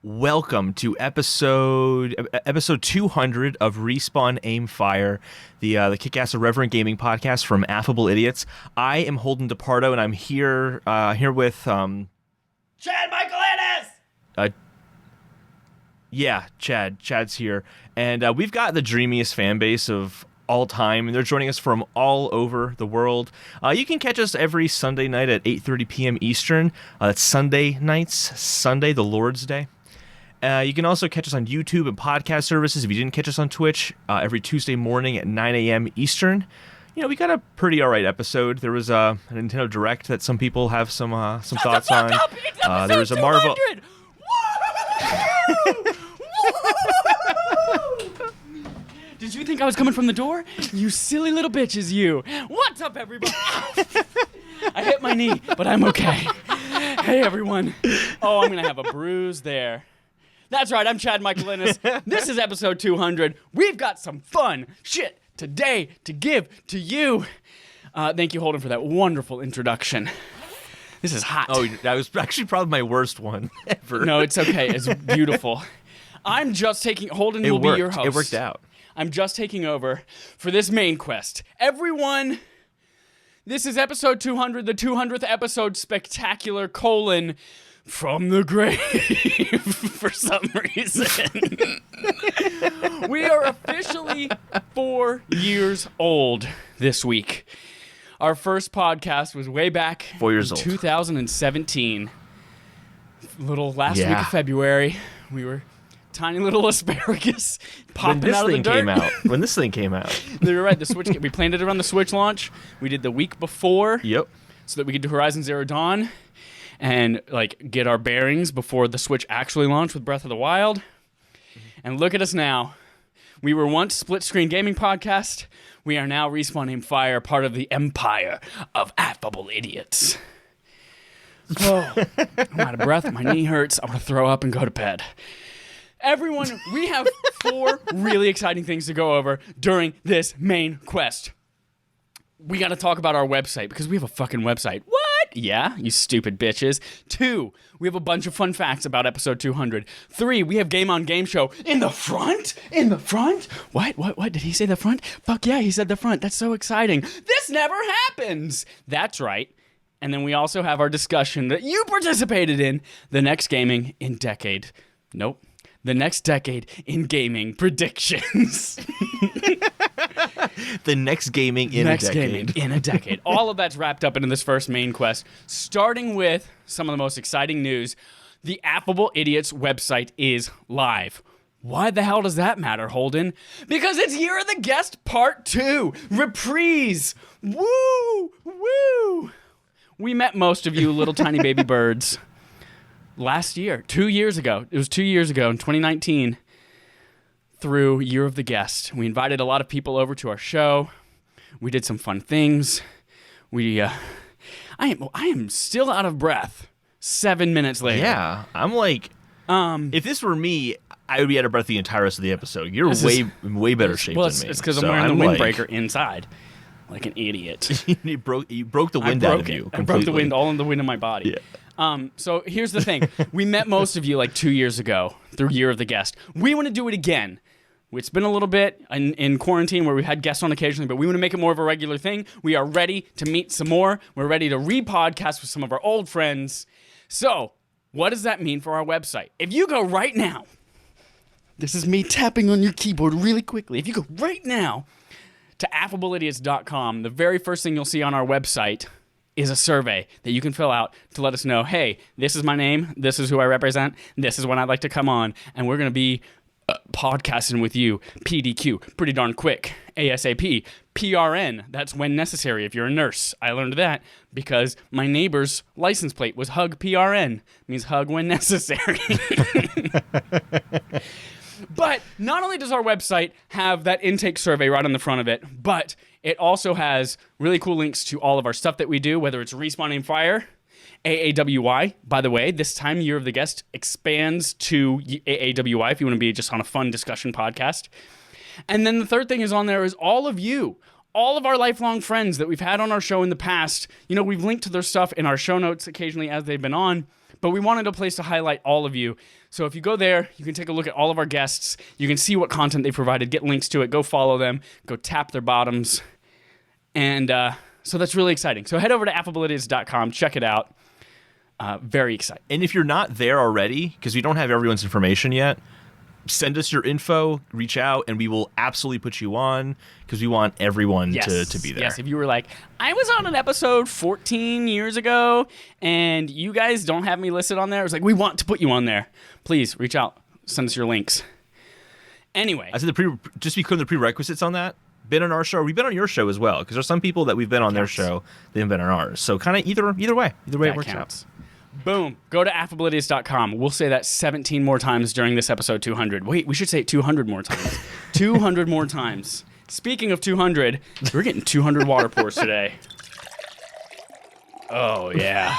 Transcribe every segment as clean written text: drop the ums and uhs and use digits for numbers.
Welcome to episode 200 of Respawn Aim Fire, the kick-ass irreverent gaming podcast from Affable Idiots. I am Holden DePardo, and I'm here with Chad Michael Ennis. Chad's here, and we've got the dreamiest fan base of all time, and they're joining us from all over the world. You can catch us every Sunday night at 8:30 p.m. Eastern. That's Sunday nights, Sunday, the Lord's Day. You can also catch us on YouTube and podcast services. If you didn't catch us on Twitch, every Tuesday morning at 9 a.m. Eastern. You know, we got a pretty alright episode. There was a Nintendo Direct that some people have some thoughts on. There was a Marvel. Did you think I was coming from the door? You silly little bitches, you. What's up, everybody? I hit my knee, but I'm okay. Hey, everyone. Oh, I'm going to have a bruise there. That's right, I'm Chad Michael Ennis. This is episode 200. We've got some fun shit today to give to you. Thank you, Holden, for that wonderful introduction. This is hot. Oh, that was actually probably my worst one ever. No, it's okay. It's beautiful. I'm just taking... Holden will be your host. It worked out. I'm just taking over for this main quest. Everyone, this is episode 200, the 200th episode, spectacular, from the grave, for some reason. We are officially 4 years old this week. Our first podcast was way back 4 years old. 2017. Last week of February. We were tiny little asparagus popping out of the dirt. When this thing came out. You're right. The Switch. We planned it around the Switch launch. We did the week before. Yep. So that we could do Horizon Zero Dawn and get our bearings before the Switch actually launched with Breath of the Wild. And look at us now. We were once Split Screen Gaming Podcast. We are now Respawn Aim Fire, part of the empire of Affable Idiots. Oh, I'm out of breath. My knee hurts. I'm going to throw up and go to bed. Everyone, we have 4 really exciting things to go over during this main quest. We got to talk about our website because we have a fucking website. What? Yeah, you stupid bitches. 2, we have a bunch of fun facts about episode 200. 3, we have Game on Game Show in the front. In the front? What? Did he say the front? Fuck yeah, he said the front. That's so exciting. This never happens. That's right. And then we also have our discussion that you participated in, the next gaming in decade. Nope. The next decade in gaming predictions. The next gaming in a decade. Gaming in a decade. All of that's wrapped up into this first main quest, starting with some of the most exciting news. The Affable Idiots website is live. Why the hell does that matter, Holden? Because it's Year of the Guest Part 2. Reprise. Woo! Woo! We met most of you little tiny baby birds last year, 2 years ago. It was 2 years ago in 2019 through Year of the Guest. We invited a lot of people over to our show. We did some fun things. I am still out of breath 7 minutes later. Yeah, I'm like, if this were me, I would be out of breath the entire rest of the episode. You're way better shape than me. It's because I'm wearing the windbreaker inside. Like an idiot. You broke the wind out of you completely. I broke the wind, all in the wind in my body. Yeah. So here's the thing. We met most of you 2 years ago through Year of the Guest. We want to do it again. It's been a little bit in quarantine where we had guests on occasionally, but we want to make it more of a regular thing. We are ready to meet some more. We're ready to re-podcast with some of our old friends. So what does that mean for our website? If you go right now, this is me tapping on your keyboard really quickly. If you go right now to affableidiots.com, the very first thing you'll see on our website is a survey that you can fill out to let us know, hey, this is my name, this is who I represent, this is when I'd like to come on, and we're going to be podcasting with you, PDQ, pretty darn quick, ASAP, PRN, that's when necessary if you're a nurse. I learned that because my neighbor's license plate was hug PRN, means hug when necessary. But not only does our website have that intake survey right on the front of it, but it also has really cool links to all of our stuff that we do, whether it's Respawn Aim Fire, AAWI. By the way, this time Year of the Guest expands to AAWI if you want to be just on a fun discussion podcast. And then the third thing is on there is all of you. All of our lifelong friends that we've had on our show in the past. You know, we've linked to their stuff in our show notes occasionally as they've been on. But we wanted a place to highlight all of you. So if you go there, you can take a look at all of our guests. You can see what content they provided, get links to it, go follow them, go tap their bottoms. And so that's really exciting. So head over to affabilities.com, check it out. Very exciting. And if you're not there already, because we don't have everyone's information yet, send us your info, reach out, and we will absolutely put you on, because we want everyone to be there. Yes, if you were like, I was on an episode 14 years ago, and you guys don't have me listed on there, I was like, we want to put you on there. Please, reach out. Send us your links. Anyway. I said just be clear on the prerequisites on that. Been on our show, or we've been on your show as well, because there's some people that we've been on their show, they haven't been on ours. So kind of either way that it works counts. Boom. Go to affabilities.com. We'll say that 17 more times during this episode 200. Wait, we should say it 200 more times. 200 more times. Speaking of 200, we're getting 200 water pours today. Oh, yeah.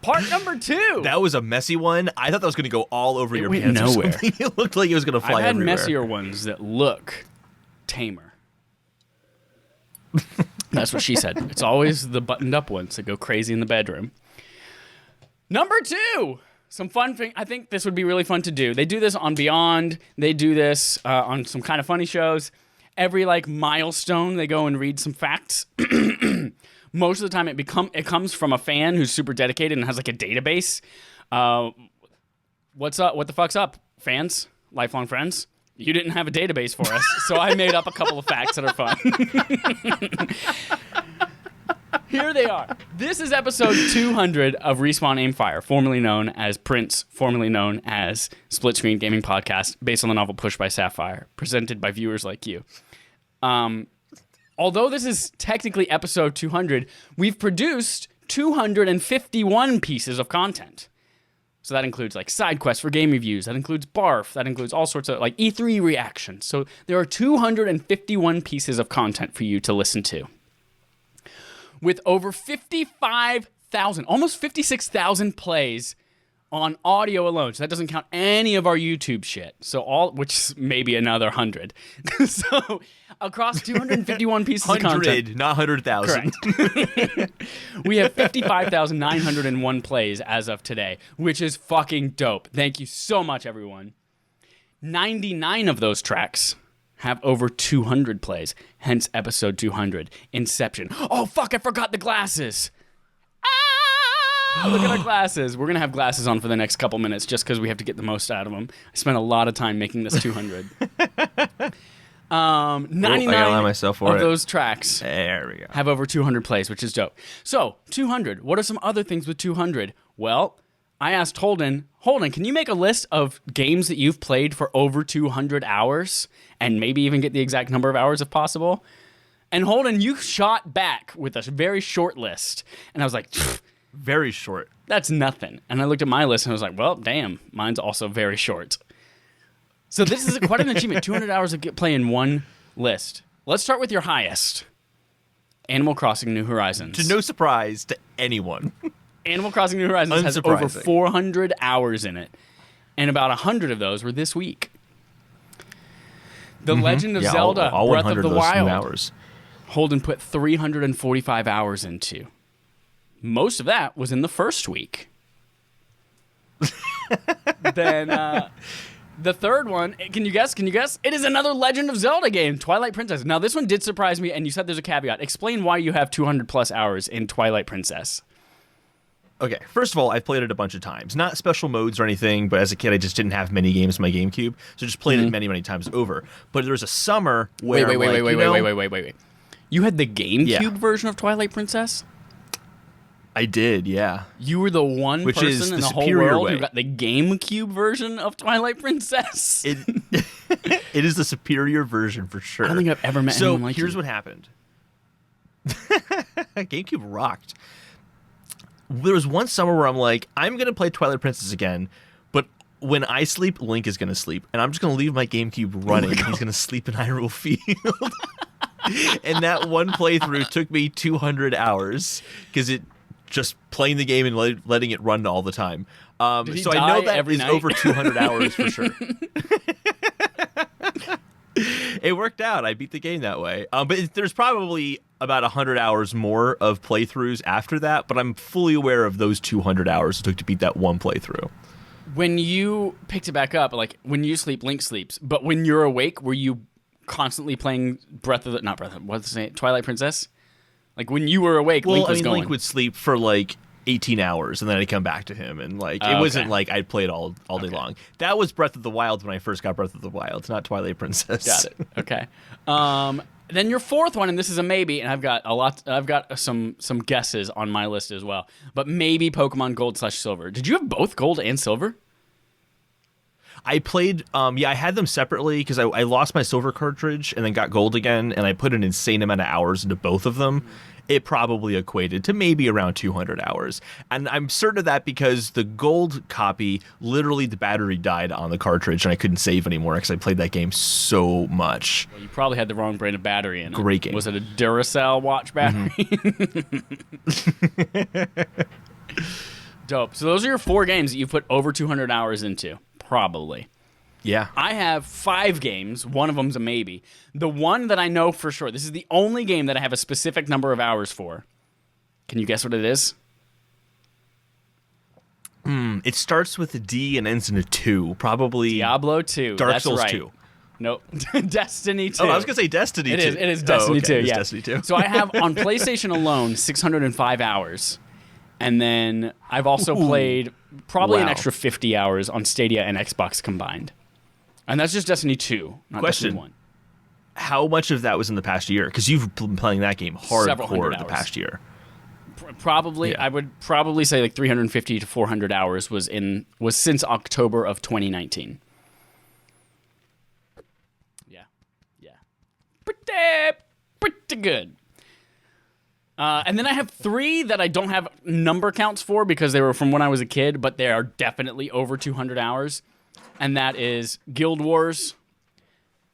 Part number 2. That was a messy one. I thought that was going to go all over your went pants. Nowhere. Or something. It looked like it was going to fly I've had everywhere. messier ones that look tamer. That's what she said. It's always the buttoned up ones that go crazy in the bedroom. Number 2. Some fun thing. I think this would be really fun to do. They do this on Beyond. They do this on some kind of funny shows. Every milestone, they go and read some facts. Most of the time, it comes from a fan who's super dedicated and has a database. What's up? What the fuck's up, fans? Lifelong friends? You didn't have a database for us, so I made up a couple of facts that are fun. Here they are. This is episode 200 of Respawn Aim Fire, formerly known as Prince, formerly known as Split Screen Gaming Podcast, based on the novel Push by Sapphire, presented by viewers like you. Although this is technically episode 200, we've produced 251 pieces of content. So that includes side quests for game reviews, that includes BARF, that includes all sorts of E3 reactions. So there are 251 pieces of content for you to listen to. With over 55,000, almost 56,000 plays on audio alone. So that doesn't count any of our YouTube shit. So which is maybe another 100. So across 251 pieces of content. 100, not 100,000. Correct. We have 55,901 plays as of today, which is fucking dope. Thank you so much, everyone. 99 of those tracks have over 200 plays, hence episode 200, Inception. Oh, fuck, I forgot the glasses. Ah! Look at our glasses. We're going to have glasses on for the next couple minutes just because we have to get the most out of them. I spent a lot of time making this 200. 99 of those tracks there we go. have over 200 plays, which is dope. So, 200. What are some other things with 200? Well, I asked Holden, can you make a list of games that you've played for over 200 hours? And maybe even get the exact number of hours if possible? And Holden, you shot back with a very short list. And I was like, very short. That's nothing. And I looked at my list and I was like, well, damn, mine's also very short. So this is quite an achievement. 200 hours of play in one list. Let's start with your highest. Animal Crossing New Horizons. To no surprise to anyone. Animal Crossing New Horizons has over 400 hours in it. And about 100 of those were this week. The Legend of Zelda, all Breath of the Wild. Hours. Holden put 345 hours into. Most of that was in the first week. Then the third one, can you guess? It is another Legend of Zelda game, Twilight Princess. Now, this one did surprise me, and you said there's a caveat. Explain why you have 200 plus hours in Twilight Princess. Okay, first of all, I've played it a bunch of times. Not special modes or anything, but as a kid, I just didn't have many games on my GameCube, so just played it many, many times over. But there was a summer where Wait. You had the GameCube version of Twilight Princess? I did, yeah. You were the one Which person in the whole world who got the GameCube version of Twilight Princess? It is the superior version for sure. I don't think I've ever met anyone like you. So here's what happened. GameCube rocked. There was one summer where I'm like, I'm going to play Twilight Princess again, but when I sleep, Link is going to sleep. And I'm just going to leave my GameCube running. He's going to sleep in Hyrule Field. And that one playthrough took me 200 hours because it just playing the game and letting it run all the time. Did he so die I know that every is night? over 200 hours for sure. It worked out. I beat the game that way. There's probably about 100 hours more of playthroughs after that, but I'm fully aware of those 200 hours it took to beat that one playthrough. When you picked it back up, like when you sleep, Link sleeps. But when you're awake, were you constantly playing Twilight Princess? Like when you were awake, Link was going. Link would sleep for like 18 hours, and then I'd come back to him, and like it wasn't like I'd play it all day long. That was Breath of the Wild when I first got Breath of the Wild, not Twilight Princess. Got it. Okay. Then your fourth one, and this is a maybe, and I've got some guesses on my list as well. But maybe Pokemon Gold/Silver. Did you have both Gold and Silver? I played, I had them separately because I lost my Silver cartridge and then got Gold again, and I put an insane amount of hours into both of them. It probably equated to maybe around 200 hours. And I'm certain of that because the Gold copy, literally the battery died on the cartridge and I couldn't save anymore because I played that game so much. Well, you probably had the wrong brand of battery in it. Great game. Was it a Duracell watch battery? Dope. So those are your 4 games that you've put over 200 hours into. Probably. Yeah. I have 5 games. One of them's a maybe. The one that I know for sure, this is the only game that I have a specific number of hours for. Can you guess what it is? It starts with a D and ends in a 2. Probably Diablo 2. Dark That's Souls right. 2. Nope. Destiny 2. Oh, I was going to say Destiny 2. It is Destiny 2, It's yeah. Destiny 2. So I have on PlayStation alone 605 hours. And then I've also played probably an extra 50 hours on Stadia and Xbox combined. And that's just Destiny 2, not Destiny 1. How much of that was in the past year? Because you've been playing that game hardcore the past year. Probably, yeah. I would probably say like 350 to 400 hours was since October of 2019. Yeah. Pretty good. And then I have 3 that I don't have number counts for because they were from when I was a kid, but they are definitely over 200 hours. And that is Guild Wars,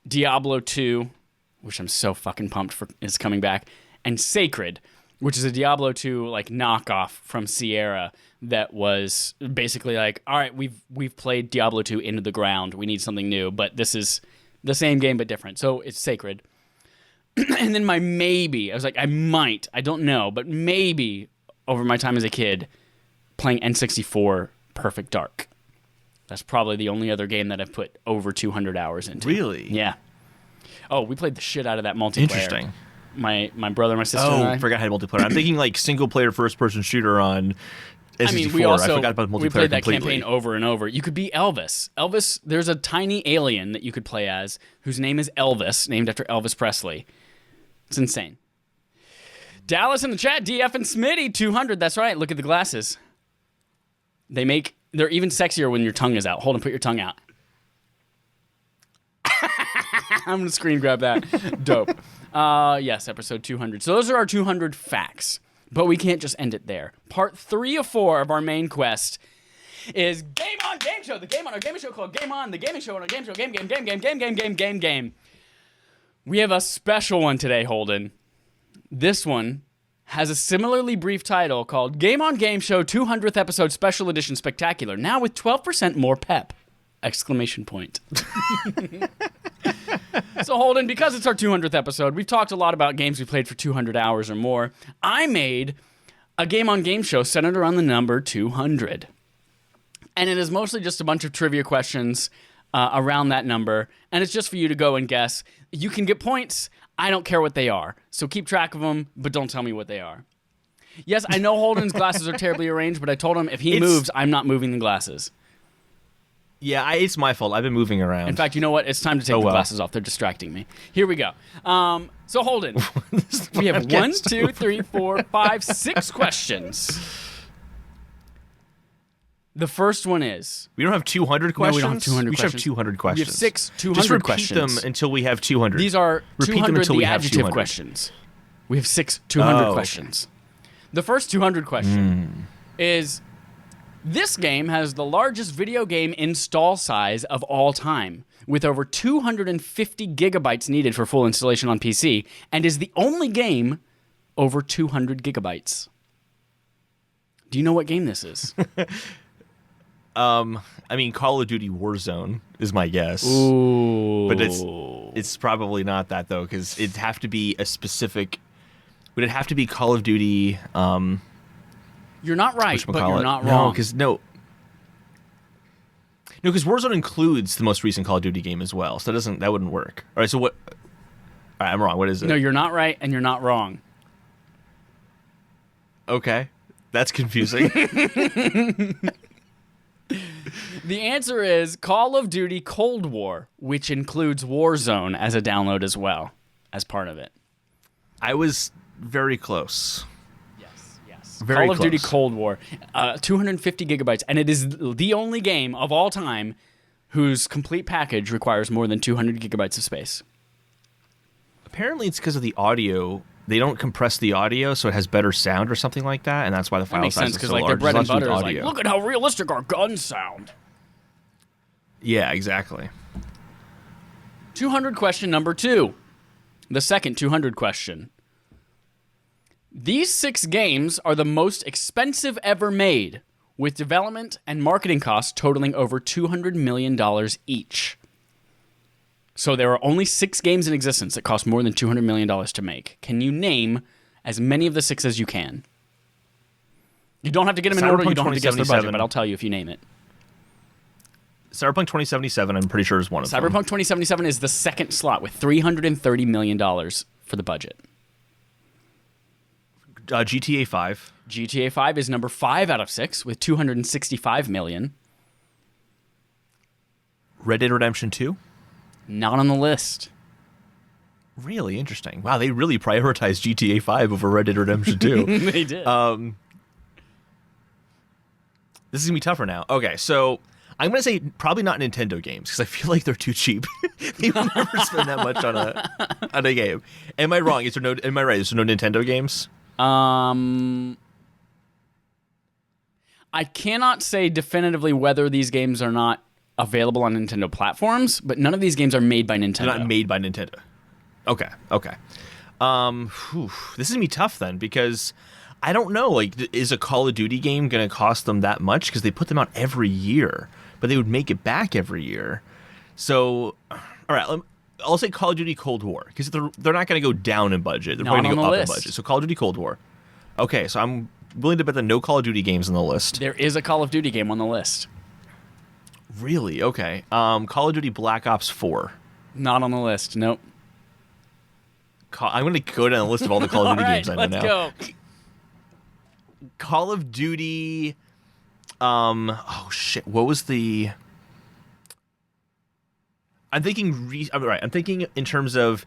Diablo 2, which I'm so fucking pumped for is coming back, and Sacred, which is a Diablo 2 like knockoff from Sierra that was basically like, all right, we've played Diablo 2 into the ground. We need something new, but this is the same game but different. So it's Sacred. And then my maybe, I was like, I don't know, but maybe over my time as a kid playing N64 Perfect Dark. That's probably the only other game that I've put over 200 hours into. Really? Yeah. Oh, we played the shit out of that multiplayer. Interesting. My brother, my sister, and I. Oh, forgot I had multiplayer. I'm thinking like single-player first-person shooter on N64. I forgot about multiplayer we played that completely. campaign over and over. You could be Elvis. Elvis, there's a tiny alien that you could play as whose name is Elvis, named after Elvis Presley. It's insane. Dallas in the chat, DF and Smitty, 200. That's right. Look at the glasses. They're even sexier when your tongue is out. Hold on, put your tongue out. I'm going to screen grab that. Dope. Yes, episode 200. So those are our 200 facts. But we can't just end it there. Part 3 of 4 of our main quest is Game On Game Show. The game on our gaming show called Game On. The gaming show on our game show. Game. We have a special one today, Holden. This one has a similarly brief title called Game On Game Show 200th Episode Special Edition Spectacular. Now with 12% more pep! Exclamation point. So Holden, because it's our 200th episode, we've talked a lot about games we played for 200 hours or more. I made a Game On Game Show centered around the number 200. And it is mostly just a bunch of trivia questions around that number. And it's just for you to go and guess. You can get points. I don't care what they are. So keep track of them, but don't tell me what they are. Yes, I know Holden's glasses are terribly arranged, but I told him if he moves, I'm not moving the glasses. Yeah, it's my fault. I've been moving around. In fact, you know what? It's time to take the glasses off. They're distracting me. Here we go. So Holden, we have 1, 2, 3, 4, 5, 6 questions. The first one is... We don't have 200 questions? No, we don't have 200 questions. We should have 200 questions. We have 6 200 questions. Just repeat them until we have 200. These are repeat 200 them the adjective questions. We have 6 200 questions. The first 200 question is... This game has the largest video game install size of all time, with over 250 gigabytes needed for full installation on PC, and is the only game over 200 gigabytes. Do you know what game this is? I mean, Call of Duty Warzone is my guess. Ooh. But it's probably not that though, because it'd have to be a specific. Would it have to be Call of Duty? You're not right, but you're not No, wrong. because because Warzone includes the most recent Call of Duty game as well, so that wouldn't work. All right, so what? All right, I'm wrong. What is it? No, you're not right, and you're not wrong. Okay, that's confusing. The answer is Call of Duty Cold War, which includes Warzone as a download as well, as part of it. I was very close. Yes. Very Call of Duty close. Cold War, 250 gigabytes, and it is the only game of all time whose complete package requires more than 200 gigabytes of space. Apparently, it's because of the audio. They don't compress the audio, so it has better sound or something like that, and that's why the That file makes size sense is because so like large. their bread and It's not butter just is like, audio. look at how realistic our guns sound. Yeah, exactly. 200 question number 2. The second 200 question. These 6 games are the most expensive ever made, with development and marketing costs totaling over $200 million each. So there are only 6 games in existence that cost more than $200 million to make. Can you name as many of the 6 as you can? You don't have to get them in order. You don't have to guess their budget, but I'll tell you if you name it. Cyberpunk 2077, I'm pretty sure, is one of them. Cyberpunk 2077 is the second slot with $330 million for the budget. GTA 5. GTA 5 is number 5 out of 6 with $265 million. Red Dead Redemption 2. Not on the list. Really interesting. Wow, they really prioritized GTA 5 over Red Dead Redemption 2. They did. This is going to be tougher now. Okay, so I'm going to say probably not Nintendo games because I feel like they're too cheap. They would never spend that much on a game. Am I wrong? Am I right? Is there no Nintendo games? I cannot say definitively whether these games are not available on Nintendo platforms, but none of these games are made by Nintendo. They're not made by Nintendo. Okay. This is going to be tough then because I don't know. Like, is a Call of Duty game going to cost them that much? Because they put them out every year, but they would make it back every year. So, all right, I'll say Call of Duty Cold War because they're not going to go down in budget. They're probably going to go up in budget. So Call of Duty Cold War. Okay, so I'm willing to bet that no Call of Duty games on the list. There is a Call of Duty game on the list. Really? Okay. Call of Duty Black Ops 4. Not on the list. Nope. I'm going to go down the list of all the Call of Duty All right, games I know now. let's go. Call of Duty. Oh shit! What was the? I'm thinking. I'm thinking in terms of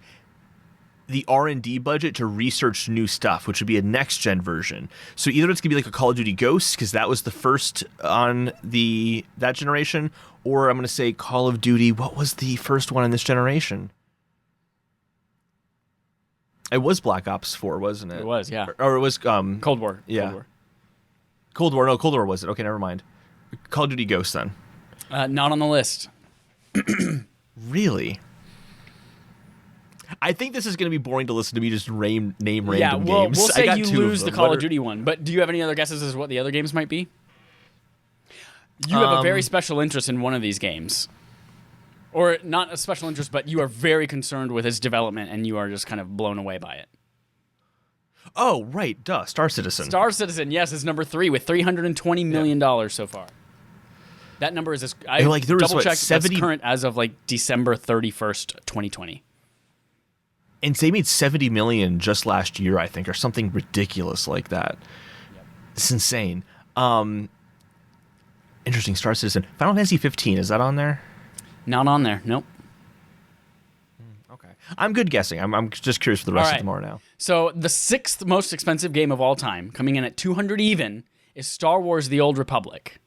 the R&D budget to research new stuff, which would be a next gen version. So either it's gonna be like a Call of Duty Ghosts because that was the first on that generation, or I'm gonna say Call of Duty. What was the first one in this generation? It was Black Ops 4, wasn't it? It was, yeah. Or it was Cold War. Yeah. Cold War. No, Cold War was it? Okay, never mind. Call of Duty Ghosts then. Not on the list. Really? I think this is going to be boring to listen to me just name random games. We'll I say got you two lose of the them. Call What of Duty one, but do you have any other guesses as to what the other games might be? You have a very special interest in one of these games. Or not a special interest, but you are very concerned with its development, and you are just kind of blown away by it. Oh, right. Duh. Star Citizen. Star Citizen, yes, is number 3 with $320 million so far. That number is, I like, there was, double-checked, what, 70 that's current as of like December 31st, 2020. And they made $70 million just last year, I think, or something ridiculous like that. Yep. It's insane. Interesting. Star Citizen. Final Fantasy 15, is that on there? Not on there, nope. Okay. I'm good guessing. I'm just curious for the rest of tomorrow now. So the 6th most expensive game of all time, coming in at 200 even, is Star Wars: The Old Republic.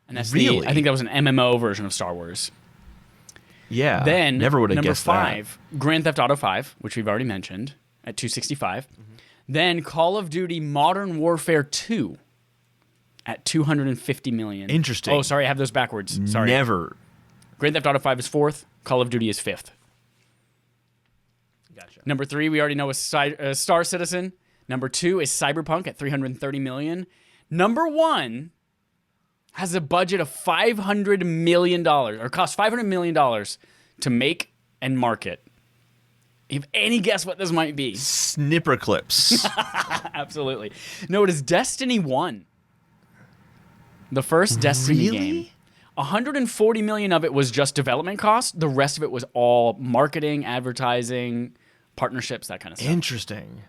And that's Really? I think that was an MMO version of Star Wars. Yeah. Then never would have number guessed 5, Grand Theft Auto 5, which we've already mentioned, at 265. Then Call of Duty Modern Warfare 2 at 250 million. Interesting. Oh, sorry, I have those backwards. Sorry. Never. Grand Theft Auto 5 is 4th. Call of Duty is 5th. Gotcha. Number 3, we already know, is Star Citizen. Number 2 is Cyberpunk at 330 million. Number 1 has a budget of $500 million, or cost $500 million to make and market. You have any guess what this might be? Snipper clips. Absolutely. No, it is Destiny 1. The first Destiny game. 140 million of it was just development costs. The rest of it was all marketing, advertising, partnerships, that kind of stuff. Interesting.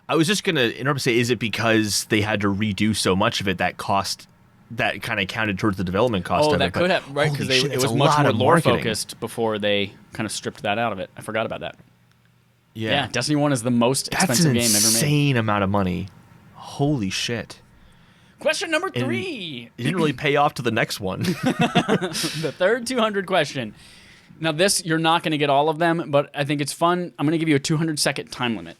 I was just going to interrupt and say, is it because they had to redo so much of it that kind of counted towards the development cost of it? That could have, right? Because it was much more lore-focused before they kind of stripped that out of it. I forgot about that. Yeah, Destiny 1 is the most expensive game ever made. That's an insane amount of money. Holy shit. Question number 3. It didn't really pay off to the next one. The third 200 question. Now this, you're not going to get all of them, but I think it's fun. I'm going to give you a 200-second time limit.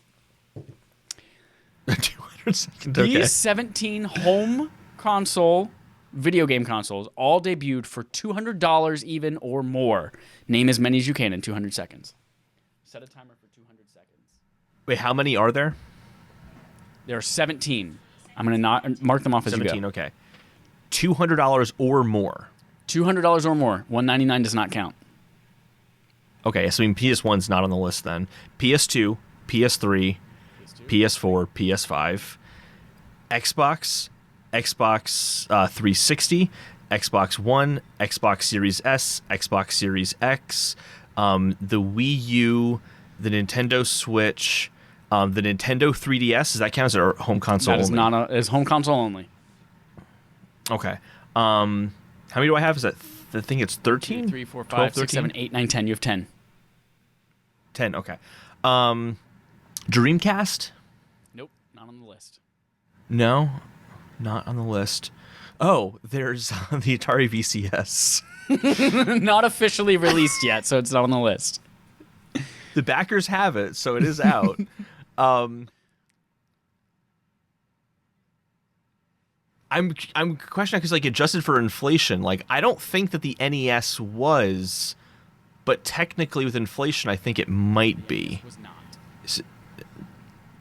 200 seconds, okay. These 17 home console video game consoles all debuted for $200 even or more. Name as many as you can in 200 seconds. Set a timer for 200 seconds. Wait, how many are there? There are 17. I'm going to mark them off as 17, you go. Okay. $200 or more. $200 or more. $199 does not count. Okay, so I mean PS1's not on the list then. PS2, PS3, PS4, PS5, Xbox, Xbox 360, Xbox One, Xbox Series S, Xbox Series X, the Wii U, the Nintendo Switch, the Nintendo 3DS. Does that count as a home console? That is only? Is home console only. Okay. How many do I have? Is that I think it's 13? 2, 3, 4, 5, 12, 6, 7, 8, 9, 10. You have 10. 10, okay. Dreamcast? Nope, not on the list. No, not on the list. Oh, there's the Atari VCS. Not officially released yet, so it's not on the list. The backers have it, so it is out. I'm questioning because, like, adjusted for inflation, like, I don't think that the NES was, but technically with inflation, I think it might be. It was not.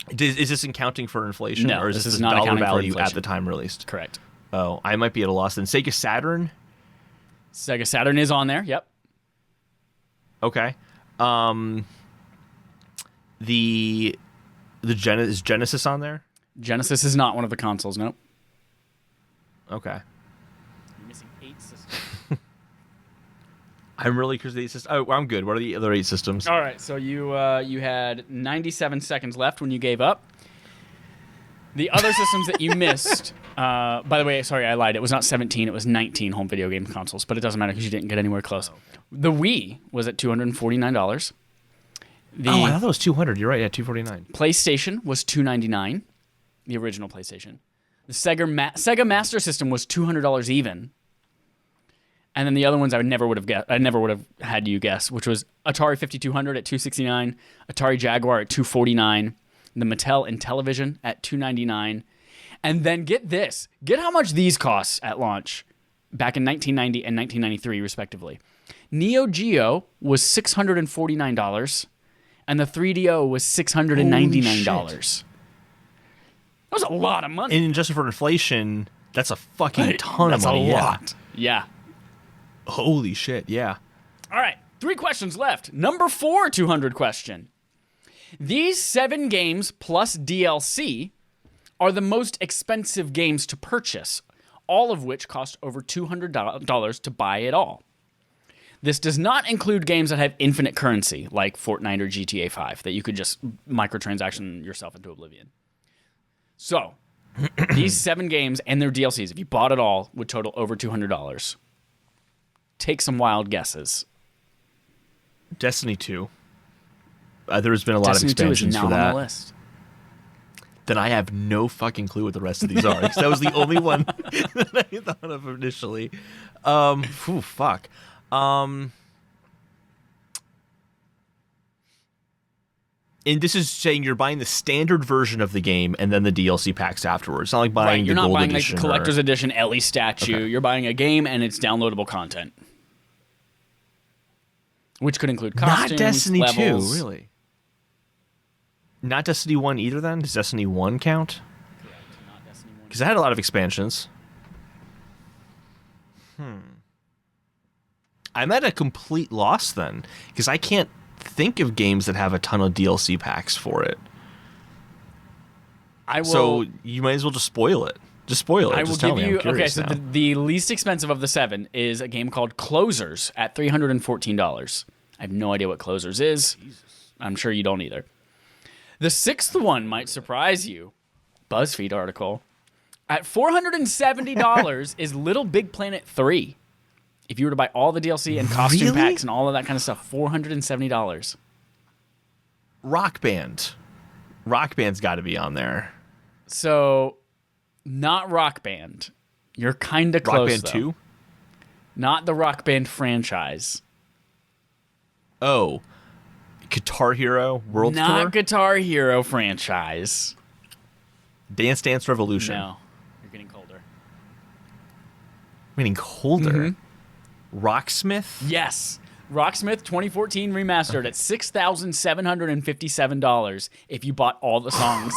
Is this accounting for inflation? No, or is this this is the not dollar accounting for value inflation. at the time released? Correct. Oh, I might be at a loss then. Sega Saturn? Sega Saturn is on there. Yep. Okay. Is Genesis on there? Genesis is not one of the consoles. Nope. Okay. You're missing 8 systems. I'm really curious. 8 systems. Oh, I'm good. What are the other 8 systems? All right, so you had 97 seconds left when you gave up. The other systems that you missed, by the way, sorry, I lied. It was not 17. It was 19 home video game consoles, but it doesn't matter because you didn't get anywhere close. The Wii was at $249. I thought it was 200. You're right. Yeah, 249. PlayStation was $299. The original PlayStation. The Sega Master System was $200 even. And then the other ones I never would have had you guess, which was Atari 5200 at $269, Atari Jaguar at $249, the Mattel Intellivision at $299, and then get this. Get how much these costs at launch back in 1990 and 1993 respectively. Neo Geo was $649 and the 3DO was $699. That was a lot of money. And just for inflation, that's a fucking ton of money. That's a lot. Yeah. Holy shit, yeah. All right, 3 questions left. Number 4 200 question. These 7 games plus DLC are the most expensive games to purchase, all of which cost over $200 to buy it all. This does not include games that have infinite currency, like Fortnite or GTA 5, that you could just microtransaction yourself into oblivion. So, these 7 games and their DLCs, if you bought it all, would total over $200. Take some wild guesses. Destiny 2. There's been a lot Destiny of expansions 2 is for not that. on the list. Then I have no fucking clue what the rest of these are. Because that was the only one that I thought of initially. Fuck. And this is saying you're buying the standard version of the game and then the DLC packs afterwards. It's not like buying your gold edition. You're not buying like the collector's edition Ellie statue. Okay. You're buying a game and it's downloadable content. Which could include costumes, not Destiny levels. 2, really. Not Destiny 1 either then? Does Destiny 1 count? Correct, not Destiny 1. Because I had a lot of expansions. I'm at a complete loss then. Because I can't think of games that have a ton of DLC packs for it. I will. So you might as well just spoil it. Just spoil it. I will Just tell give me. you. I'm curious So now. the least expensive of the 7 is a game called Closers at $314. I have no idea what Closers is. I'm sure you don't either. The 6th one might surprise you. BuzzFeed article. At $470 is Little Big Planet 3. If you were to buy all the DLC and costume Really? packs and all of that kind of stuff, $470. Rock Band. Rock Band's got to be on there. So, not Rock Band. You're kind of close, Rock Band though. 2? Not the Rock Band franchise. Oh. Guitar Hero World Not Tour? Guitar Hero franchise. Dance Dance Revolution. No. You're getting colder. Meaning colder. Rocksmith? Yes. Rocksmith 2014 remastered at $6,757 if you bought all the songs.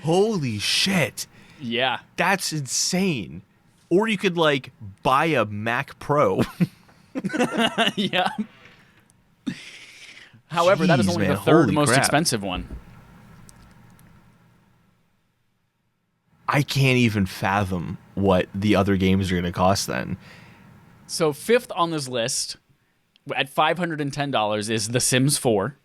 Holy shit. Yeah. That's insane. Or you could, like, buy a Mac Pro. Yeah. However, that is Jeez, only man. the third Holy most crap. expensive one. I can't even fathom what the other games are going to cost then. So 5th on this list at $510 is The Sims 4.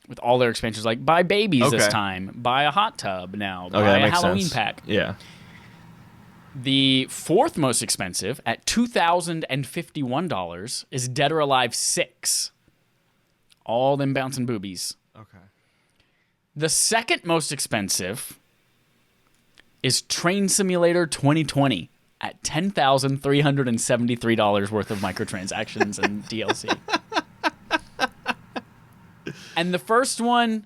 With all their expansions, like buy babies this Okay. time, buy a hot tub now, Okay, buy that a makes Halloween sense. pack. Yeah. The 4th most expensive at $2,051 is Dead or Alive 6. All them bouncing boobies. Okay. The 2nd most expensive is Train Simulator 2020 at $10,373 worth of microtransactions and DLC. And the first one,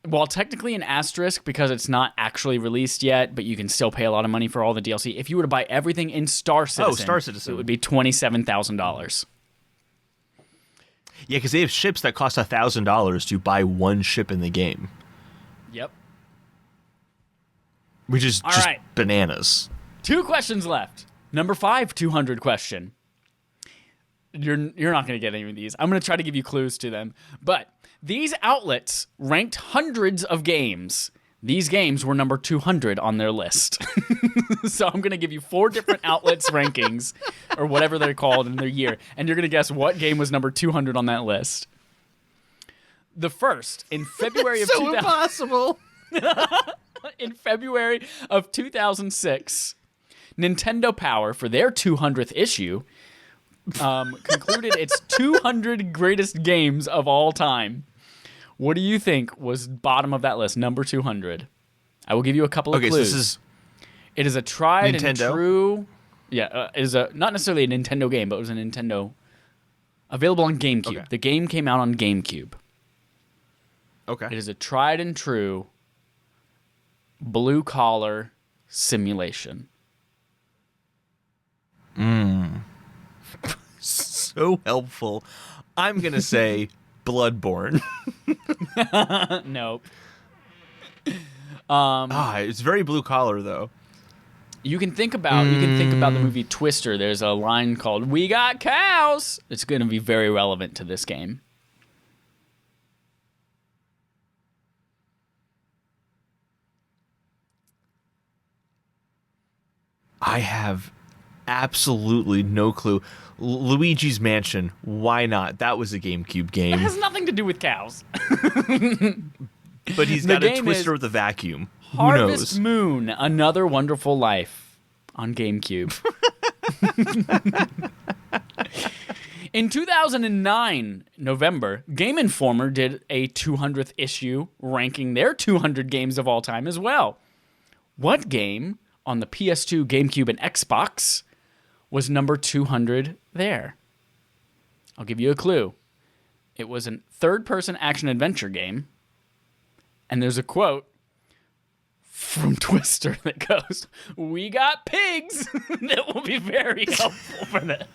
while technically an asterisk because it's not actually released yet, but you can still pay a lot of money for all the DLC. If you were to buy everything in Star Citizen, Star Citizen. it would be $27,000. Yeah, because they have ships that cost $1,000 to buy one ship in the game, Yep. which is All just right. bananas. 2 questions left. Number 5, 200 question. You're not going to get any of these. I'm going to try to give you clues to them. But these outlets ranked hundreds of games. These games were number 200 on their list. So I'm going to give you 4 different outlets rankings, or whatever they're called in their year, and you're going to guess what game was number 200 on that list. The first, in February of 2000, impossible. in February of 2006, Nintendo Power, for their 200th issue, concluded its 200 greatest games of all time. What do you think was bottom of that list, number 200? I will give you a couple of Okay, so clues. this is It is a tried and Nintendo? true. Yeah, it is not necessarily a Nintendo game, but it was a Nintendo available on GameCube. Okay. The game came out on GameCube. okay. It is a tried and true blue collar simulation. So helpful. I'm gonna say Bloodborne. Nope. It's very blue collar though. You can think about the movie Twister. There's a line called "We got cows." It's going to be very relevant to this game. I have absolutely no clue. Luigi's Mansion. Why not? That was a GameCube It game, has nothing to do with cows. but he's The got a game twister is with a vacuum. Who Harvest knows? Moon: Another Wonderful Life on GameCube. In 2009, November, Game Informer did a 200th issue ranking their 200 games of all time as well. What game on the PS2, GameCube, and Xbox was number 200 there? I'll give you a clue. It was a third-person action-adventure game, and there's a quote from Twister that goes, "We got pigs." That will be very helpful for this.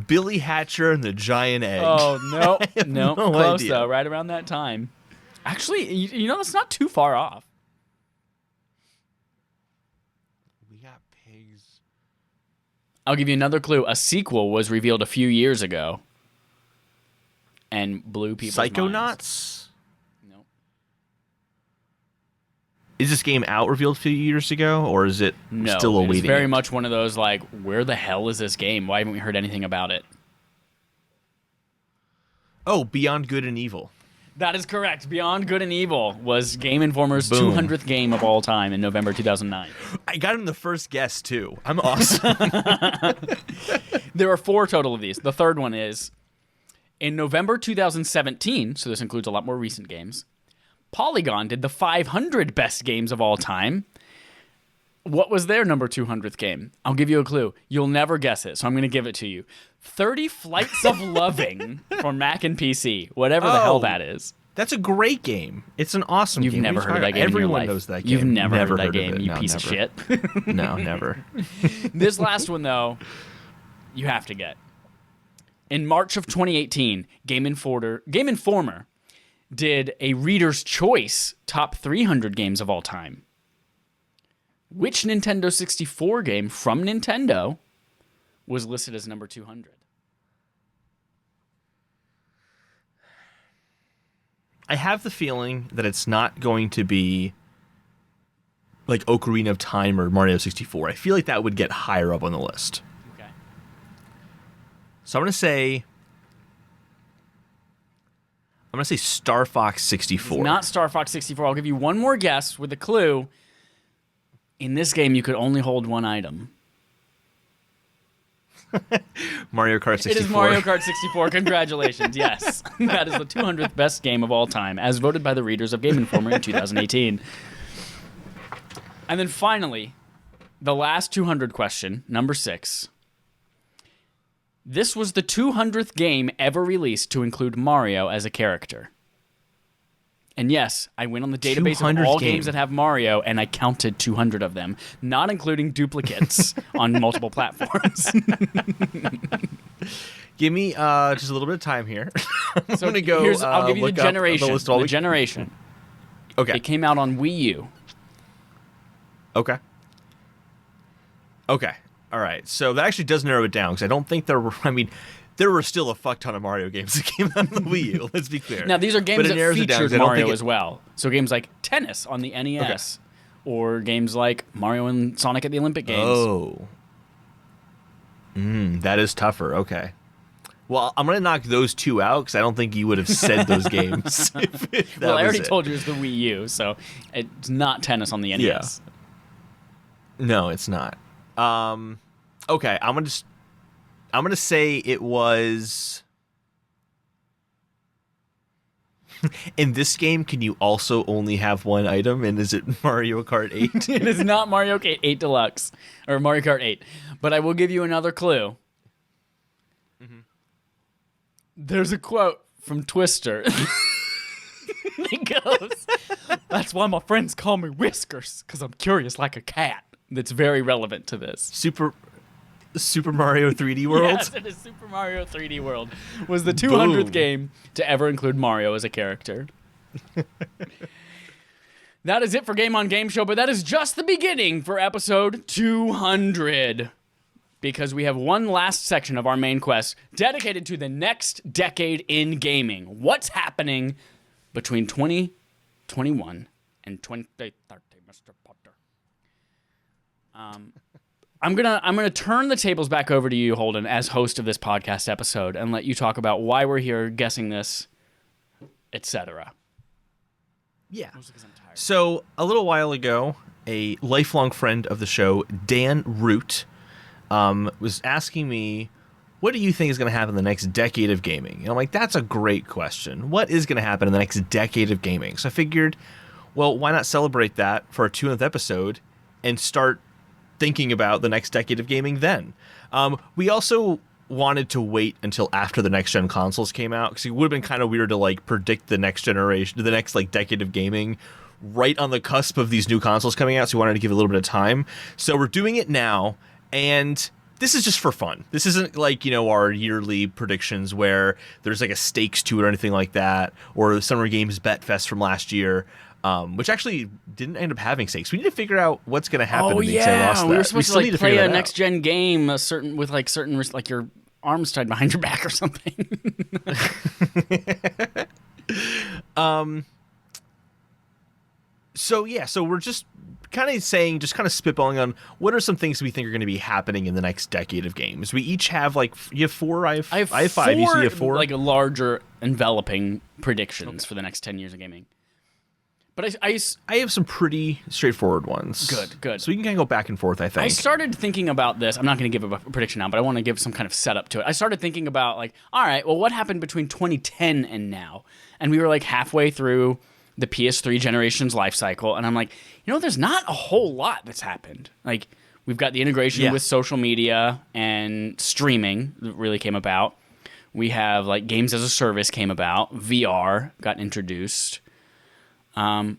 Billy Hatcher and the Giant Egg. Oh, no. No, no close idea. though, right around that time. Actually, it's not too far off. We got pigs. I'll give you another clue. A sequel was revealed a few years ago and blew people's minds. Psychonauts? Nope. Is this game out revealed a few years ago, or is it still awaiting? It's very much one of those, like, where the hell is this game? Why haven't we heard anything about it? Oh, Beyond Good and Evil. That is correct. Beyond Good and Evil was Game Informer's Boom. 200th game of all time in November 2009. I got him the first guess, too. I'm awesome. There are 4 total of these. The third one is, in November 2017, so this includes a lot more recent games, Polygon did the 500 best games of all time. What was their number 200th game? I'll give you a clue. You'll never guess it, so I'm going to give it to you. 30 Flights of Loving for Mac and PC, whatever the hell that is. That's a great game. It's an awesome game. You've never heard of that game Everyone in your life. knows that game. You've never heard of that of game, it. you No, piece of never. shit. No, never. This last one, though, you have to get. In March of 2018, Game Informer did a Reader's Choice top 300 games of all time. Which Nintendo 64 game from Nintendo was listed as number 200? I have the feeling that it's not going to be like Ocarina of Time or Mario 64. I feel like that would get higher up on the list. Okay. So I'm going to say Star Fox 64. It's not Star Fox 64. I'll give you one more guess with a clue. In this game, you could only hold one item. Mario Kart 64. It is Mario Kart 64. Congratulations. Yes. That is the 200th best game of all time, as voted by the readers of Game Informer in 2018. And then finally, the last 200 question, number 6. This was the 200th game ever released to include Mario as a character. And yes, I went on the database of all games that have Mario, and I counted 200 of them, not including duplicates on multiple platforms. Give me just a little bit of time here. I'm So going to go I'll give you the look up generation. the list of all The generation. Okay. It came out on Wii U. Okay. Okay. All right. So that actually does narrow it down, because I don't think there were... I mean, there were still a fuck ton of Mario games that came out on the Wii U. Let's be clear. Now, these are games that narrows it down, featured 'cause I don't Mario think as well. So games like Tennis on the NES, or games like Mario and Sonic at the Olympic Games. Oh. That is tougher. Okay. Well, I'm going to knock those 2 out, because I don't think you would have said those games. if Well, I already was it. told you it's the Wii U, so it's not Tennis on the NES. No, it's not. Okay, I'm gonna say it was. In this game, can you also only have one item? And is it Mario Kart 8? It is not Mario Kart 8 Deluxe, or Mario Kart 8. But I will give you another clue. Mm-hmm. There's a quote from Twister. It goes, "That's why my friends call me Whiskers, because I'm curious like a cat." That's very relevant to this. Super Mario 3D World? Yes, it is Super Mario 3D World. Was the 200th Boom. game to ever include Mario as a character. That is it for Game on Game Show, but that is just the beginning for episode 200. Because we have one last section of our main quest dedicated to the next decade in gaming. What's happening between 2021 and 2030, Mr. Potter? I'm gonna turn the tables back over to you, Holden, as host of this podcast episode, and let you talk about why we're here, guessing this, etc. Yeah. So, a little while ago, a lifelong friend of the show, Dan Root, was asking me, what do you think is going to happen in the next decade of gaming? And I'm like, that's a great question. What is going to happen in the next decade of gaming? So I figured, well, why not celebrate that for our 200th episode and start thinking about the next decade of gaming then? We also wanted to wait until after the next gen consoles came out, because it would have been kind of weird to like predict the next generation, the next like decade of gaming right on the cusp of these new consoles coming out. So we wanted to give it a little bit of time. So we're doing it now, and this is just for fun. This isn't like, our yearly predictions where there's like a stakes to it or anything like that, or the Summer Games Bet Fest from last year, which actually didn't end up having stakes. We need to figure out what's going to happen. Oh yeah, we were supposed to like play a next gen game, like your arms tied behind your back or something. So we're just kind of spitballing on what are some things we think are going to be happening in the next decade of games. We each have you have 4. I have 5. Four, you have 4. Like larger enveloping predictions for the next 10 years of gaming. But I have some pretty straightforward ones. Good. So we can kind of go back and forth, I think. I started thinking about this. I'm not going to give a prediction now, but I want to give some kind of setup to it. I started thinking about all right, well, what happened between 2010 and now? And we were like halfway through the PS3 generation's life cycle, and I'm like, there's not a whole lot that's happened. Like, we've got the integration with social media and streaming that really came about. We have like games as a service came about. VR got introduced. But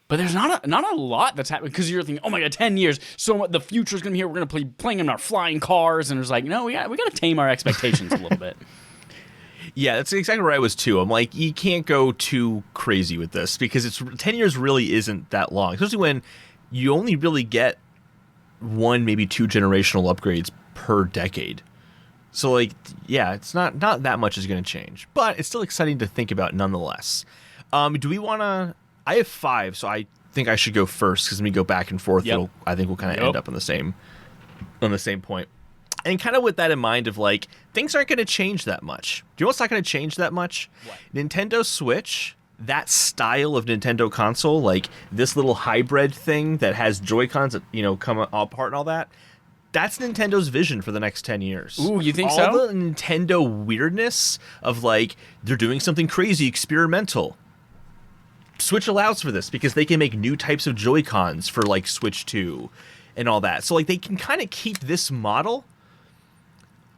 there's not a lot that's happening, because you're thinking, oh my god, 10 years, so the future's gonna be here. We're gonna be playing in our flying cars, and it's like, no, we got to tame our expectations a little bit. Yeah, that's exactly where I was too. I'm like, you can't go too crazy with this, because 10 years really isn't that long, especially when you only really get 1, maybe 2 generational upgrades per decade. So it's not that much is going to change, but it's still exciting to think about nonetheless. Do we want to? I have 5, so I think I should go first, because when we go back and forth, I think we'll kind of end up on the same point. And kind of with that in mind of things aren't going to change that much. Do you know what's not going to change that much? What? Nintendo Switch, that style of Nintendo console, this little hybrid thing that has Joy-Cons that, come apart and all that, that's Nintendo's vision for the next 10 years. Ooh, you think all so? All the Nintendo weirdness of they're doing something crazy, experimental. Switch allows for this because they can make new types of Joy-Cons for Switch 2 and all that. So they can kind of keep this model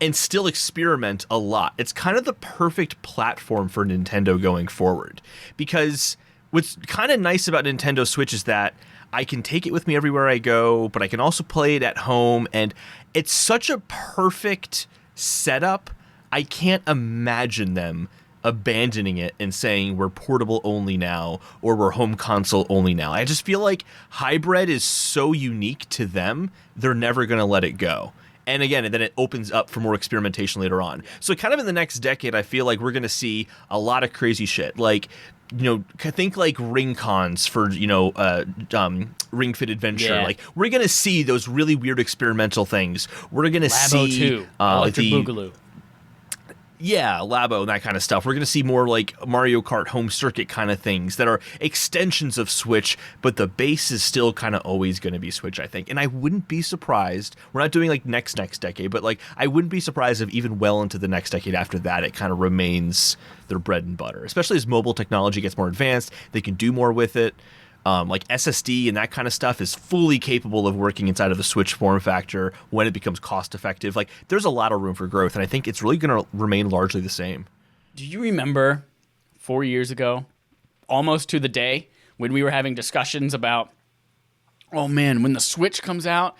and still experiment a lot. It's kind of the perfect platform for Nintendo going forward, because what's kind of nice about Nintendo Switch is that I can take it with me everywhere I go, but I can also play it at home, and it's such a perfect setup. I can't imagine them abandoning it and saying we're portable only now, or we're home console only now. I just feel like hybrid is so unique to them, they're never going to let it go. And again, then it opens up for more experimentation later on. So kind of in the next decade, I feel like we're going to see a lot of crazy shit. Think Ring Cons for, Ring Fit Adventure. Yeah. We're going to see those really weird experimental things. We're going to see 2, Electric Boogaloo. Yeah, Labo and that kind of stuff. We're going to see more Mario Kart home circuit kind of things that are extensions of Switch, but the base is still kind of always going to be Switch, I think. And I wouldn't be surprised. We're not doing next decade, but I wouldn't be surprised if even well into the next decade after that, it kind of remains their bread and butter. Especially as mobile technology gets more advanced, they can do more with it. SSD and that kind of stuff is fully capable of working inside of the Switch form factor when it becomes cost effective. There's a lot of room for growth, and I think it's really going to remain largely the same. Do you remember 4 years ago, almost to the day, when we were having discussions about, oh man, when the Switch comes out,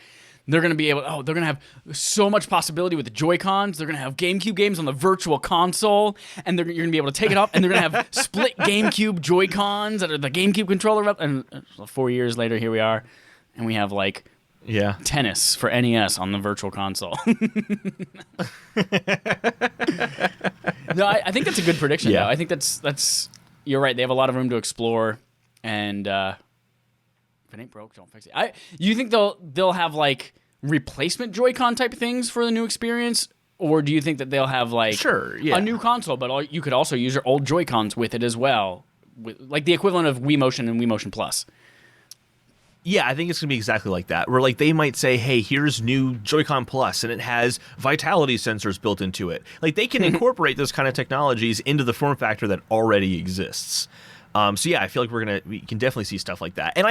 they're going to have so much possibility with the Joy-Cons. They're going to have GameCube games on the virtual console, and you're going to be able to take it off, and they're going to have split GameCube Joy-Cons that are the GameCube controller. And 4 years later, here we are, and we have tennis for NES on the virtual console. No, I think that's a good prediction, though. I think that's you're right. They have a lot of room to explore, and if it ain't broke, don't fix it. You think they'll have replacement Joy-Con type things for the new experience, or do you think that they'll have a new console, but you could also use your old Joy-Cons with it as well, with the equivalent of Wii Motion and Wii Motion Plus? Yeah, I think it's going to be exactly like that, where they might say, hey, here's new Joy-Con Plus, and it has vitality sensors built into it. They can incorporate those kind of technologies into the form factor that already exists. So yeah, I feel like we can definitely see stuff like that. And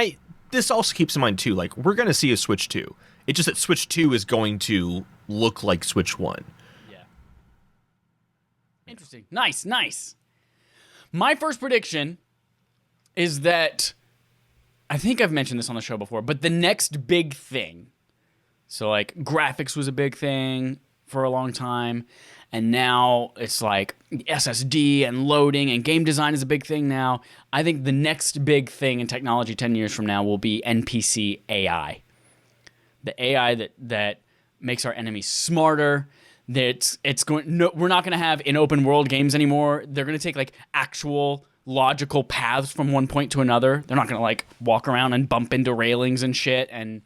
this also keeps in mind too, we're going to see a Switch 2. It's just that Switch 2 is going to look like Switch 1. Yeah. Interesting. Nice. My first prediction is that, I think I've mentioned this on the show before, but the next big thing, So like graphics was a big thing for a long time, and now it's like SSD and loading, and game design is a big thing now. I think the next big thing in technology 10 years from now will be NPC AI. The AI that makes our enemies smarter. That it's going. No, we're not going to have in open world games anymore. They're going to take like actual logical paths from one point to another. They're not going to like walk around and bump into railings and shit. And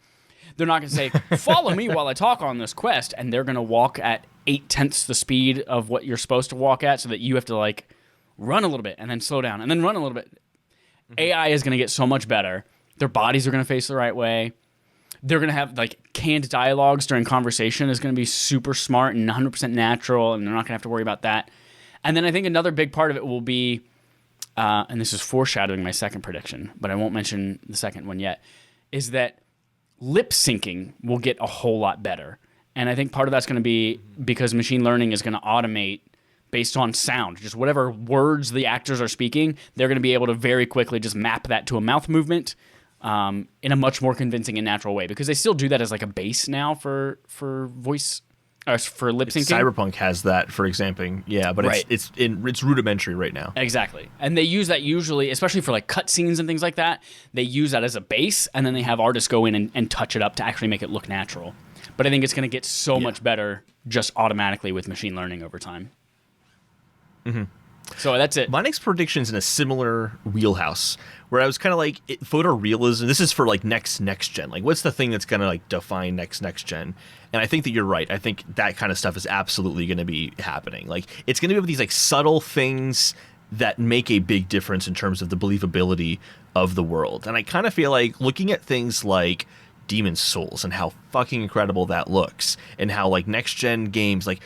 they're not going to say, "Follow me while I talk on this quest." And they're going to walk at 0.8 the speed of what you're supposed to walk at, so that you have to like run a little bit and then slow down and then run a little bit. AI is going to get so much better. Their bodies are going to face the right way. They're going to have like canned dialogues during conversation is going to be super smart and 100% natural, and they're not going to have to worry about that. And then I think another big part of it will be, and this is foreshadowing my second prediction, but I won't mention the second one yet, is that lip syncing will get a whole lot better. And I think part of that's going to be because machine learning is going to automate based on sound. Just whatever words the actors are speaking, they're going to be able to very quickly just map that to a mouth movement in a much more convincing and natural way. Because they still do that as like a base now for voice, for lip syncing. Cyberpunk has that, for example. Yeah, but Right. it's rudimentary right now. Exactly. And they use that usually, especially for like cutscenes and things like that, they use that as a base, and then they have artists go in and touch it up to actually make it look natural. But I think it's going to get so much better just automatically with machine learning over time. Mm-hmm. So that's it. My next prediction's in a similar wheelhouse, where I was kind of like, photorealism. This is for like next gen. Like, what's the thing that's going to like define next gen? And I think that you're right. I think that kind of stuff is absolutely going to be happening. Like, it's going to be these like subtle things that make a big difference in terms of the believability of the world. And I kind of feel like looking at things like Demon's Souls and how fucking incredible that looks, and how like next gen games like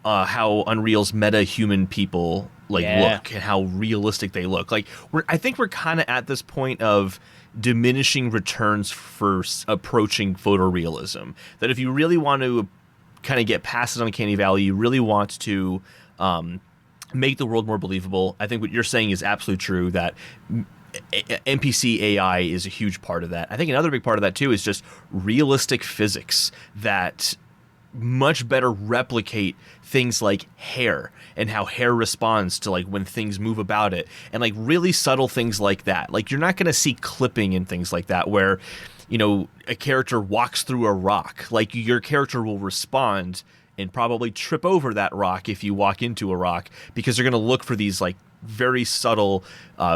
how Unreal's meta human people look, and how realistic they look. Like I think we're kind of at this point of diminishing returns for approaching photorealism. That if you really want to kind of get past this uncanny valley, you really want to make the world more believable. I think what you're saying is absolutely true. That NPC AI is a huge part of that. I think another big part of that too is just realistic physics that much better replicate things like hair and how hair responds to like when things move about it, and like really subtle things like that. Like you're not going to see clipping and things like that where, you know, a character walks through a rock. Like your character will respond and probably trip over that rock if you walk into a rock, because they're going to look for these like very subtle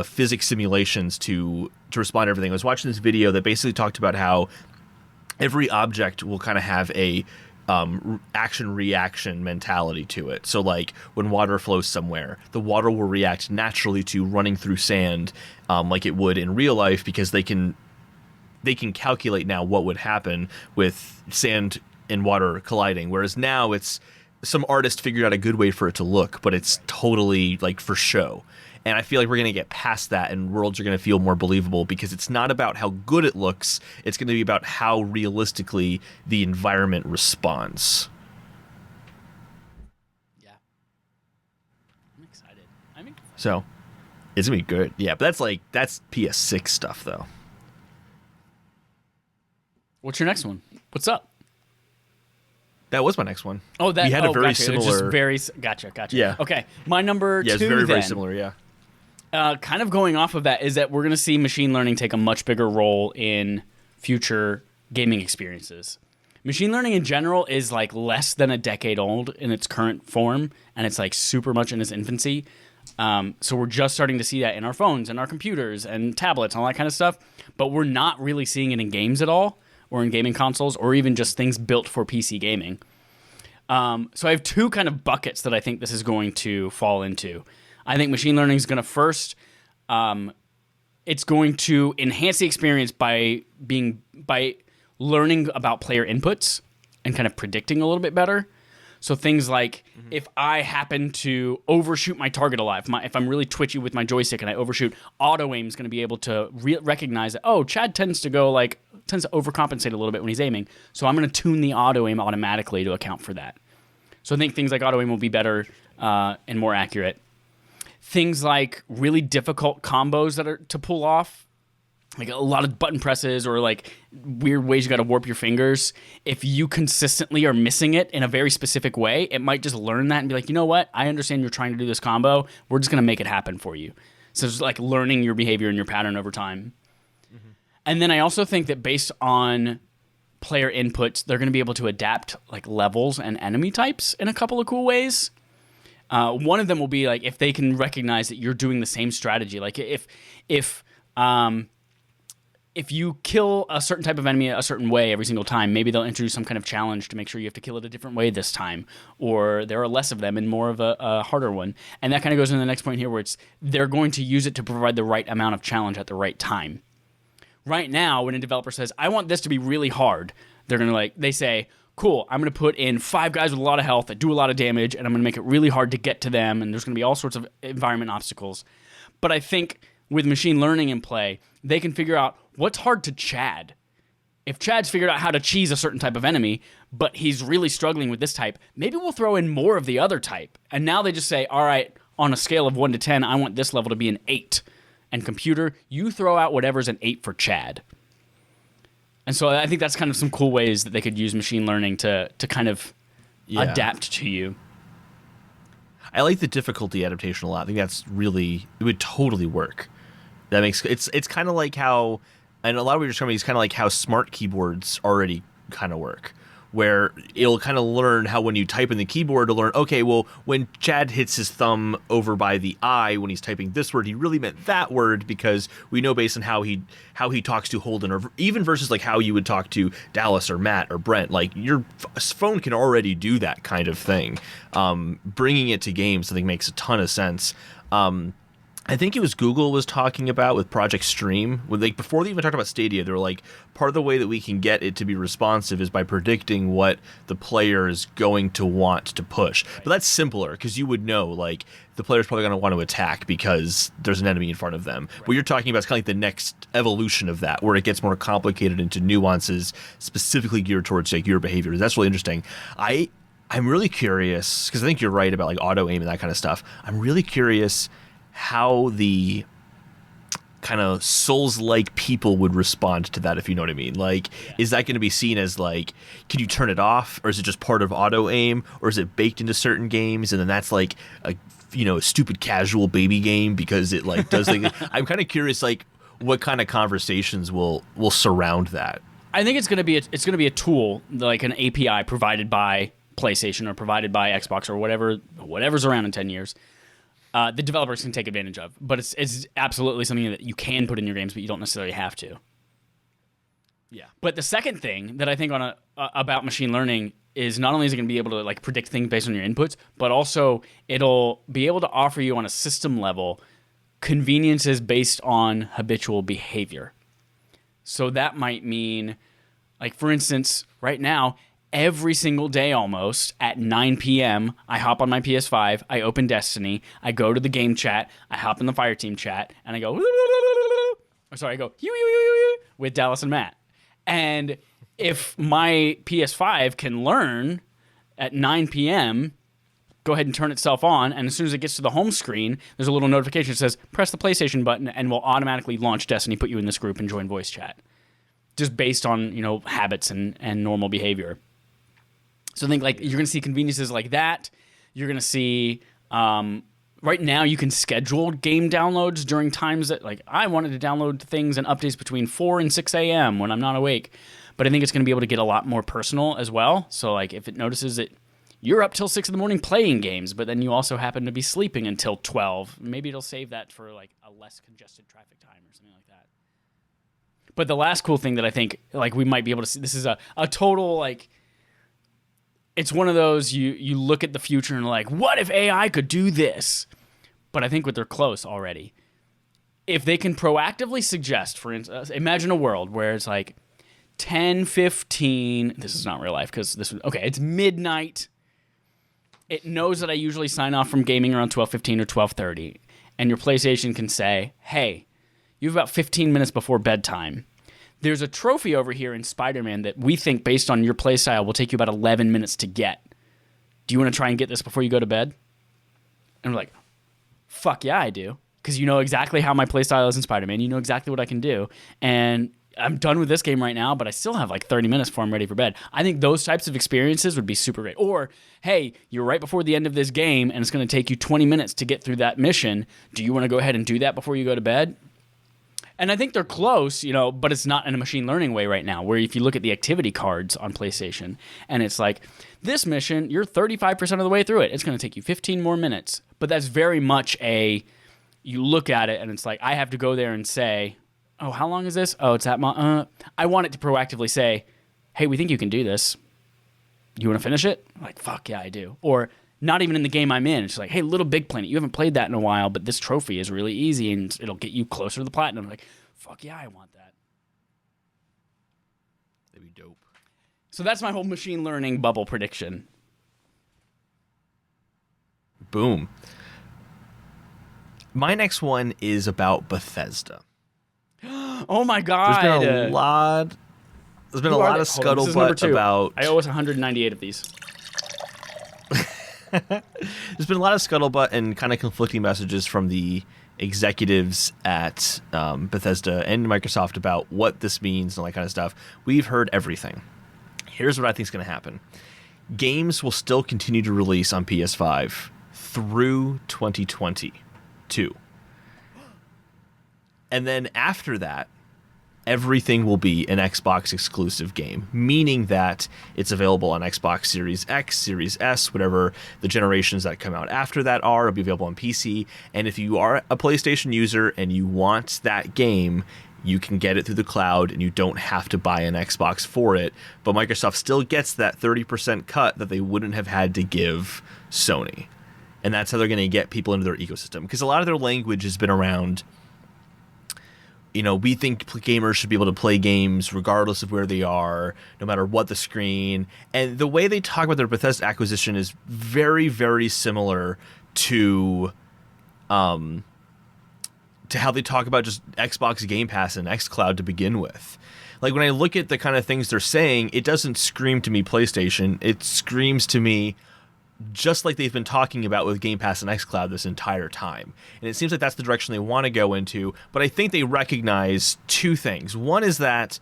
physics simulations to respond to everything. I was watching this video that basically talked about how every object will kind of have a action reaction mentality to it. So like when water flows somewhere, the water will react naturally to running through sand, like it would in real life, because they can calculate now what would happen with sand and water colliding. Whereas now it's some artist figured out a good way for it to look, but it's totally like for show. And I feel like we're going to get past that, and worlds are going to feel more believable, because it's not about how good it looks. It's going to be about how realistically the environment responds. Yeah. I'm excited. So it's going to be good. Yeah, but that's PS6 stuff, though. What's your next one? What's up? That was my next one. Oh, that we had a very gotcha. similar. Just very gotcha. Yeah. Okay, my number two. Yeah, it's very then, similar. Yeah. Kind of going off of that is that we're going to see machine learning take a much bigger role in future gaming experiences. Machine learning in general is like less than a decade old in its current form, and it's like super much in its infancy. So we're just starting to see that in our phones and our computers and tablets and all that kind of stuff, but we're not really seeing it in games at all, or in gaming consoles, or even just things built for PC gaming. So I have two kind of buckets that I think this is going to fall into. I think machine learning is going to first, it's going to enhance the experience by learning about player inputs and kind of predicting a little bit better. So things like if I happen to overshoot my target a lot, if I'm really twitchy with my joystick and I overshoot, auto aim is going to be able to recognize that, oh, Chad tends to overcompensate a little bit when he's aiming. So I'm going to tune the auto aim automatically to account for that. So I think things like auto aim will be better and more accurate. Things like really difficult combos that are to pull off, like a lot of button presses or like weird ways you got to warp your fingers, if you consistently are missing it in a very specific way, it might just learn that and be like, you know what? I understand you're trying to do this combo. We're just going to make it happen for you. So it's like learning your behavior and your pattern over time. Mm-hmm. And then I also think that based on player inputs, they're going to be able to adapt like levels and enemy types in a couple of cool ways. One of them will be like if they can recognize that you're doing the same strategy. Like if you kill a certain type of enemy a certain way every single time, maybe they'll introduce some kind of challenge to make sure you have to kill it a different way this time, or there are less of them and more of a harder one. And that kind of goes into the next point here, where they're going to use it to provide the right amount of challenge at the right time. Right now, when a developer says, I want this to be really hard, they're going to they say, cool, I'm going to put in 5 guys with a lot of health that do a lot of damage, and I'm going to make it really hard to get to them, and there's going to be all sorts of environment obstacles. But I think with machine learning in play, they can figure out what's hard to Chad. If Chad's figured out how to cheese a certain type of enemy, but he's really struggling with this type, maybe we'll throw in more of the other type. And now they just say, all right, on a scale of 1 to 10, I want this level to be an 8. And computer, you throw out whatever's an 8 for Chad. And so I think that's kind of some cool ways that they could use machine learning to kind of adapt to you. I like the difficulty adaptation a lot. I think it would totally work. That makes it's kind of like how, and a lot of what you're describing is kind of like how smart keyboards already kind of work, where it'll kind of learn how when you type in the keyboard, it'll learn, okay, well, when Chad hits his thumb over by the I when he's typing this word, he really meant that word, because we know based on how he talks to Holden, or even versus like how you would talk to Dallas or Matt or Brent, like your phone can already do that kind of thing. Bringing it to games, I think, makes a ton of sense. I think it was Google was talking about with Project Stream, before they even talked about Stadia, they were like, part of the way that we can get it to be responsive is by predicting what the player is going to want to push. Right. But that's simpler, because you would know, like, the player's probably going to want to attack because there's an enemy in front of them. Right. What you're talking about is kind of like the next evolution of that, where it gets more complicated into nuances specifically geared towards like your behavior. That's really interesting. I'm really curious, because I think you're right about like auto aim and that kind of stuff. I'm really curious how the kind of Souls-like people would respond to that, if you know what I mean. Like, is that going to be seen as like, can you turn it off, or is it just part of auto aim, or is it baked into certain games, and then that's like a stupid casual baby game because it like does like I'm kind of curious like what kind of conversations will surround that. I think it's going to be a tool, like an API provided by PlayStation or provided by Xbox or whatever's around in 10 years. The developers can take advantage of, but it's absolutely something that you can put in your games, but you don't necessarily have to. Yeah. But the second thing that I think about machine learning is not only is it going to be able to like predict things based on your inputs, but also it'll be able to offer you on a system level conveniences based on habitual behavior. So that might mean, like for instance, right now, every single day almost at 9 p.m., I hop on my PS5, I open Destiny, I go to the game chat, I hop in the Fireteam chat, and I go, with Dallas and Matt. And if my PS5 can learn at 9 p.m., go ahead and turn itself on, and as soon as it gets to the home screen, there's a little notification that says, press the PlayStation button, and we'll automatically launch Destiny, put you in this group, and join voice chat. Just based on, habits and normal behavior. So I think like you're going to see conveniences like that. You're going to see right now you can schedule game downloads during times that like I wanted to download things and updates between 4 and 6 a.m. when I'm not awake. But I think it's going to be able to get a lot more personal as well. So like if it notices that you're up till 6 in the morning playing games, but then you also happen to be sleeping until 12, maybe it'll save that for like a less congested traffic time or something like that. But the last cool thing that I think like we might be able to see, this is a total like, it's one of those you look at the future and like, what if AI could do this? But I think they're close already. If they can proactively suggest, for instance, imagine a world where it's like 10:15. This is not real life because it's midnight. It knows that I usually sign off from gaming around 12:15 or 12:30, and your PlayStation can say, "Hey, you have about 15 minutes before bedtime. There's a trophy over here in Spider-Man that we think, based on your playstyle, will take you about 11 minutes to get. Do you want to try and get this before you go to bed?" And we're like, fuck yeah, I do. because you know exactly how my playstyle is in Spider-Man. You know exactly what I can do. And I'm done with this game right now, but I still have like 30 minutes before I'm ready for bed. I think those types of experiences would be super great. Or, hey, you're right before the end of this game, and it's going to take you 20 minutes to get through that mission. Do you want to go ahead and do that before you go to bed? And I think they're close, but it's not in a machine learning way right now, where if you look at the activity cards on PlayStation, and it's like, this mission, you're 35% of the way through it. It's going to take you 15 more minutes. But that's very much you look at it, and it's like, I have to go there and say, oh, how long is this? Oh, it's that much. I want it to proactively say, hey, we think you can do this. You want to finish it? I'm like, fuck yeah, I do. Or not even in the game I'm in. It's like, hey, Little Big Planet, you haven't played that in a while, but this trophy is really easy and it'll get you closer to the platinum. I'm like, fuck yeah, I want that. That'd be dope. So that's my whole machine learning bubble prediction. Boom. My next one is about Bethesda. Oh my god. There's been a lot of scuttlebutt about... I owe us 198 of these. There's been a lot of scuttlebutt and kind of conflicting messages from the executives at Bethesda and Microsoft about what this means and all that kind of stuff. We've heard everything. Here's what I think is going to happen. Games will still continue to release on PS5 through 2022. And then after that, everything will be an Xbox exclusive game, meaning that it's available on Xbox Series X, Series S, whatever the generations that come out after that are. It'll be available on PC. And if you are a PlayStation user and you want that game, you can get it through the cloud and you don't have to buy an Xbox for it. But Microsoft still gets that 30% cut that they wouldn't have had to give Sony. And that's how they're going to get people into their ecosystem. Because a lot of their language has been around... we think gamers should be able to play games regardless of where they are, no matter what the screen. And the way they talk about their Bethesda acquisition is very, very similar to how they talk about just Xbox Game Pass and xCloud to begin with. Like, when I look at the kind of things they're saying, it doesn't scream to me PlayStation. It screams to me just like they've been talking about with Game Pass and xCloud this entire time. And it seems like that's the direction they want to go into, but I think they recognize two things. One is that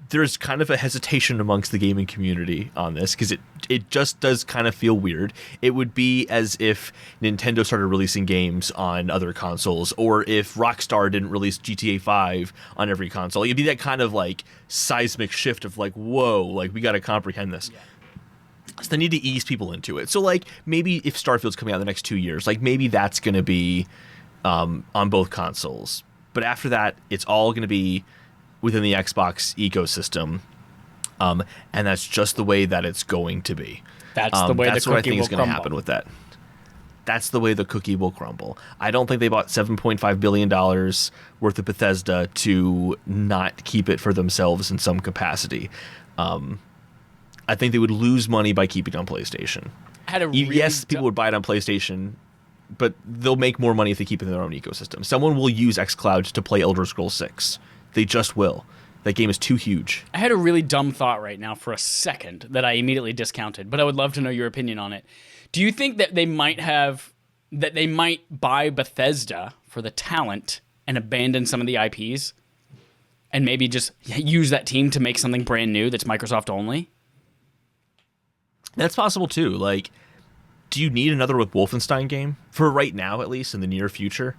there's kind of a hesitation amongst the gaming community on this, because it just does kind of feel weird. It would be as if Nintendo started releasing games on other consoles, or if Rockstar didn't release GTA 5 on every console. It'd be that kind of like seismic shift of like, whoa, like we got to comprehend this. Yeah. So they need to ease people into it. So, like, maybe if Starfield's coming out in the next 2 years, like, maybe that's going to be on both consoles. But after that, it's all going to be within the Xbox ecosystem. And that's just the way that it's going to be. That's the way the cookie will crumble. That's what I think is going to happen with that. That's the way the cookie will crumble. I don't think they bought $7.5 billion worth of Bethesda to not keep it for themselves in some capacity. I think they would lose money by keeping it on PlayStation. Yes, people would buy it on PlayStation, but they'll make more money if they keep it in their own ecosystem. Someone will use xCloud to play Elder Scrolls 6. They just will. That game is too huge. I had a really dumb thought right now for a second that I immediately discounted, but I would love to know your opinion on it. Do you think that they might buy Bethesda for the talent and abandon some of the IPs and maybe just use that team to make something brand new that's Microsoft only? That's possible too. Like, do you need another Wolfenstein game? For right now, at least, in the near future?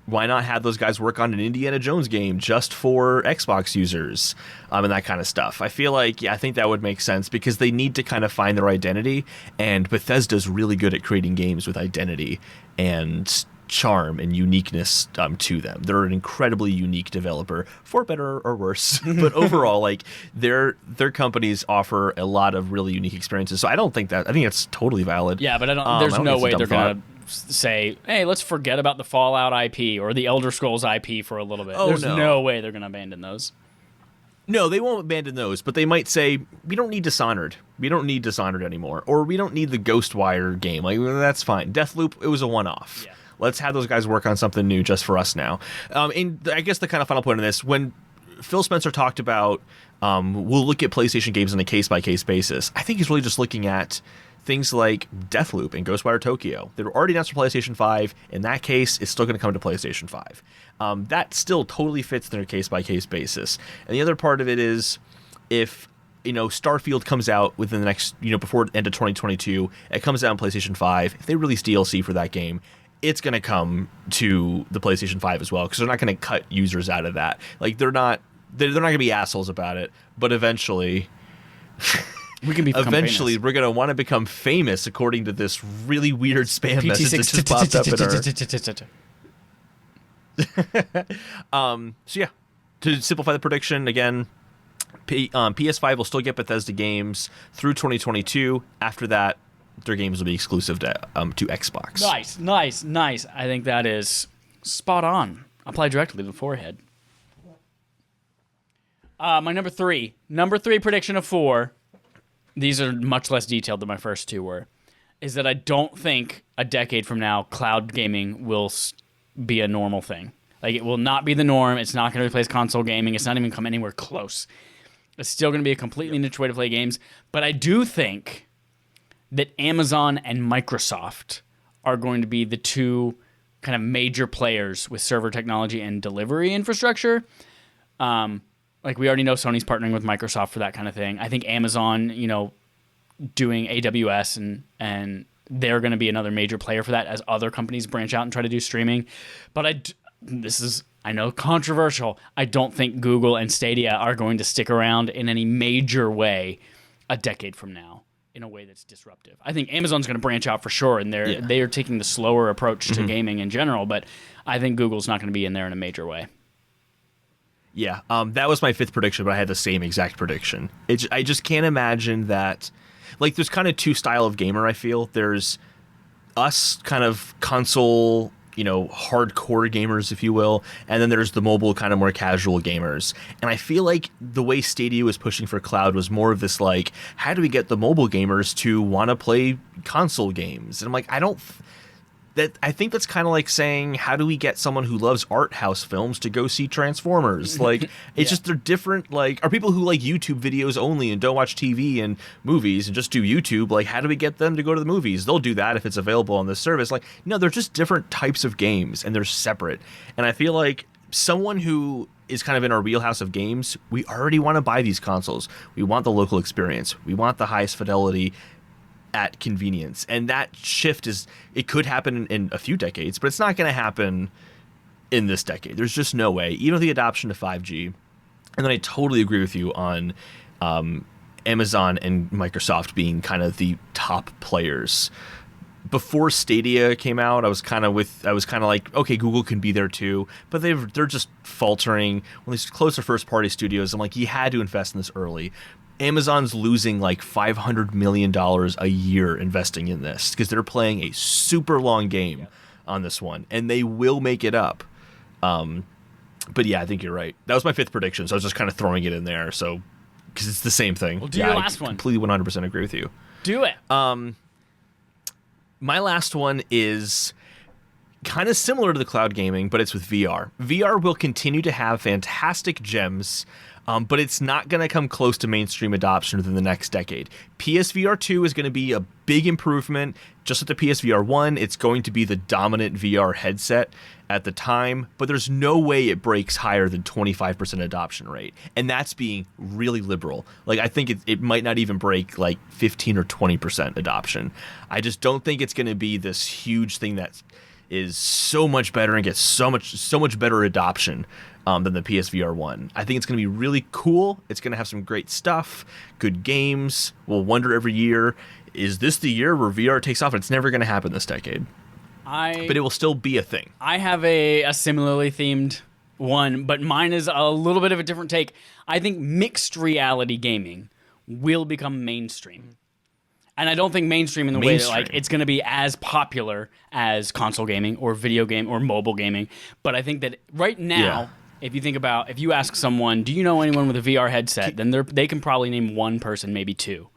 Why not have those guys work on an Indiana Jones game just for Xbox users and that kind of stuff? I feel like, I think that would make sense because they need to kind of find their identity, and Bethesda's really good at creating games with identity and charm and uniqueness to them. They're an incredibly unique developer, for better or worse. But overall, like their companies offer a lot of really unique experiences. So I think it's totally valid. Yeah, but there's no way they're gonna say, hey, let's forget about the Fallout IP or the Elder Scrolls IP for a little bit. There's no way they're gonna abandon those. No, they won't abandon those, but they might say, we don't need Dishonored. We don't need Dishonored anymore. Or we don't need the Ghostwire game. Like, that's fine. Deathloop, it was a one-off. Yeah. Let's have those guys work on something new just for us now. And I guess the kind of final point of this, when Phil Spencer talked about we'll look at PlayStation games on a case-by-case basis, I think he's really just looking at things like Deathloop and Ghostwire Tokyo. They were already announced for PlayStation 5. In that case, it's still going to come to PlayStation 5. That still totally fits in their case-by-case basis. And the other part of it is, if Starfield comes out within the next, before the end of 2022, it comes out on PlayStation 5. If they release DLC for that game, it's going to come to the PlayStation 5 as well, because they're not going to cut users out of that. Like, they're not going to be assholes about it, but eventually we can eventually famous. We're going to want to become famous according to this really weird spam message that just popped up in our... So yeah, to simplify the prediction again, PS5 will still get Bethesda games through 2022. After that, their games will be exclusive to Xbox. Nice. I think that is spot on. Apply directly to the forehead. My number three prediction of 4. These are much less detailed than my first 2 were. Is that I don't think a decade from now cloud gaming will be a normal thing. Like, it will not be the norm. It's not going to replace console gaming. It's not even come anywhere close. It's still going to be a completely niche way to play games. But I do think that Amazon and Microsoft are going to be the 2 kind of major players with server technology and delivery infrastructure. Like, we already know Sony's partnering with Microsoft for that kind of thing. I think Amazon, doing AWS and they're going to be another major player for that as other companies branch out and try to do streaming. But I know, controversial. I don't think Google and Stadia are going to stick around in any major way a decade from now in a way that's disruptive. I think Amazon's going to branch out for sure, and they are taking the slower approach to gaming in general, but I think Google's not going to be in there in a major way. Yeah, that was my 5th prediction, but I had the same exact prediction. I just can't imagine that. Like, there's kind of 2 style of gamer, I feel. There's us kind of console, hardcore gamers, if you will, and then there's the mobile kind of more casual gamers. And I feel like the way Stadia was pushing for cloud was more of this, like, how do we get the mobile gamers to want to play console games? And I'm like, I think that's kind of like saying, how do we get someone who loves art house films to go see Transformers? Like, it's just, they're different. Like, are people who like YouTube videos only and don't watch TV and movies and just do YouTube, like, how do we get them to go to the movies? They'll do that if it's available on this service. Like, no, they're just different types of games, and they're separate. And I feel like someone who is kind of in our wheelhouse of games, we already want to buy these consoles. We want the local experience. We want the highest fidelity at convenience, and that shift it could happen in a few decades, but it's not going to happen in this decade. There's just no way, even with the adoption of 5G. And then I totally agree with you on Amazon and Microsoft being kind of the top players. Before Stadia came out, I was kind of like, okay, Google can be there too, but they're just faltering. When they close their first party studios, I'm like, you had to invest in this early. Amazon's losing like $500 million a year investing in this because they're playing a super long game on this one, and they will make it up. But yeah, I think you're right. That was my 5th prediction, so I was just kind of throwing it in there. So, because it's the same thing. Well, do your last one. Completely 100% agree with you. Do it. My last one is kind of similar to the cloud gaming, but it's with VR. VR will continue to have fantastic gems, but it's not going to come close to mainstream adoption within the next decade. PSVR 2 is going to be a big improvement. Just like the PSVR 1, it's going to be the dominant VR headset at the time, but there's no way it breaks higher than 25% adoption rate. And that's being really liberal. Like, I think it might not even break like 15 or 20% adoption. I just don't think it's going to be this huge thing that is so much better and gets so much better adoption than the PSVR 1. I think it's going to be really cool. It's going to have some great stuff, good games. We'll wonder every year, is this the year where VR takes off? It's never going to happen this decade. But it will still be a thing. I have a similarly themed one, but mine is a little bit of a different take. I think mixed reality gaming will become mainstream. And I don't think mainstream in the way that like it's going to be as popular as console gaming or video game or mobile gaming. But I think that right now, if you ask someone, do you know anyone with a VR headset, then they can probably name one person, maybe 2.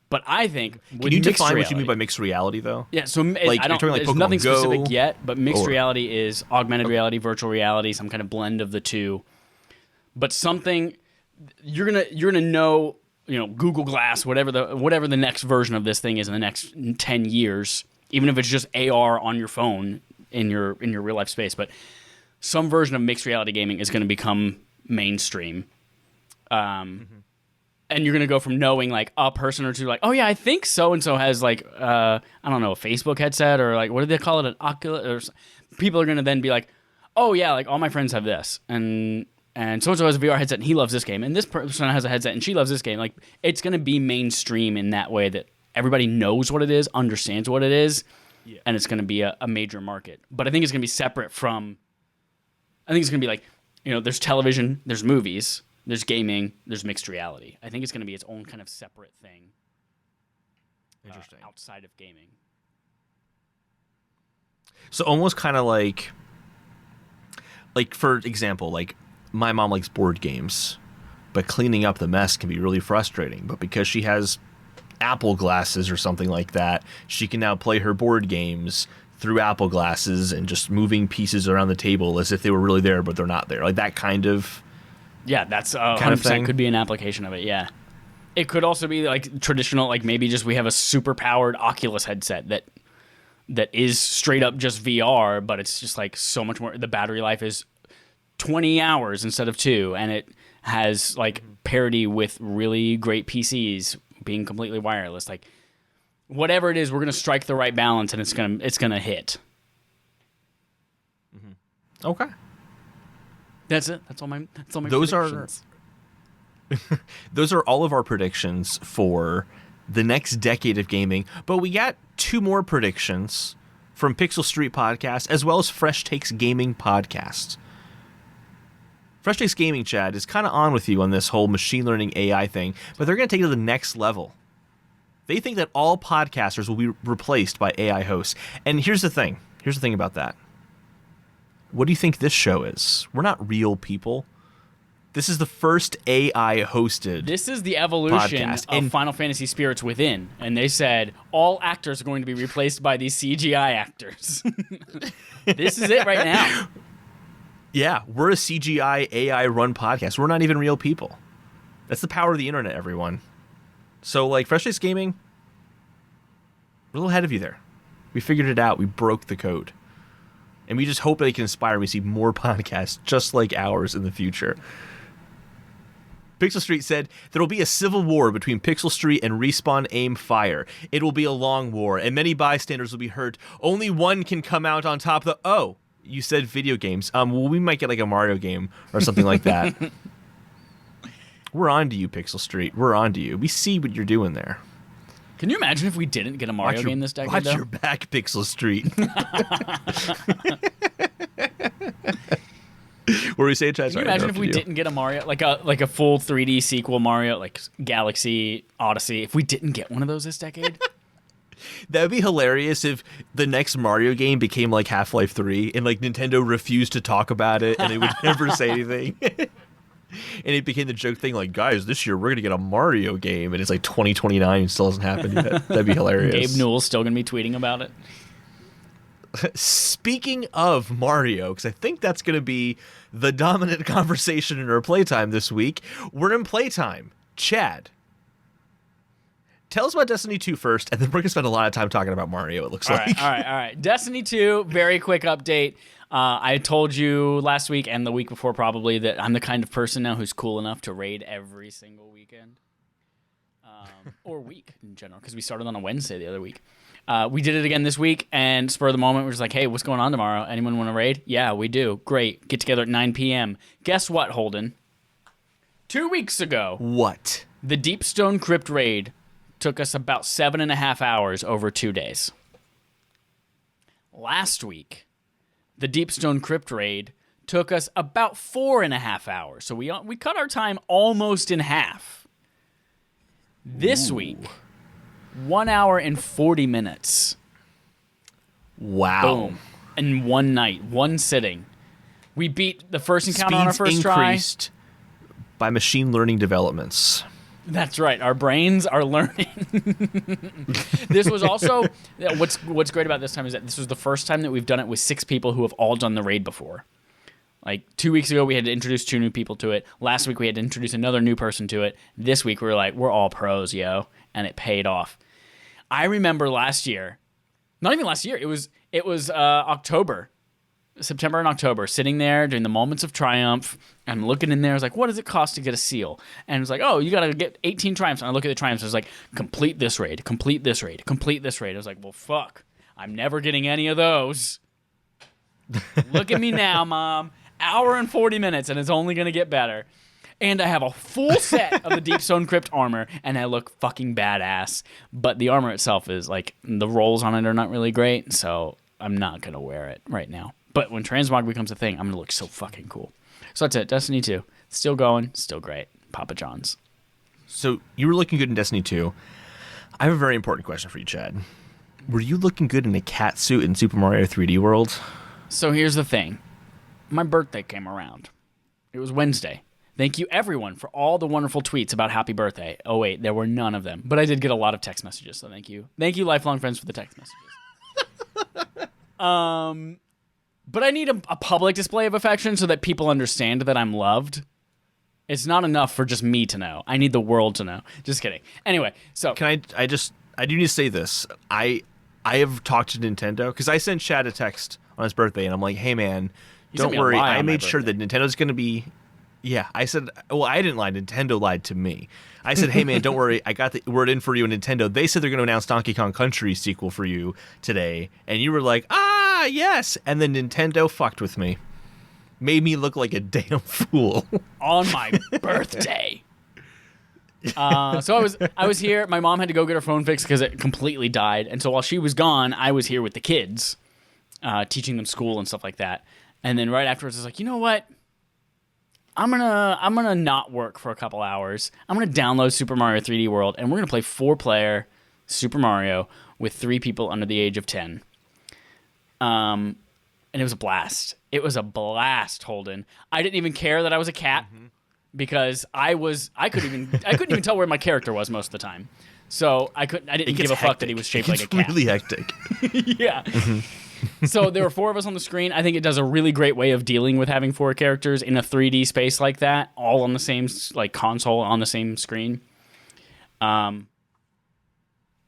But I think can you define what you mean by mixed reality, though? Yeah, so like, I don't. talking like there's Pokemon nothing Go, specific yet, but mixed reality is augmented reality, virtual reality, some kind of blend of the two. But something you're gonna know Google Glass, whatever the next version of this thing is in the next 10 years, even if it's just AR on your phone in your real life space, but some version of mixed reality gaming is going to become mainstream. And you're going to go from knowing like a person or two, like, oh yeah, I think so and so has like I don't know, a Facebook headset, or like, what do they call it, an Oculus, or people are going to then be like, oh yeah, like all my friends have this, and so-and-so has a VR headset and he loves this game, and this person has a headset and she loves this game. Like, it's going to be mainstream in that way, that everybody knows what it is, understands what it is, and it's going to be a major market. But I think it's going to be separate from, I think it's going to be like, there's television, there's movies, there's gaming, there's mixed reality. I think it's going to be its own kind of separate thing. Interesting. Outside of gaming. So almost kind of like for example, like my mom likes board games, but cleaning up the mess can be really frustrating. But because she has Apple glasses or something like that, she can now play her board games through Apple glasses and just moving pieces around the table as if they were really there, but they're not there. Like that kind of... Yeah, that's 100% could be an application of it, yeah. It could also be like traditional, like maybe just we have a super powered Oculus headset that is straight up just VR, but it's just like so much more. The battery life is 20 hours instead of 2, and it has like parity with really great PCs being completely wireless. Like whatever it is, we're gonna strike the right balance, and it's gonna hit. Okay. That's it. That's all my Those predictions. Those are all of our predictions for the next decade of gaming. But we got 2 more predictions from Pixel Street Podcast, as well as Fresh Takes Gaming Podcast. Fresh Takes Gaming, Chad, is kind of on with you on this whole machine learning AI thing, but they're going to take it to the next level. They think that all podcasters will be replaced by AI hosts. And here's the thing. Here's the thing about that. What do you think this show is? We're not real people. This is the first AI hosted. This is the evolution of Final Fantasy Spirits Within, and they said all actors are going to be replaced by these CGI actors. This is it right now. Yeah, we're a CGI AI run podcast. We're not even real people. That's the power of the internet, everyone. So, like, Fresh Takes Gaming, we're a little ahead of you there. We figured it out. We broke the code. And we just hope that it can inspire me to see more podcasts just like ours in the future. Pixel Street said, there will be a civil war between Pixel Street and Respawn Aim Fire. It will be a long war, and many bystanders will be hurt. Only one can come out on top. Oh, you said video games. Well, we might get like a Mario game or something like that. We're on to you, Pixel Street. We're on to you. We see what you're doing there. Can you imagine if we didn't get a Mario game this decade? Watch your back, Pixel Street. What were we saying, Chad? Can you imagine if we didn't get a Mario, like a full 3D sequel Mario, like Galaxy, Odyssey? If we didn't get one of those this decade, that would be hilarious. If the next Mario game became like Half-Life 3, and like Nintendo refused to talk about it, and they would never say anything. And it became the joke thing, like, guys, this year we're going to get a Mario game. And it's like 2029 and still hasn't happened yet. That'd be hilarious. Gabe Newell's still going to be tweeting about it. Speaking of Mario, because I think that's going to be the dominant conversation in our playtime this week, we're in playtime. Chad, tell us about Destiny 2 first, and then we're going to spend a lot of time talking about Mario, it looks like. All right. Destiny 2, very quick update. I told you last week and the week before probably that I'm the kind of person now who's cool enough to raid every single weekend. Or week in general, because we started on a Wednesday the other week. We did it again this week, and spur of the moment, we're just like, hey, what's going on tomorrow? Anyone want to raid? Yeah, we do. Great. Get together at 9 p.m. Guess what, Holden? 2 weeks ago. What? The Deepstone Crypt raid took us about 7.5 hours over 2 days. Last week, the Deepstone Crypt raid took us about 4.5 hours. So we cut our time almost in half. This week, 1 hour and 40 minutes. Wow. Boom. In one night, one sitting. We beat the first encounter on our first try. Increased by machine learning developments. That's right. Our brains are learning. This was also what's great about this time is that this was the first time that we've done it with 6 people who have all done the raid before. Like 2 weeks ago, we had to introduce 2 new people to it. Last week, we had to introduce another new person to it. This week, we were like, we're all pros, yo, and it paid off. I remember last year, not even last year, it was September and October, sitting there during the moments of triumph. I'm looking in there. I was like, what does it cost to get a seal? And it's like, oh, you got to get 18 triumphs. And I look at the triumphs. I was like, complete this raid, complete this raid, complete this raid. I was like, well, fuck. I'm never getting any of those. Look at me now, Mom. Hour and 40 minutes, and it's only going to get better. And I have a full set of the Deep Stone Crypt armor, and I look fucking badass. But the armor itself is, like, the rolls on it are not really great, so I'm not going to wear it right now. But when transmog becomes a thing, I'm going to look so fucking cool. So that's it. Destiny 2. Still going. Still great. Papa John's. So you were looking good in Destiny 2. I have a very important question for you, Chad. Were you looking good in a cat suit in Super Mario 3D World? So here's the thing. My birthday came around. It was Wednesday. Thank you, everyone, for all the wonderful tweets about happy birthday. Oh, wait, there were none of them. But I did get a lot of text messages, so thank you. Thank you, lifelong friends, for the text messages. But I need a public display of affection so that people understand that I'm loved. It's not enough for just me to know. I need the world to know. Just kidding. Anyway, so... I do need to say this. I have talked to Nintendo, because I sent Chad a text on his birthday, and I'm like, hey, man, don't worry. I made sure that Nintendo's going to be... Yeah, I said... Well, I didn't lie. Nintendo lied to me. I said, hey, man, don't worry. I got the word in for you, Nintendo. They said they're going to announce Donkey Kong Country sequel for you today. And you were like, yes. And then Nintendo fucked with me. Made me look like a damn fool. On my birthday. So I was here. My mom had to go get her phone fixed because it completely died. And so while she was gone, I was here with the kids, teaching them school and stuff like that. And then right afterwards, I was like, you know what? I'm gonna not work for a couple hours. I'm gonna download Super Mario 3D World, and we're gonna play 4-player Super Mario with 3 people under the age of 10. And it was a blast. It was a blast, Holden. I didn't even care that I was a cat because I couldn't even tell where my character was most of the time. So I didn't give a fuck that he was shaped like a cat. It's really hectic. Yeah. So there were 4 of us on the screen. I think it does a really great way of dealing with having 4 characters in a 3D space like that, all on the same console on the same screen. It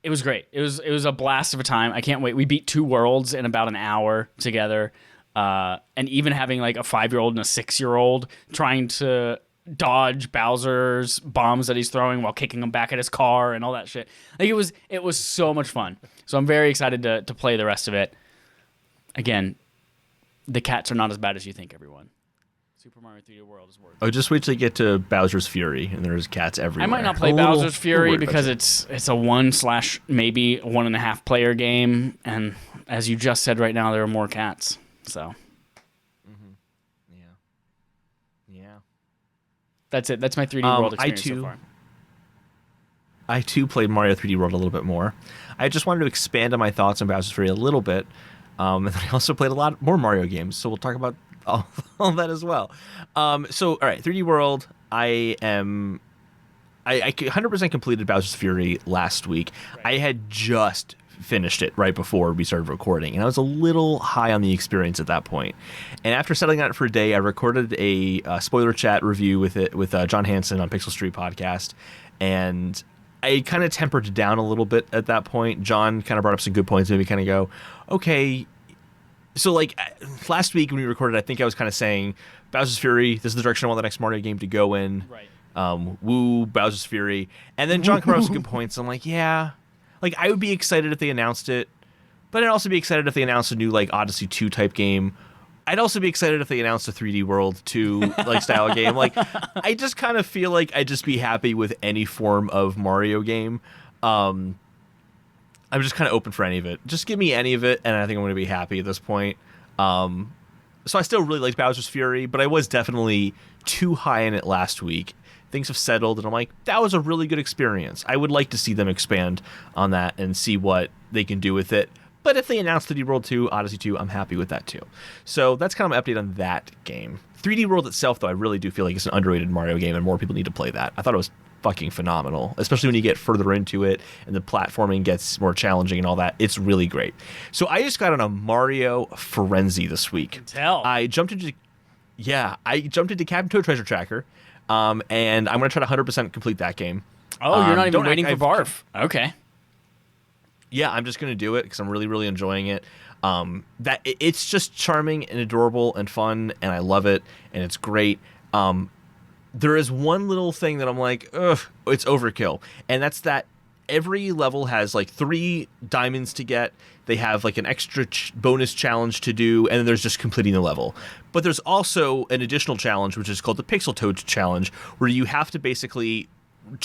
was great. It was a blast of a time. I can't wait. We beat 2 worlds in about an hour together, and even having like a 5-year-old and a 6-year-old trying to dodge Bowser's bombs that he's throwing while kicking them back at his car and all that shit. Like it was so much fun. So I'm very excited to play the rest of it. Again, the cats are not as bad as you think, everyone. Super Mario 3D World is worth it. Oh, just wait till you get to Bowser's Fury, and there's cats everywhere. I might not play Bowser's Fury because it's a 1/ maybe 1.5 player game, and as you just said right now, there are more cats. So, yeah. That's it. That's my 3D World experience so far. I too played Mario 3D World a little bit more. I just wanted to expand on my thoughts on Bowser's Fury a little bit. And then I also played a lot more Mario games, so we'll talk about all that as well. So, all right, 3D World, I 100% completed Bowser's Fury last week. Right. I had just finished it right before we started recording, and I was a little high on the experience at that point. And after settling on it for a day, I recorded a spoiler chat review with John Hansen on Pixel Street Podcast, and I kind of tempered it down a little bit at that point. John kind of brought up some good points, made me kind of go, okay. So, like, last week when we recorded, I think I was kind of saying, Bowser's Fury, this is the direction I want the next Mario game to go in. Right. Woo, Bowser's Fury. And then John brought up some good points. I'm like, yeah. Like, I would be excited if they announced it, but I'd also be excited if they announced a new, like, Odyssey 2 type game. I'd also be excited if they announced a 3D World 2 like style game. Like, I just kind of feel like I'd just be happy with any form of Mario game. I'm just kind of open for any of it. Just give me any of it, and I think I'm going to be happy at this point. So I still really liked Bowser's Fury, but I was definitely too high in it last week. Things have settled, and I'm like, that was a really good experience. I would like to see them expand on that and see what they can do with it. But if they announce 3D World 2, Odyssey 2, I'm happy with that too. So that's kind of my update on that game. 3D World itself, though, I really do feel like it's an underrated Mario game, and more people need to play that. I thought it was fucking phenomenal, especially when you get further into it and the platforming gets more challenging and all that. It's really great. So I just got on a Mario frenzy this week. Tell. I jumped into Yeah, I jumped into Captain Toad Treasure Tracker, and I'm going to try to 100% complete that game. Oh, you're not even don't waiting act- for Barf. Okay. Yeah, I'm just going to do it because I'm really, really enjoying it. It's just charming and adorable and fun, and I love it, and it's great. There is one little thing that I'm like, ugh, it's overkill, and that's that every level has like 3 diamonds to get. They have like an extra bonus challenge to do, and then there's just completing the level. But there's also an additional challenge, which is called the Pixel Toad challenge, where you have to basically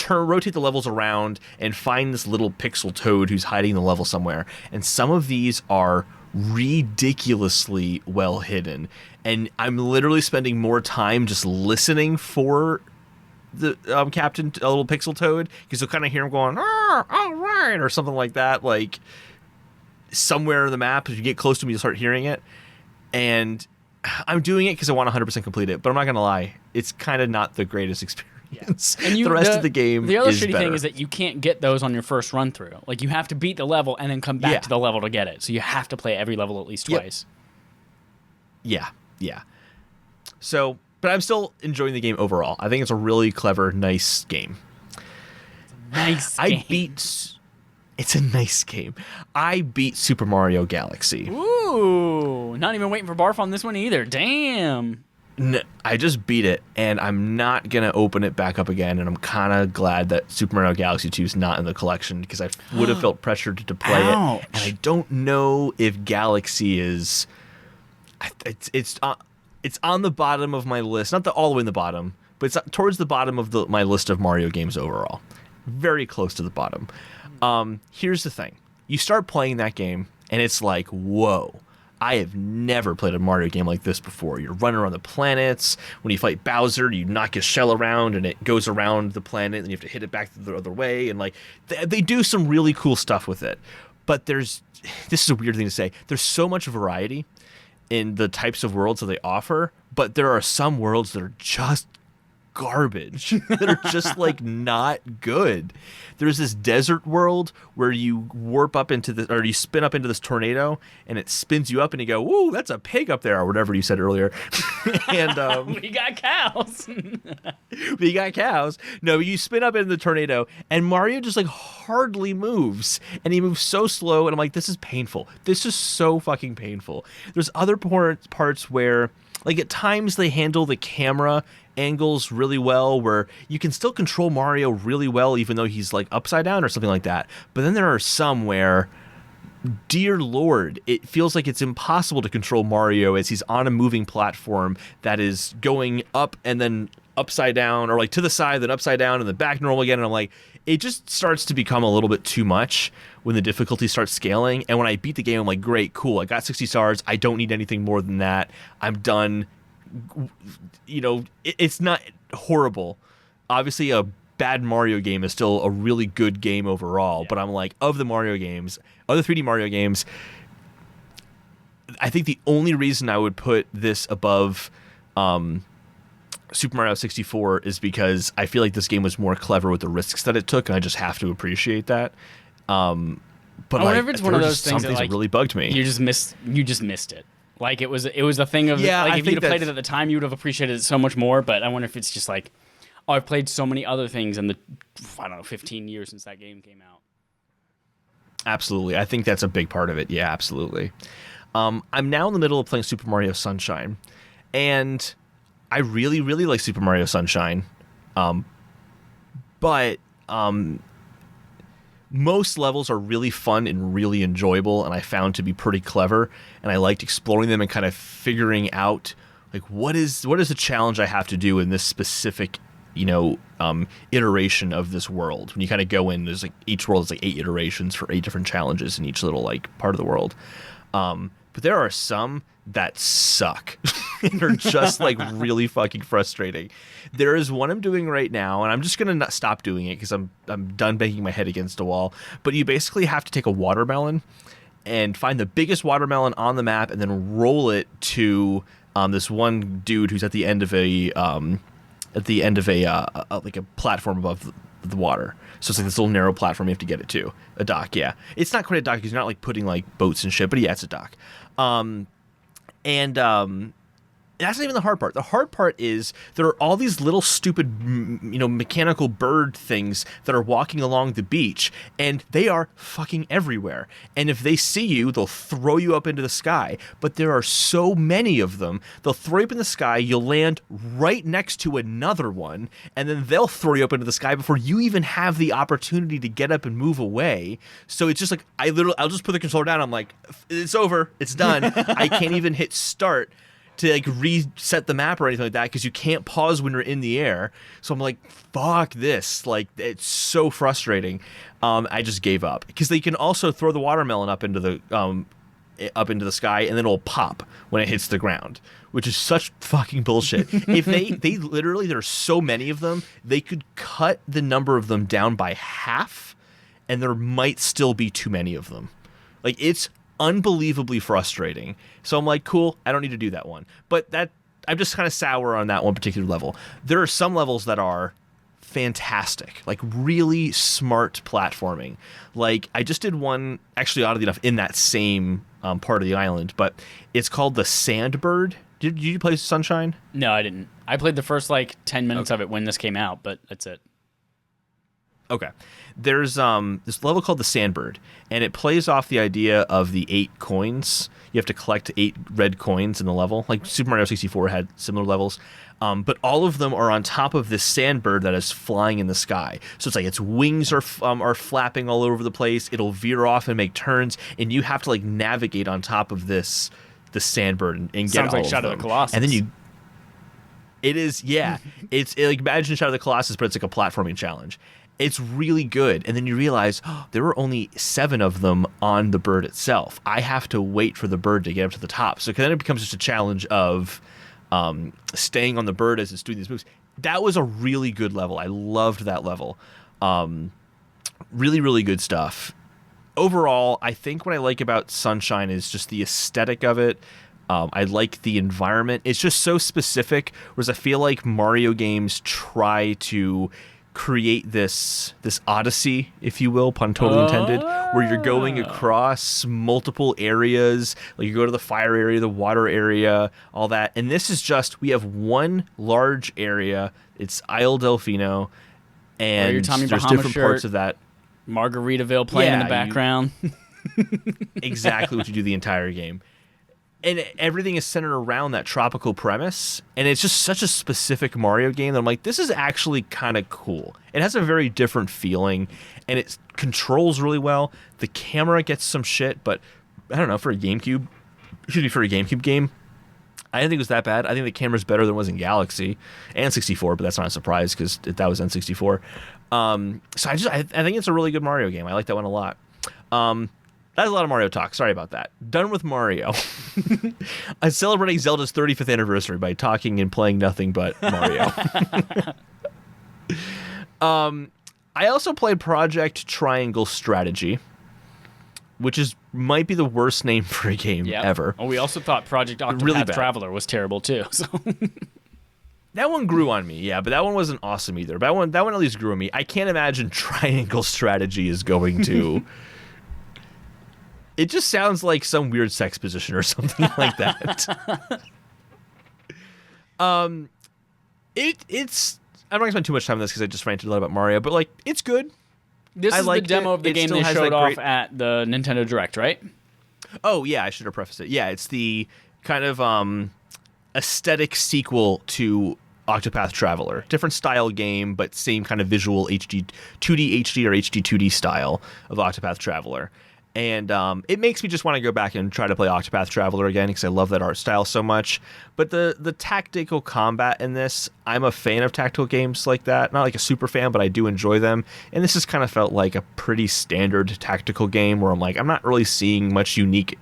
rotate the levels around and find this little pixel toad who's hiding in the level somewhere. And some of these are ridiculously well hidden, and I'm literally spending more time just listening for the Captain a little pixel toad, because you'll kind of hear him going, "Ah, all right," or something like that, like somewhere in the map. If you get close to me, you'll start hearing it. And I'm doing it because I want to 100% complete it, but I'm not gonna lie, it's kind of not the greatest experience. And the rest of the game the other is shitty better. thing is that you can't get those on your first run through. Like, you have to beat the level and then come back Yeah. to the level to get it. So you have to play every level at least twice. Yeah. So, but I'm still enjoying the game overall. I think it's a really clever, nice game. Nice game. It's a nice game. I beat Super Mario Galaxy. Ooh, not even waiting for Barf on this one either. Damn. I just beat it, and I'm not going to open it back up again, and I'm kind of glad that Super Mario Galaxy 2 is not in the collection, because I would have felt pressured to play Ouch. it. And I don't know if Galaxy is... It's on the bottom of my list. Not all the way in the bottom, but it's towards the bottom of my list of Mario games overall. Very close to the bottom. Here's the thing. You start playing that game, and it's like, whoa. I have never played a Mario game like this before. You're running around the planets. When you fight Bowser, you knock his shell around, and it goes around the planet, and you have to hit it back the other way. And like, they do some really cool stuff with it. But this is a weird thing to say. There's so much variety in the types of worlds that they offer, but there are some worlds that are just garbage, that are just like not good. There's this desert world where you warp up into you spin up into this tornado, and it spins you up, and you go, "Ooh, that's a pig up there," or whatever you said earlier. And We got cows. we got cows. No, you spin up into the tornado, and Mario just like hardly moves, and he moves so slow, and I'm like, this is painful. This is so fucking painful. There's other parts where, like, at times they handle the camera angles really well, where you can still control Mario really well, even though he's like upside down or something like that. But then there are some where, dear Lord, it feels like it's impossible to control Mario as he's on a moving platform that is going up and then upside down, or like to the side, then upside down, and then back normal again. And I'm like, it just starts to become a little bit too much when the difficulty starts scaling. And when I beat the game, I'm like, great, cool, I got 60 stars. I don't need anything more than that. I'm done. You know, it's not horrible. Obviously, a bad Mario game is still a really good game overall. Yeah. But I'm like, of the Mario games, other 3D Mario games, I think the only reason I would put this above Super Mario 64 is because I feel like this game was more clever with the risks that it took, and I just have to appreciate that. But I wonder if it's one of those things that, like, really bugged me. You just missed it. Like, it was a thing of, yeah, like, if you'd have played it at the time, you would have appreciated it so much more. But I wonder if it's just like, oh, I've played so many other things in the, I don't know, 15 years since that game came out. Absolutely. I think that's a big part of it. Yeah, absolutely. I'm now in the middle of playing Super Mario Sunshine, and I really, really like Super Mario Sunshine. But most levels are really fun and really enjoyable, and I found to be pretty clever, and I liked exploring them and kind of figuring out, like, what is the challenge I have to do in this specific, iteration of this world. When you kind of go in, there's like, each world is like 8 iterations for 8 different challenges in each little like part of the world. But there are some that suck and are just like really fucking frustrating. There is one I'm doing right now, and I'm just gonna not stop doing it because I'm done banging my head against a wall. But you basically have to take a watermelon and find the biggest watermelon on the map, and then roll it to this one dude who's at the end of a like a platform above the water. So it's like this little narrow platform you have to get it to. A dock, yeah. It's not quite a dock because you're not like putting like boats and shit, but yeah, it's a dock. That's not even the hard part. The hard part is there are all these little stupid, mechanical bird things that are walking along the beach, and they are fucking everywhere. And if they see you, they'll throw you up into the sky. But there are so many of them, they'll throw you up in the sky, you'll land right next to another one, and then they'll throw you up into the sky before you even have the opportunity to get up and move away. So it's just like, I'll just put the controller down, I'm like, it's over, it's done. I can't even hit start to like reset the map or anything like that because you can't pause when you're in the air. So I'm like, fuck this. Like, it's so frustrating. I just gave up because they can also throw the watermelon up into the sky and then it'll pop when it hits the ground, which is such fucking bullshit. If they literally, there's so many of them, they could cut the number of them down by half and there might still be too many of them. Like, it's unbelievably frustrating. So I'm like, cool, I don't need to do that one. But I'm just kind of sour on that one particular level. There are some levels that are fantastic, like really smart platforming. Like, I just did one, actually, oddly enough, in that same part of the island, but it's called the Sandbird. Did you play Sunshine? No, I didn't. I played the first 10 minutes of it when this came out, but that's it. Okay. There's this level called the Sandbird, and it plays off the idea of the 8 coins. You have to collect 8 red coins in the level. Like Super Mario 64 had similar levels. But all of them are on top of this sandbird that is flying in the sky. So it's like its wings are flapping all over the place. It'll veer off and make turns, and you have to navigate on top of the sandbird and get Sounds all like of Shadow them. of the Colossus. And then it is, yeah. It's like, imagine Shadow of the Colossus, but it's like a platforming challenge. It's really good. And then you realize, there were only 7 of them on the bird itself. I have to wait for the bird to get up to the top. So then it becomes just a challenge of staying on the bird as it's doing these moves. That was a really good level. I loved that level. Really, really good stuff. Overall, I think what I like about Sunshine is just the aesthetic of it. I like the environment. It's just so specific, whereas I feel like Mario games try to create this odyssey, if you will, pun totally intended, where you're going across multiple areas. Like, you go to the fire area, the water area, all that. And this is just, we have one large area. It's Isle Delfino, and there's different parts of that. Margaritaville playing in the background. Exactly what you do the entire game. And everything is centered around that tropical premise, and it's just such a specific Mario game that I'm like, this is actually kind of cool. It has a very different feeling, and it controls really well. The camera gets some shit, but I don't know, for a GameCube game, I didn't think it was that bad. I think the camera's better than it was in Galaxy and 64, but that's not a surprise because that was N64. So I think it's a really good Mario game. I like that one a lot. That's a lot of Mario talk. Sorry about that. Done with Mario. I'm celebrating Zelda's 35th anniversary by talking and playing nothing but Mario. I also played Project Triangle Strategy, which might be the worst name for a game ever. Oh, we also thought Project Octopath really Traveler was terrible too. So that one grew on me, yeah, but that one wasn't awesome either. But that one at least grew on me. I can't imagine Triangle Strategy is going to... It just sounds like some weird sex position or something like that. It's I'm not gonna spend too much time on this because I just ranted a lot about Mario, but it's good. This is the demo of the game they showed off at the Nintendo Direct, right? Oh yeah, I should have prefaced it. Yeah, it's the kind of aesthetic sequel to Octopath Traveler. Different style game, but same kind of visual 2D HD or HD 2D style of Octopath Traveler. And it makes me just want to go back and try to play Octopath Traveler again because I love that art style so much. But the tactical combat in this, I'm a fan of tactical games like that. Not like a super fan, but I do enjoy them. And this has kind of felt like a pretty standard tactical game where I'm like, I'm not really seeing much unique,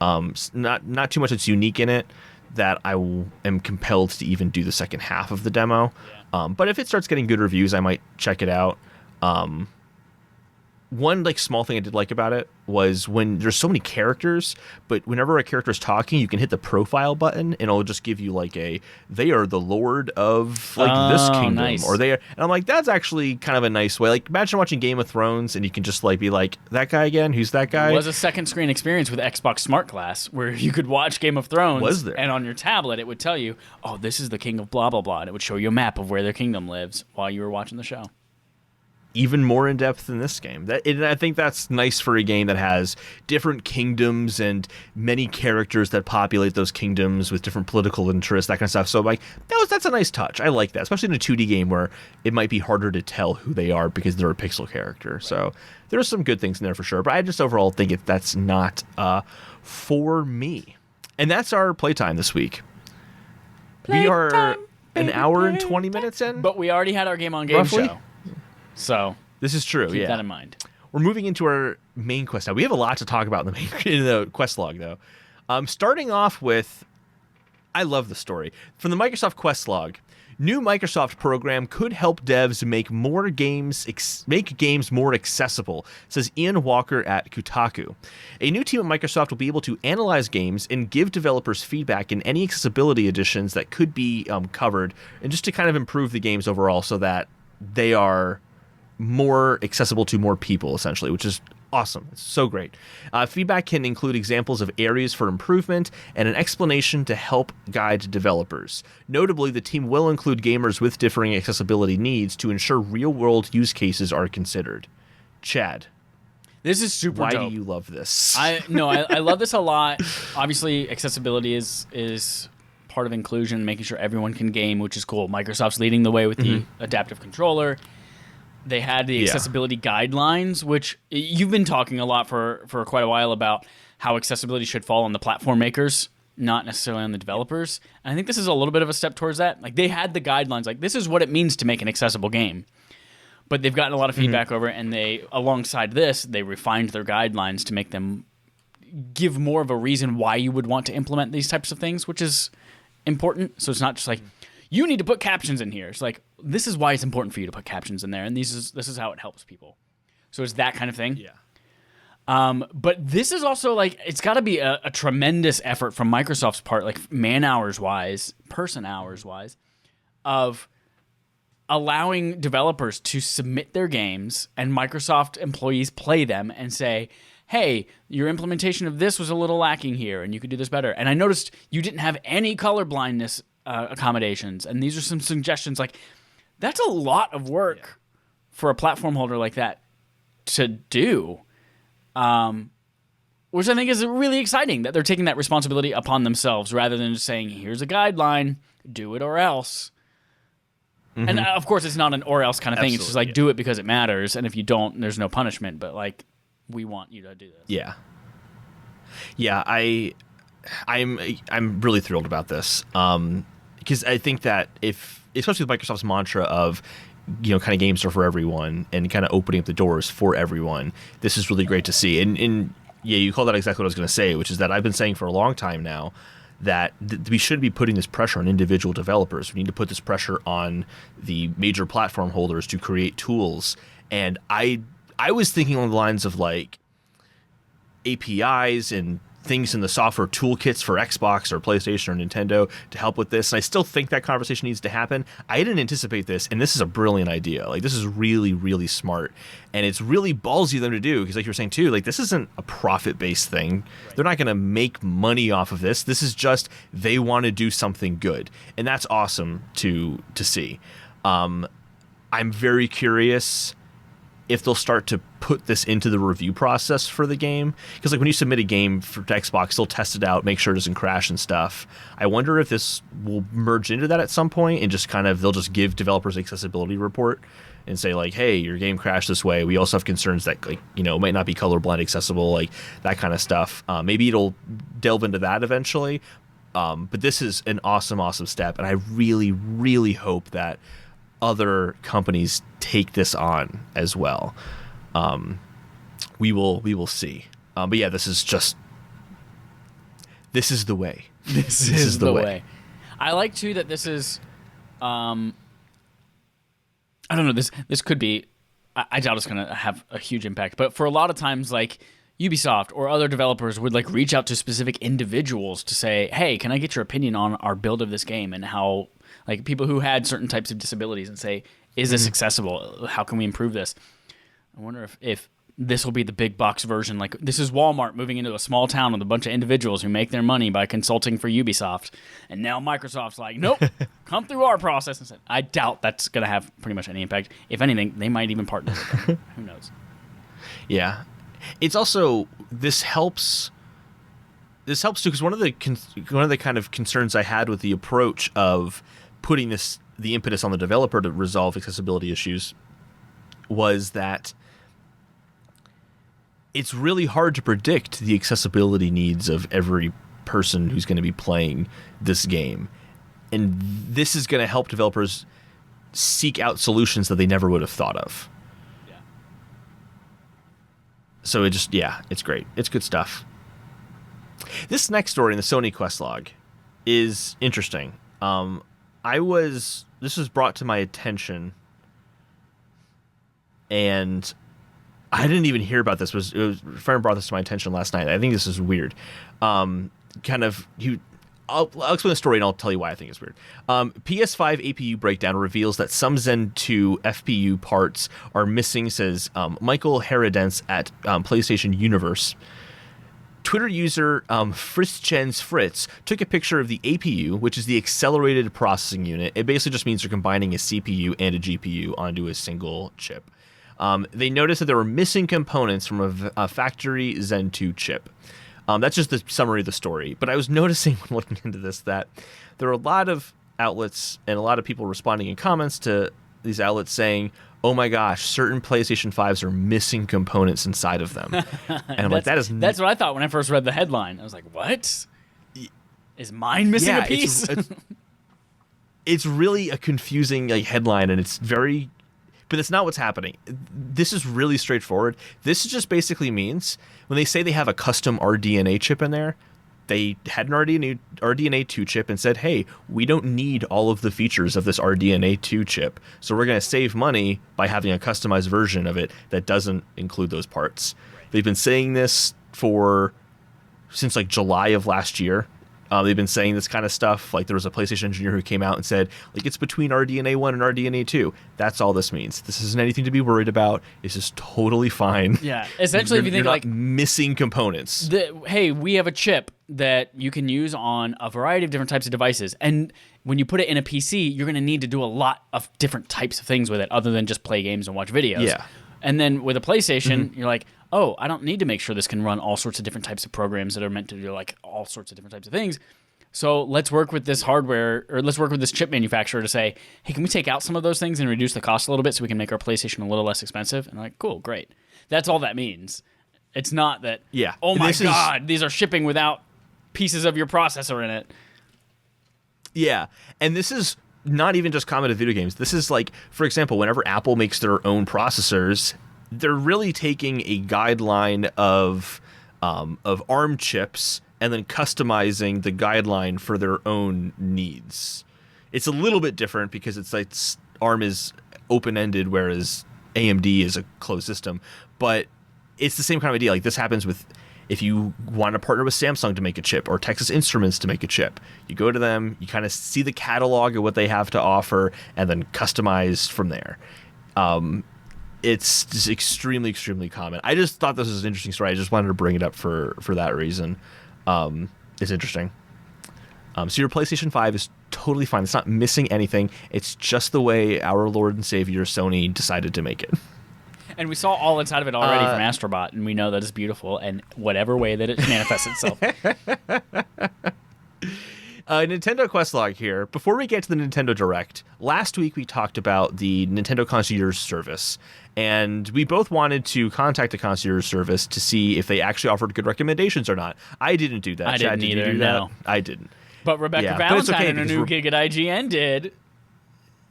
not too much that's unique in it that I am compelled to even do the second half of the demo. Yeah. But if it starts getting good reviews, I might check it out. one like small thing I did like about it was when there's so many characters, but whenever a character is talking, you can hit the profile button and it'll just give you like they are the lord of like this kingdom, nice. or they are, and I'm like, that's actually kind of a nice way. Like imagine watching Game of Thrones and you can just like be like, that guy again, who's that guy? It was a second screen experience with Xbox Smart Glass where you could watch Game of Thrones. Was there? And on your tablet it would tell you, oh, this is the king of blah blah blah, and it would show you a map of where their kingdom lives while you were watching the show. Even more in depth than this game. And I think that's nice for a game that has different kingdoms and many characters that populate those kingdoms with different political interests, that kind of stuff. So like that's a nice touch. I like that, especially in a 2D game where it might be harder to tell who they are because they're a pixel character. Right. So there's some good things in there for sure. But I just overall think that's not for me. And that's our playtime this week. We are an hour and 20 minutes in. But we already had our Game on Game show. So this is true. Keep that in mind. We're moving into our main quest now. We have a lot to talk about in the quest log, though. Starting off with, I love the story from the Microsoft quest log. New Microsoft program could help devs make games more accessible, says Ian Walker at Kotaku. A new team at Microsoft will be able to analyze games and give developers feedback in any accessibility additions that could be covered, and just to kind of improve the games overall so that they are more accessible to more people, essentially, which is awesome. It's so great. Feedback can include examples of areas for improvement and an explanation to help guide developers. Notably, the team will include gamers with differing accessibility needs to ensure real-world use cases are considered. Chad, this is super why dope. do you love this? I love this a lot. Obviously, accessibility is part of inclusion, making sure everyone can game, which is cool. Microsoft's leading the way with the adaptive controller. They had the accessibility guidelines, which you've been talking a lot for quite a while about how accessibility should fall on the platform makers, not necessarily on the developers. And I think this is a little bit of a step towards that. Like, they had the guidelines, like, this is what it means to make an accessible game. But they've gotten a lot of feedback over it, and they, alongside this, they refined their guidelines to make them give more of a reason why you would want to implement these types of things, which is important. So it's not just like, you need to put captions in here. It's like, this is why it's important for you to put captions in there, and this is how it helps people. So it's that kind of thing. Yeah. But this is also like, it's got to be a tremendous effort from Microsoft's part, like man hours wise, person hours wise, of allowing developers to submit their games and Microsoft employees play them and say, hey, your implementation of this was a little lacking here, and you could do this better. And I noticed you didn't have any color blindness accommodations, and these are some suggestions. Like, that's a lot of work for a platform holder like that to do, which I think is really exciting that they're taking that responsibility upon themselves rather than just saying, here's a guideline, do it or else. And of course, it's not an or else kind of thing. It's just like, do it because it matters, and if you don't, there's no punishment. But like, we want you to do this. Yeah. I'm really thrilled about this. Because I think that especially with Microsoft's mantra of, kind of games are for everyone and kind of opening up the doors for everyone, this is really great to see. And you called that exactly what I was going to say, which is that I've been saying for a long time now that we shouldn't be putting this pressure on individual developers. We need to put this pressure on the major platform holders to create tools. And I was thinking along the lines of like APIs and things in the software toolkits for Xbox or PlayStation or Nintendo to help with this. And I still think that conversation needs to happen. I didn't anticipate this, and this is a brilliant idea. Like, this is really, really smart. And it's really ballsy of them to do, because like you were saying too, like, this isn't a profit-based thing. Right. They're not going to make money off of this. This is just, they want to do something good. And that's awesome to see. I'm very curious if they'll start to put this into the review process for the game. Because like when you submit a game to Xbox, they'll test it out, make sure it doesn't crash and stuff. I wonder if this will merge into that at some point and just they'll just give developers accessibility report and say like, hey, your game crashed this way. We also have concerns that it might not be colorblind accessible, like that kind of stuff. Maybe it'll delve into that eventually. But this is an awesome, awesome step. And I really, really hope that other companies take this on as well. We will see. But yeah, this is the way. This is the way. I like too that this is I don't know, this could be I doubt it's going to have a huge impact. But for a lot of times, like Ubisoft or other developers would like reach out to specific individuals to say, hey, can I get your opinion on our build of this game, and how, like, people who had certain types of disabilities, and say, is this accessible? How can we improve this? I wonder if this will be the big box version. Like, this is Walmart moving into a small town with a bunch of individuals who make their money by consulting for Ubisoft. And now Microsoft's like, nope, come through our process. And said, I doubt that's going to have pretty much any impact. If anything, they might even partner with them. Who knows? Yeah. It's also, this helps too, because one of the kind of concerns I had with the approach of putting the impetus on the developer to resolve accessibility issues was that it's really hard to predict the accessibility needs of every person who's going to be playing this game. And this is going to help developers seek out solutions that they never would have thought of. Yeah. So it's great. It's good stuff. This next story in the Sony quest log is interesting. This was brought to my attention, and I didn't even hear about this. A friend brought this to my attention last night. I think this is weird. I'll explain the story and I'll tell you why I think it's weird. PS5 APU breakdown reveals that some Zen 2 FPU parts are missing, says Michael Herodens at PlayStation Universe. Twitter user Fritzgens Fritz took a picture of the APU, which is the accelerated processing unit. It basically just means they're combining a CPU and a GPU onto a single chip. They noticed that there were missing components from a factory Zen 2 chip. That's just the summary of the story. But I was noticing when looking into this that there are a lot of outlets and a lot of people responding in comments to these outlets saying, oh my gosh, certain PlayStation 5s are missing components inside of them. And I'm like, that's what I thought when I first read the headline. I was like, what? Is mine missing a piece? It's really a confusing headline, and it's very... But that's not what's happening. This is really straightforward. This just basically means when they say they have a custom RDNA chip in there, they had an RDNA 2 chip and said, hey, we don't need all of the features of this RDNA 2 chip, so we're going to save money by having a customized version of it that doesn't include those parts. They've been saying this since July of last year. They've been saying this kind of stuff. Like, there was a PlayStation engineer who came out and said, it's between RDNA 1 and RDNA 2. That's all this means. This isn't anything to be worried about. It's just totally fine. Yeah. Essentially, if you think you're not missing components. Hey, we have a chip that you can use on a variety of different types of devices. And when you put it in a PC, you're going to need to do a lot of different types of things with it other than just play games and watch videos. Yeah. And then with a PlayStation, you're like, oh, I don't need to make sure this can run all sorts of different types of programs that are meant to do all sorts of different types of things. So let's work with this hardware, or let's work with this chip manufacturer to say, hey, can we take out some of those things and reduce the cost a little bit so we can make our PlayStation a little less expensive? And I'm like, cool, great. That's all that means. It's not that, oh my God, these are shipping without pieces of your processor in it. Yeah, and this is not even just common to video games. This is for example, whenever Apple makes their own processors, they're really taking a guideline of ARM chips and then customizing the guideline for their own needs. It's a little bit different because ARM is open-ended, whereas AMD is a closed system. But it's the same kind of idea. This happens with if you want to partner with Samsung to make a chip or Texas Instruments to make a chip. You go to them, you kind of see the catalog of what they have to offer, and then customize from there. It's just extremely, extremely common. I just thought this was an interesting story. I just wanted to bring it up for that reason. It's interesting. So your PlayStation 5 is totally fine. It's not missing anything. It's just the way our Lord and Savior Sony decided to make it. And we saw all inside of it already from Astrobot, and we know that it's beautiful in whatever way that it manifests itself. Nintendo Quest log here. Before we get to the Nintendo Direct, last week we talked about the Nintendo Concierge Service, and we both wanted to contact the Concierge Service to see if they actually offered good recommendations or not. I didn't do that. I Chad, didn't either, did you do no. that? I didn't. But Rebecca Valentine in a new gig at IGN did.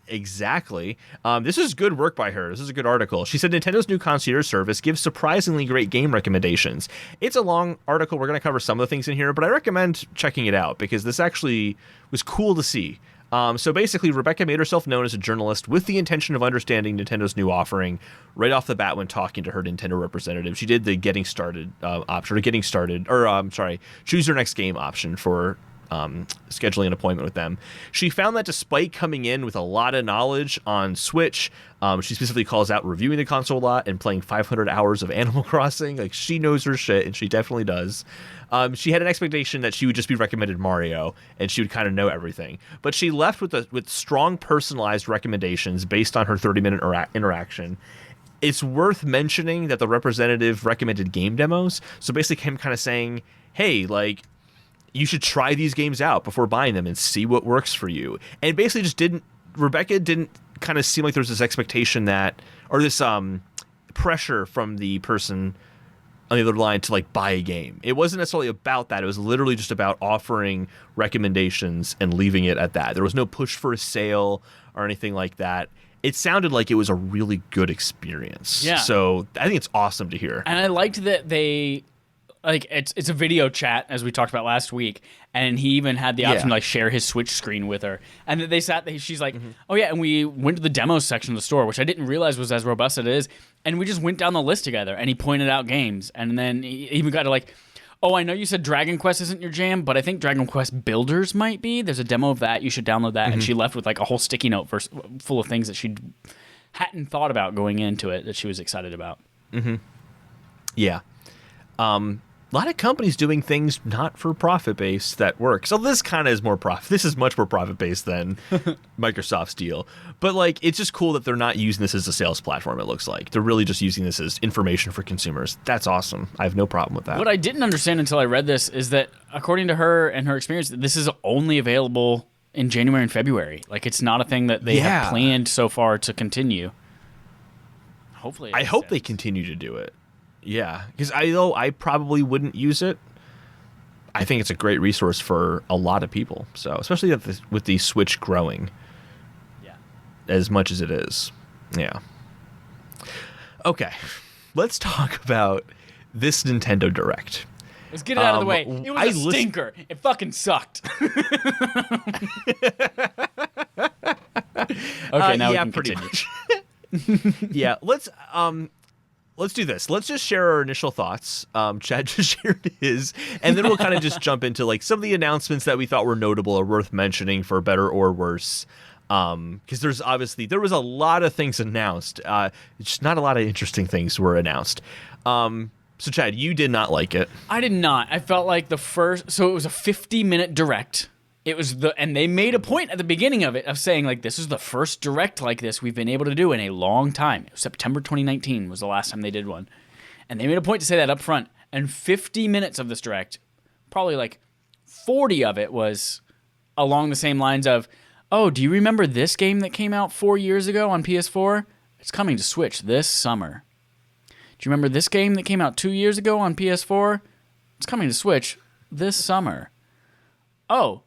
Exactly. This is good work by her. This is a good article. She said Nintendo's new concierge service gives surprisingly great game recommendations. It's a long article. We're going to cover some of the things in here, but I recommend checking it out because this actually was cool to see. So basically, Rebecca made herself known as a journalist with the intention of understanding Nintendo's new offering right off the bat when talking to her Nintendo representative. She did the getting started option, choose your next game option for scheduling an appointment with them. She found that despite coming in with a lot of knowledge on Switch, she specifically calls out reviewing the console a lot and playing 500 hours of Animal Crossing. Like, she knows her shit, and she definitely does. She had an expectation that she would just be recommended Mario, and she would kind of know everything. But she left with strong personalized recommendations based on her 30-minute interaction. It's worth mentioning that the representative recommended game demos. So basically him kind of saying, hey, like, you should try these games out before buying them and see what works for you. And basically Rebecca didn't kind of seem like there was this expectation that, or this pressure from the person on the other line to like buy a game. It wasn't necessarily about that. It was literally just about offering recommendations and leaving it at that. There was no push for a sale or anything like that. It sounded like it was a really good experience. Yeah. So I think it's awesome to hear. And I liked that they, like, it's a video chat, as we talked about last week, and he even had the option to like share his Switch screen with her. And that they sat there, she's like, oh yeah, and we went to the demo section of the store, which I didn't realize was as robust as it is, and we just went down the list together, and he pointed out games, and then he even got to like, oh, I know you said Dragon Quest isn't your jam, but I think Dragon Quest Builders might be. There's a demo of that. You should download that. And she left with like a whole sticky note full of things that she hadn't thought about going into it that she was excited about. Yeah. A lot of companies doing things not for profit base that work. So this kind of is more profit. This is much more profit based than Microsoft's deal. But like, it's just cool that they're not using this as a sales platform. It looks like they're really just using this as information for consumers. That's awesome. I have no problem with that. What I didn't understand until I read this is that according to her and her experience, this is only available in January and February. Like, it's not a thing that they have planned so far to continue. Hopefully, I hope they continue to do it. Yeah, because though I probably wouldn't use it, I think it's a great resource for a lot of people. So especially with the Switch growing, as much as it is, Okay, let's talk about this Nintendo Direct. Let's get it out of the way. It was a stinker. It fucking sucked. Okay, now we can continue. Yeah, let's do this. Let's just share our initial thoughts. Chad just shared his, and then we'll kind of just jump into like some of the announcements that we thought were notable or worth mentioning for better or worse. Because there was a lot of things announced. Just not a lot of interesting things were announced. So Chad, you did not like it. I did not. I felt like it was a 50-minute direct. And they made a point at the beginning of it of saying, like, this is the first direct like this we've been able to do in a long time. September 2019 was the last time they did one. And they made a point to say that up front. And 50 minutes of this direct, probably like 40 of it was along the same lines of, oh, do you remember this game that came out 4 years ago on PS4? It's coming to Switch this summer. Do you remember this game that came out 2 years ago on PS4? It's coming to Switch this summer. Oh,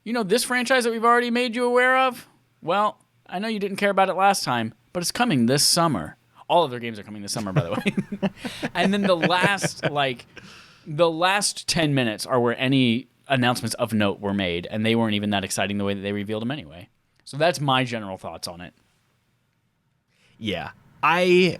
you know this franchise that we've already made you aware of? Well, I know you didn't care about it last time, but it's coming this summer. All of their games are coming this summer, by the way. And then the last 10 minutes are where any announcements of note were made, and they weren't even that exciting the way that they revealed them anyway. So that's my general thoughts on it. Yeah. I'm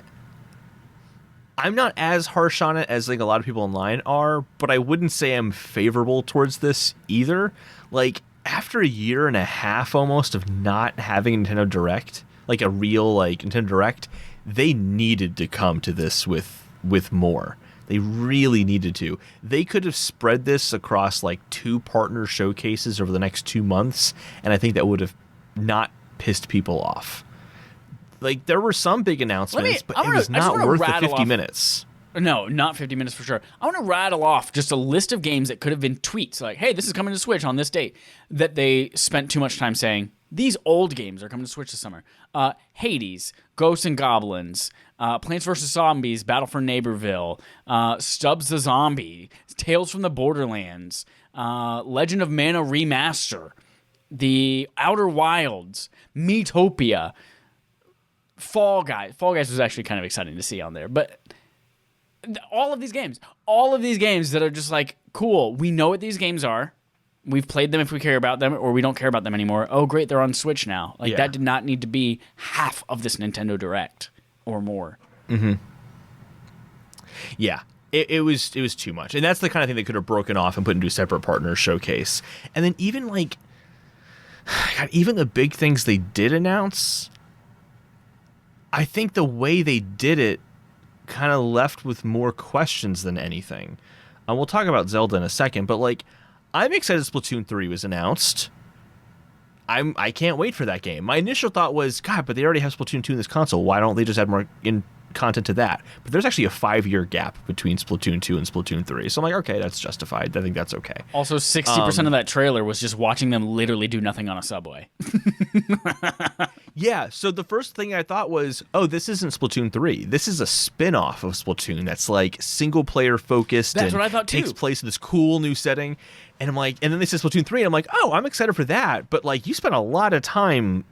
not as harsh on it as like a lot of people online are, but I wouldn't say I'm favorable towards this either. Like, after a year and a half almost of not having Nintendo Direct, like a real like Nintendo Direct, they needed to come to this with more. They really needed to. They could have spread this across like 2 partner showcases over the next 2 months, and I think that would have not pissed people off. Like, there were some big announcements, but it was not worth the 50 minutes. No, not 50 minutes for sure. I want to rattle off just a list of games that could have been tweets like, hey, this is coming to Switch on this date, that they spent too much time saying, these old games are coming to Switch this summer. Hades, Ghosts and Goblins, Plants vs. Zombies, Battle for Neighborville, Stubbs the Zombie, Tales from the Borderlands, Legend of Mana Remaster, The Outer Wilds, Miitopia, Fall Guys. Fall Guys was actually kind of exciting to see on there, but all of these games that are just like, cool, we know what these games are. We've played them if we care about them, or we don't care about them anymore. Oh, great, they're on Switch now. Like, that did not need to be half of this Nintendo Direct or more. Mm-hmm. Yeah, it was too much. And that's the kind of thing they could have broken off and put into a separate partner showcase. And then even, like, God, even the big things they did announce, I think the way they did it kind of left with more questions than anything. We'll talk about Zelda in a second, but, like, I'm excited Splatoon 3 was announced. I can't wait for that game. My initial thought was, God, but they already have Splatoon 2 in this console. Why don't they just add more content to that? But there's actually a 5-year gap between Splatoon 2 and Splatoon 3. So I'm like, okay, that's justified. I think that's okay. Also, 60% of that trailer was just watching them literally do nothing on a subway. Yeah, so the first thing I thought was, oh, this isn't Splatoon 3. This is a spin-off of Splatoon that's like single-player focused. That's what I thought too. Takes place in this cool new setting. And I'm like, and then they said Splatoon 3, and I'm like, oh, I'm excited for that. But like, you spent a lot of time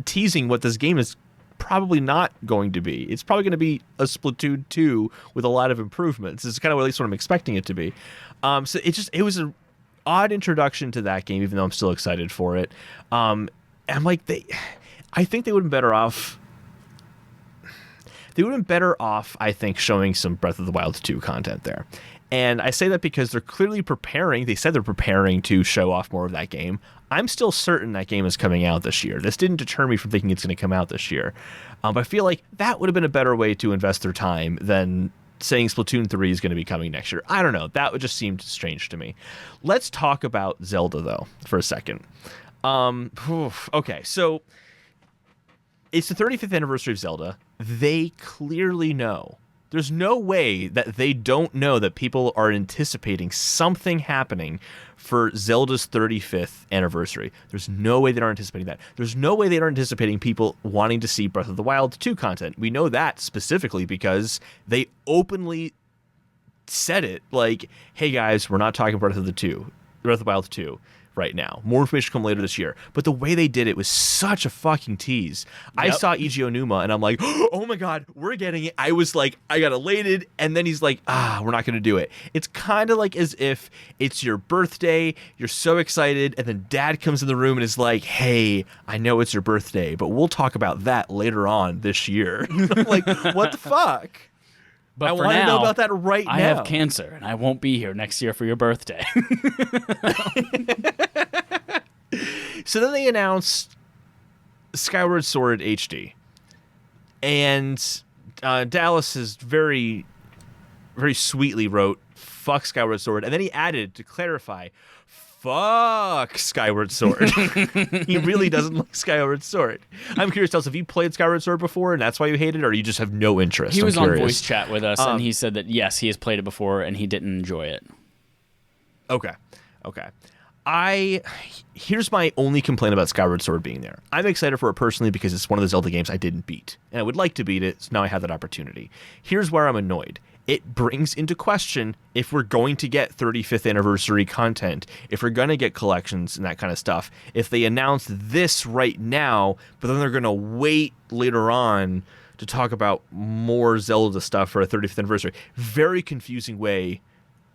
teasing what this game is probably not going to be. It's probably going to be a Splatoon 2 with a lot of improvements. It's kind of at least what I'm expecting it to be. So it was an odd introduction to that game, even though I'm still excited for it. And I'm like, I think they would have been better off. They would have been better off, I think, showing some Breath of the Wild 2 content there. And I say that because they're clearly preparing. They said they're preparing to show off more of that game. I'm still certain that game is coming out this year. This didn't deter me from thinking it's going to come out this year. But I feel like that would have been a better way to invest their time than saying Splatoon 3 is going to be coming next year. I don't know. That just seemed strange to me. Let's talk about Zelda, though, for a second. Okay, so it's the 35th anniversary of Zelda. They clearly know. There's no way that they don't know that people are anticipating something happening for Zelda's 35th anniversary. There's no way they aren't anticipating that. There's no way they aren't anticipating people wanting to see Breath of the Wild 2 content. We know that specifically because they openly said it like, hey guys, we're not talking Breath of the Wild 2 right now. More information come later this year. But the way they did it was such a fucking tease. Yep. I saw Eiji Onuma and I'm like, oh my God, we're getting it. I was like, I got elated. And then he's like, we're not going to do it. It's kind of like as if it's your birthday, you're so excited, and then dad comes in the room and is like, hey, I know it's your birthday, but we'll talk about that later on this year. I'm like, what the fuck? But I want to know about that right now. I have cancer, and I won't be here next year for your birthday. So then they announced Skyward Sword HD. And Dallas has very, very sweetly wrote, fuck Skyward Sword. And then he added, to clarify, fuck Skyward Sword. He really doesn't like Skyward Sword. I'm curious, Dallas, have you played Skyward Sword before and that's why you hate it, or you just have no interest? He was on voice chat with us, and he said that, yes, he has played it before, and he didn't enjoy it. Okay. Here's my only complaint about Skyward Sword being there. I'm excited for it personally because it's one of the Zelda games I didn't beat, and I would like to beat it, so now I have that opportunity. Here's where I'm annoyed. It brings into question if we're going to get 35th anniversary content, if we're going to get collections and that kind of stuff. If they announce this right now, but then they're going to wait later on to talk about more Zelda stuff for a 35th anniversary. Very confusing way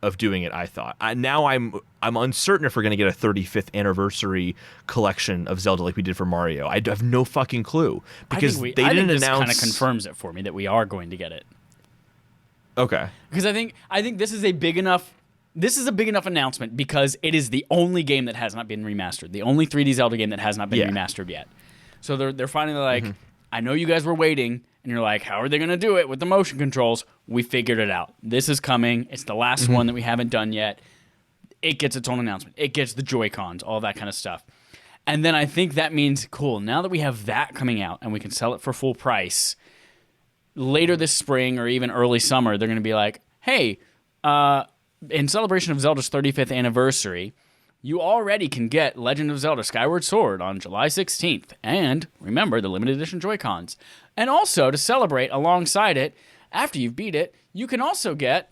of doing it, I thought. Now I'm uncertain if we're going to get a 35th anniversary collection of Zelda like we did for Mario. I have no fucking clue because they didn't announce. This kind of confirms it for me that we are going to get it. Okay. Because I think this is a big enough announcement because it is the only game that has not been remastered. The only 3D Zelda game that has not been remastered yet. So they're finally like, I know you guys were waiting, and you're like, how are they going to do it with the motion controls? We figured it out. This is coming. It's the last one that we haven't done yet. It gets its own announcement. It gets the Joy-Cons, all that kind of stuff. And then I think that means, cool, now that we have that coming out and we can sell it for full price, later this spring or even early summer, they're going to be like, hey, in celebration of Zelda's 35th anniversary, you already can get Legend of Zelda Skyward Sword on July 16th. And remember the limited edition Joy-Cons. And also, to celebrate alongside it, after you've beat it, you can also get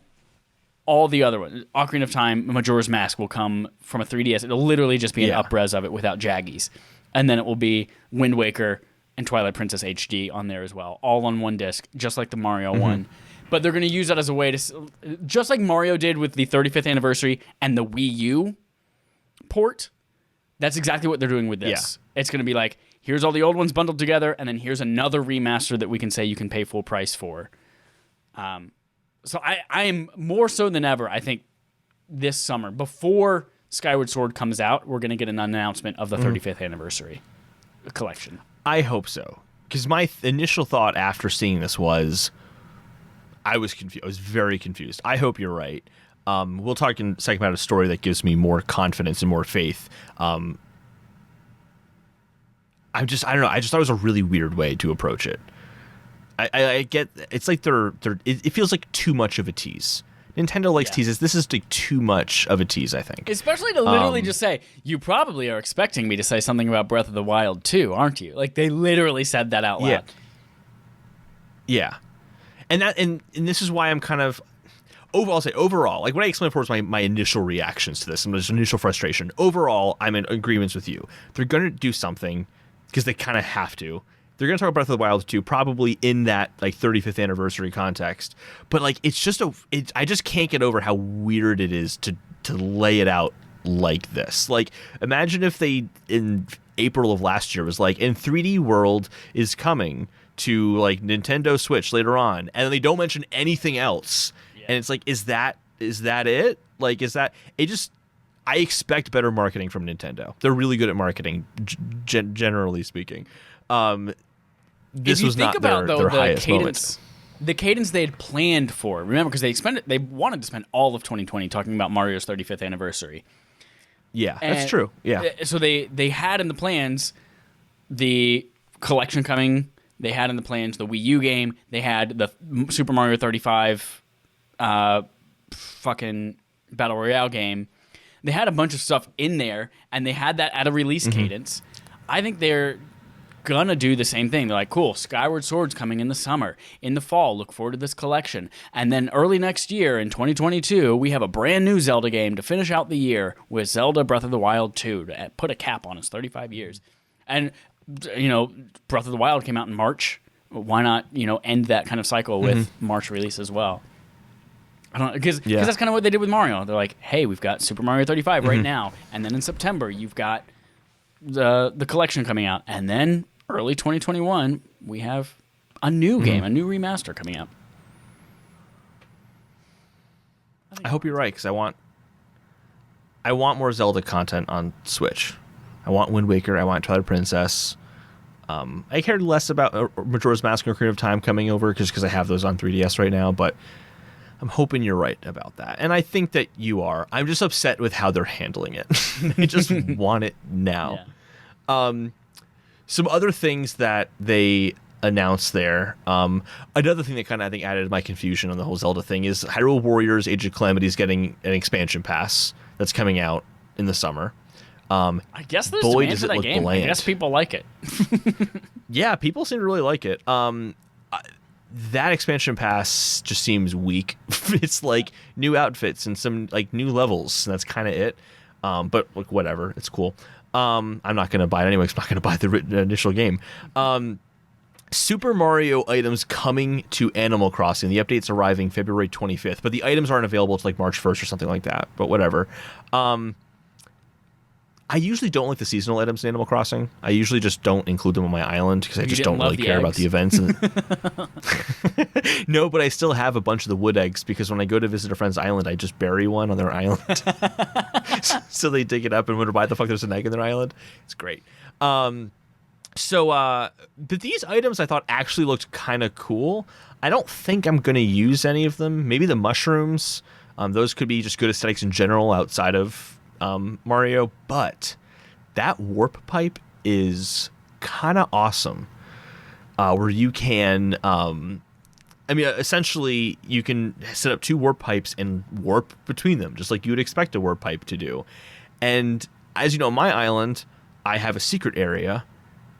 all the other ones. Ocarina of Time, Majora's Mask will come from a 3DS. It'll literally just be an up-res of it without jaggies. And then it will be Wind Waker and Twilight Princess HD on there as well, all on one disc, just like the Mario one. But they're going to use that as a way to, just like Mario did with the 35th anniversary and the Wii U, port, that's exactly what they're doing with this. Yeah. It's going to be like, here's all the old ones bundled together, and then here's another remaster that we can say you can pay full price for. So I am more so than ever, I think, this summer, before Skyward Sword comes out, we're going to get an announcement of the 35th anniversary collection. I hope so. Because my initial thought after seeing this was, I was confused. I was very confused. I hope you're right. We'll talk in a second about a story that gives me more confidence and more faith. I don't know. I just thought it was a really weird way to approach it. I get, it's like it feels like too much of a tease. Nintendo likes teases. This is like too much of a tease, I think. Especially to literally just say, you probably are expecting me to say something about Breath of the Wild 2, aren't you? Like, they literally said that out loud. Yeah. And this is why I'm kind of, overall, like what I explained before was my initial reactions to this and my initial frustration. Overall, I'm in agreements with you. They're going to do something because they kind of have to. They're going to talk about Breath of the Wild 2 probably in that like 35th anniversary context. But like it's just I just can't get over how weird it is to lay it out like this. Like imagine if they in April of last year was like, and 3D World is coming to like Nintendo Switch later on, and they don't mention anything else. Yeah. And it's like, is that it? Like, is that it? Just I expect better marketing from Nintendo. They're really good at marketing, generally speaking. This was not their highest moment. The cadence they had planned for. Remember, because they wanted to spend all of 2020 talking about Mario's 35th anniversary. Yeah, that's true. Yeah. So they had in the plans the collection coming. They had in the plans the Wii U game. They had the Super Mario 35 fucking Battle Royale game. They had a bunch of stuff in there, and they had that at a release cadence. I think they're gonna do the same thing. They're like, cool, Skyward Sword's coming in the summer. In the fall, look forward to this collection. And then early next year, in 2022, we have a brand new Zelda game to finish out the year with Zelda Breath of the Wild 2 to put a cap on its 35 years. And, you know, Breath of the Wild came out in March. Why not, you know, end that kind of cycle with March release as well? I don't know, because that's kind of what they did with Mario. They're like, hey, we've got Super Mario 35 right now. And then in September, you've got the collection coming out. And then early 2021, we have a new game, a new remaster coming out. I hope you're right, because I want more Zelda content on Switch. I want Wind Waker. I want Twilight Princess. I cared less about Majora's Mask and Ocarina of Time coming over just because I have those on 3DS right now, but I'm hoping you're right about that. And I think that you are. I'm just upset with how they're handling it. I just want it now. Yeah. Some other things that they announced there. Another thing that kind of I think added to my confusion on the whole Zelda thing is Hyrule Warriors Age of Calamity is getting an expansion pass that's coming out in the summer. I guess there's demand for that game. Bland. I guess people like it. Yeah, people seem to really like it. That expansion pass just seems weak. It's like new outfits and some like new levels, and that's kind of it. But like whatever, it's cool. I'm not going to buy it anyway. I'm not going to buy the initial game. Super Mario items coming to Animal Crossing. The update's arriving February 25th, but the items aren't available till like March 1st or something like that. But whatever. I usually don't like the seasonal items in Animal Crossing. I usually just don't include them on my island because I just don't really care about the events. No, but I still have a bunch of the wood eggs because when I go to visit a friend's island, I just bury one on their island. So they dig it up and wonder why the fuck there's an egg in their island. It's great. But these items I thought actually looked kind of cool. I don't think I'm going to use any of them. Maybe the mushrooms. Those could be just good aesthetics in general outside of Mario, but that warp pipe is kind of awesome. Where you can, essentially you can set up two warp pipes and warp between them, just like you would expect a warp pipe to do. And as you know, on my island, I have a secret area,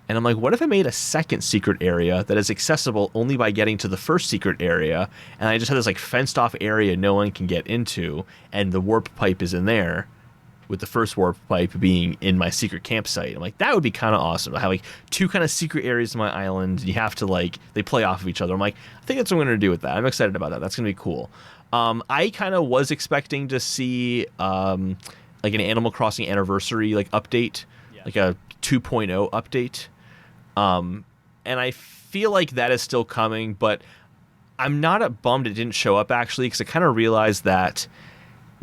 and I'm like, what if I made a second secret area that is accessible only by getting to the first secret area, and I just have this like fenced off area no one can get into, and the warp pipe is in there, with the first warp pipe being in my secret campsite. I'm like, that would be kind of awesome. I have like two kind of secret areas in my island. You have to like, they play off of each other. I'm like, I think that's what I'm going to do with that. I'm excited about that. That's going to be cool. I kind of was expecting to see like an Animal Crossing anniversary like update, like a 2.0 update. And I feel like that is still coming, but I'm not bummed it didn't show up actually, because I kind of realized that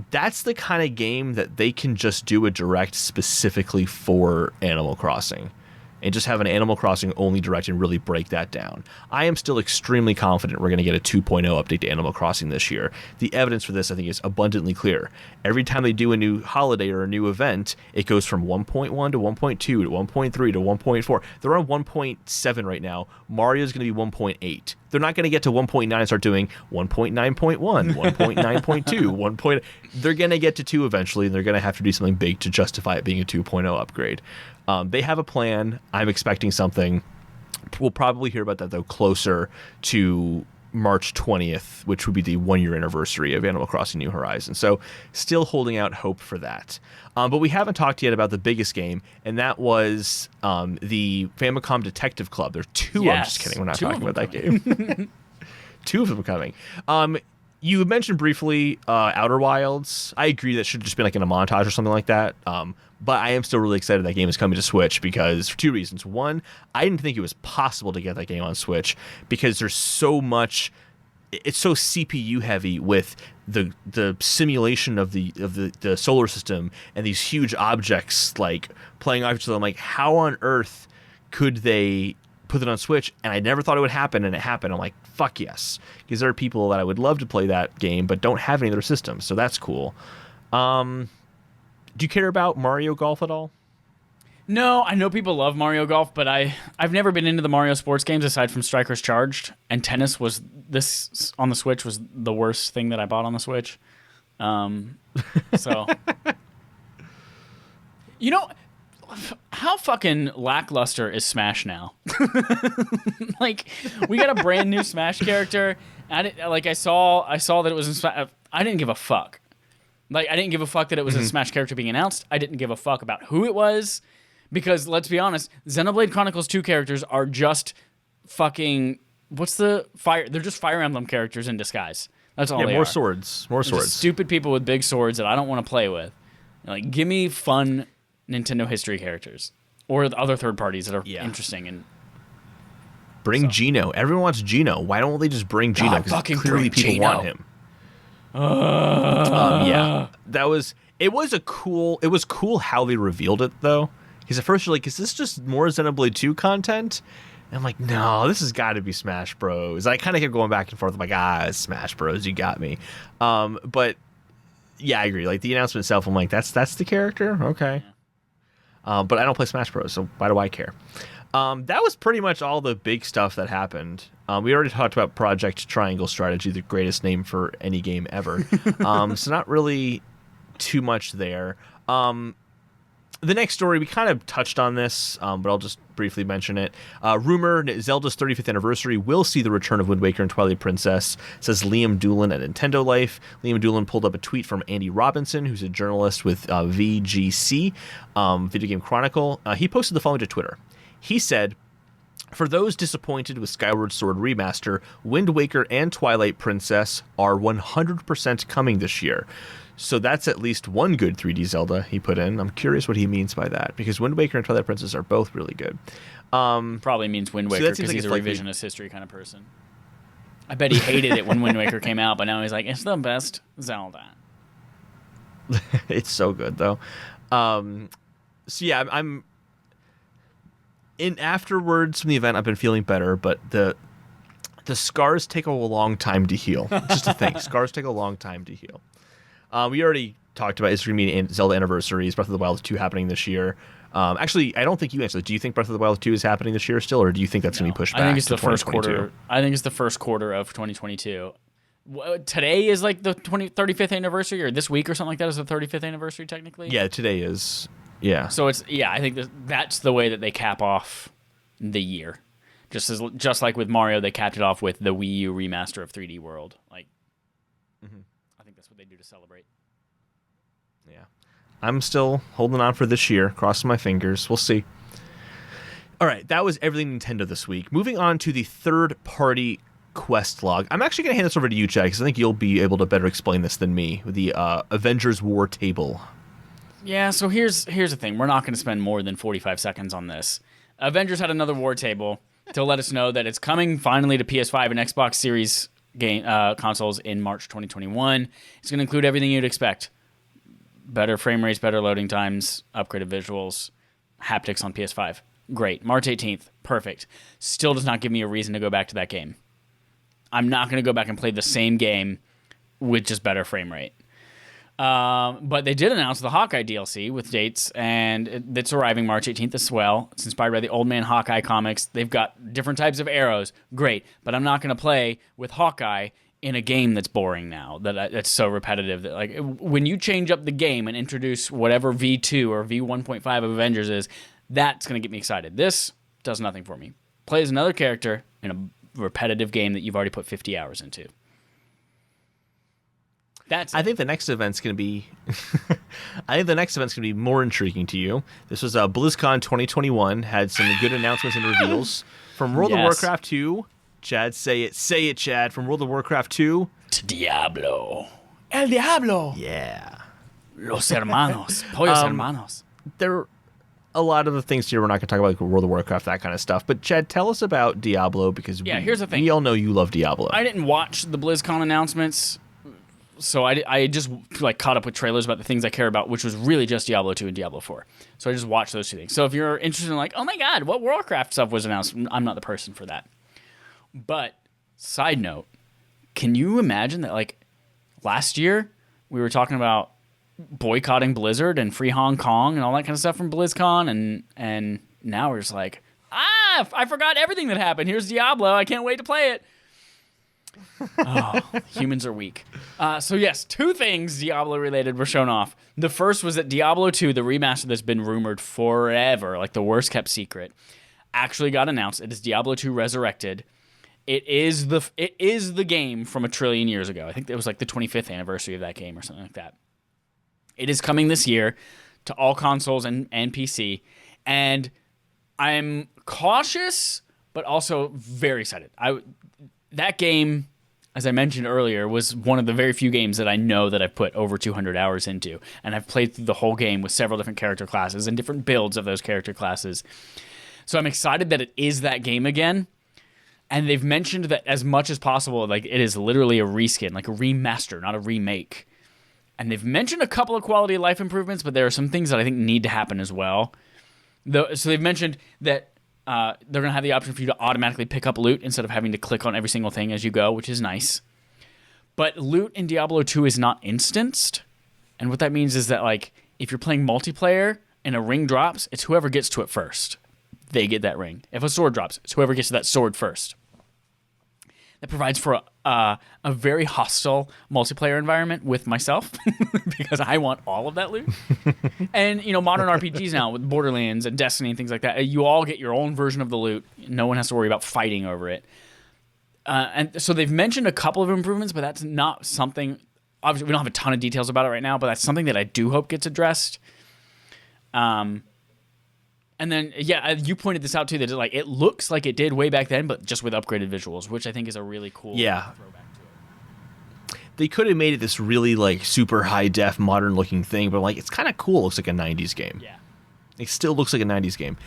that's the kind of game that they can just do a direct specifically for Animal Crossing and just have an Animal Crossing only direct and really break that down. I am still extremely confident we're going to get a 2.0 update to Animal Crossing this year. The evidence for this, I think, is abundantly clear. Every time they do a new holiday or a new event, it goes from 1.1 to 1.2 to 1.3 to 1.4. They're on 1.7 right now. Mario's going to be 1.8. They're not going to get to 1.9 and start doing 1.9.1, 1.9.2, 1. They're going to get to 2 eventually, and they're going to have to do something big to justify it being a 2.0 upgrade. They have a plan. I'm expecting something. We'll probably hear about that, though, closer to March 20th, which would be the 1-year anniversary of Animal Crossing New Horizons. So still holding out hope for that. But we haven't talked yet about the biggest game, and that was the Famicom Detective Club. There are 2. Yes, I'm just kidding. We're not talking about that game. 2 of them coming. You mentioned briefly Outer Wilds. I agree that should have just been like in a montage or something like that. But I am still really excited that game is coming to Switch because for 2 reasons. One, I didn't think it was possible to get that game on Switch because there's so much. It's so CPU heavy with the simulation of the solar system and these huge objects like playing off each other. I'm like, how on earth could they put it on Switch? And I never thought it would happen, and it happened. I'm like, fuck yes, because there are people that I would love to play that game but don't have any other systems, so that's cool. Do you care about Mario Golf at all? No, I know people love Mario Golf, but I've never been into the Mario sports games aside from Strikers Charged, and tennis was this on the Switch was the worst thing that I bought on the Switch. So, you know, how fucking lackluster is Smash now? Like, we got a brand new Smash character. I saw that it was in Smash. I didn't give a fuck. Like, I didn't give a fuck that it was a Smash character being announced. I didn't give a fuck about who it was. Because, let's be honest, Xenoblade Chronicles 2 characters are just fucking... What's the fire? They're just Fire Emblem characters in disguise. That's all they are. Yeah, more swords. More swords. Just stupid people with big swords that I don't want to play with. Like, give me fun Nintendo history characters. Or the other third parties that are interesting. And bring Geno. Everyone wants Geno. Why don't they just bring Geno? Because clearly people want him. Yeah. It was cool how they revealed it, though. Because at first you're like, is this just more Xenoblade 2 content? And I'm like, no, this has got to be Smash Bros. I kind of kept going back and forth. I'm like, it's Smash Bros. You got me. But yeah, I agree. Like the announcement itself, I'm like, that's the character? Okay. But I don't play Smash Bros, so why do I care? That was pretty much all the big stuff that happened. We already talked about Project Triangle Strategy, the greatest name for any game ever. So not really too much there. The next story, we kind of touched on this, but I'll just briefly mention it. Rumor, Zelda's 35th anniversary will see the return of Wind Waker and Twilight Princess, says Liam Doolin at Nintendo Life. Liam Doolin pulled up a tweet from Andy Robinson, who's a journalist with VGC, Video Game Chronicle. He posted the following to Twitter. He said, for those disappointed with Skyward Sword Remaster, Wind Waker and Twilight Princess are 100% coming this year. So that's at least one good 3D Zelda he put in. I'm curious what he means by that, because Wind Waker and Twilight Princess are both really good. Probably means Wind Waker because he's a revisionist history kind of person. I bet he hated it when Wind Waker came out, but now he's like, it's the best Zelda. It's so good, though. So yeah, I'm in afterwards from the event. I've been feeling better, but the scars take a long time to heal. Just to think, scars take a long time to heal. We already talked about it's going to be Zelda Anniversaries, Breath of the Wild 2 happening this year. Actually, I don't think you answered. Do you think Breath of the Wild 2 is happening this year still, or do you think that's going to be pushed back? I think it's the first quarter. I think it's the first quarter of 2022. Today is like the 35th anniversary, or this week or something like that is the 35th anniversary technically. Yeah, today is. Yeah. So I think that's the way that they cap off the year. Just like with Mario, they capped it off with the Wii U remaster of 3D World. Like, I think that's what they do to celebrate. Yeah. I'm still holding on for this year, crossing my fingers. We'll see. All right, that was everything Nintendo this week. Moving on to the third-party quest log. I'm actually going to hand this over to you, Chad, because I think you'll be able to better explain this than me. The Avengers War Table. Yeah, so here's the thing. We're not going to spend more than 45 seconds on this. Avengers had another war table to let us know that it's coming finally to PS5 and Xbox Series consoles in March 2021. It's going to include everything you'd expect. Better frame rates, better loading times, upgraded visuals, haptics on PS5. Great. March 18th. Perfect. Still does not give me a reason to go back to that game. I'm not going to go back and play the same game with just better frame rate. But they did announce the Hawkeye DLC with dates, and it's arriving March 18th as well. It's inspired by the Old Man Hawkeye comics. They've got different types of arrows. Great. But I'm not going to play with Hawkeye in a game that's boring now, that's so repetitive. That like when you change up the game and introduce whatever V2 or V1.5 of Avengers is, that's going to get me excited. This does nothing for me. Play as another character in a repetitive game that you've already put 50 hours into. I think the next event's going to be more intriguing to you. This was BlizzCon 2021, had some good announcements and reveals from World of Warcraft 2. Chad, say it, Chad. From World of Warcraft 2 to Diablo. El Diablo. Yeah. Los hermanos. Pollos hermanos. There a lot of the things here we're not going to talk about, like World of Warcraft, that kind of stuff. But Chad, tell us about Diablo, because here's the thing. We all know you love Diablo. I didn't watch the BlizzCon announcements, so I just like caught up with trailers about the things I care about, which was really just Diablo 2 and Diablo 4. So I just watched those two things. So if you're interested in like, oh my God, what Warcraft stuff was announced, I'm not the person for that. But side note, can you imagine that like last year we were talking about boycotting Blizzard and free Hong Kong and all that kind of stuff from BlizzCon, and now we're just like, I forgot everything that happened. Here's Diablo. I can't wait to play it. Oh, humans are weak. So yes, two things Diablo related were shown off. The first was that Diablo 2, the remaster that's been rumored forever, like the worst kept secret, actually got announced. It is Diablo 2 Resurrected. It is the game from a trillion years ago. I think it was like the 25th anniversary of that game or something like that. It is coming this year to all consoles and PC, and I'm cautious but also very excited. That game, as I mentioned earlier, was one of the very few games that I know that I've put over 200 hours into, and I've played through the whole game with several different character classes and different builds of those character classes. So I'm excited that it is that game again. And they've mentioned that as much as possible, like it is literally a reskin, like a remaster, not a remake. And they've mentioned a couple of quality of life improvements, but there are some things that I think need to happen as well. So they've mentioned that they're going to have the option for you to automatically pick up loot instead of having to click on every single thing as you go, which is nice. But loot in Diablo 2 is not instanced. And what that means is that like if you're playing multiplayer and a ring drops, it's whoever gets to it first. They get that ring. If a sword drops, it's whoever gets to that sword first. That provides for a very hostile multiplayer environment with myself because I want all of that loot. And, modern RPGs now with Borderlands and Destiny and things like that, you all get your own version of the loot. No one has to worry about fighting over it. And so they've mentioned a couple of improvements, but that's not something... Obviously, we don't have a ton of details about it right now, but that's something that I do hope gets addressed. And then, you pointed this out too, that it looks like it did way back then, but just with upgraded visuals, which I think is a really cool throwback to it. They could have made it this really like super high def modern looking thing, but like it's kind of cool. It looks like a 90s game. Yeah. It still looks like a 90s game.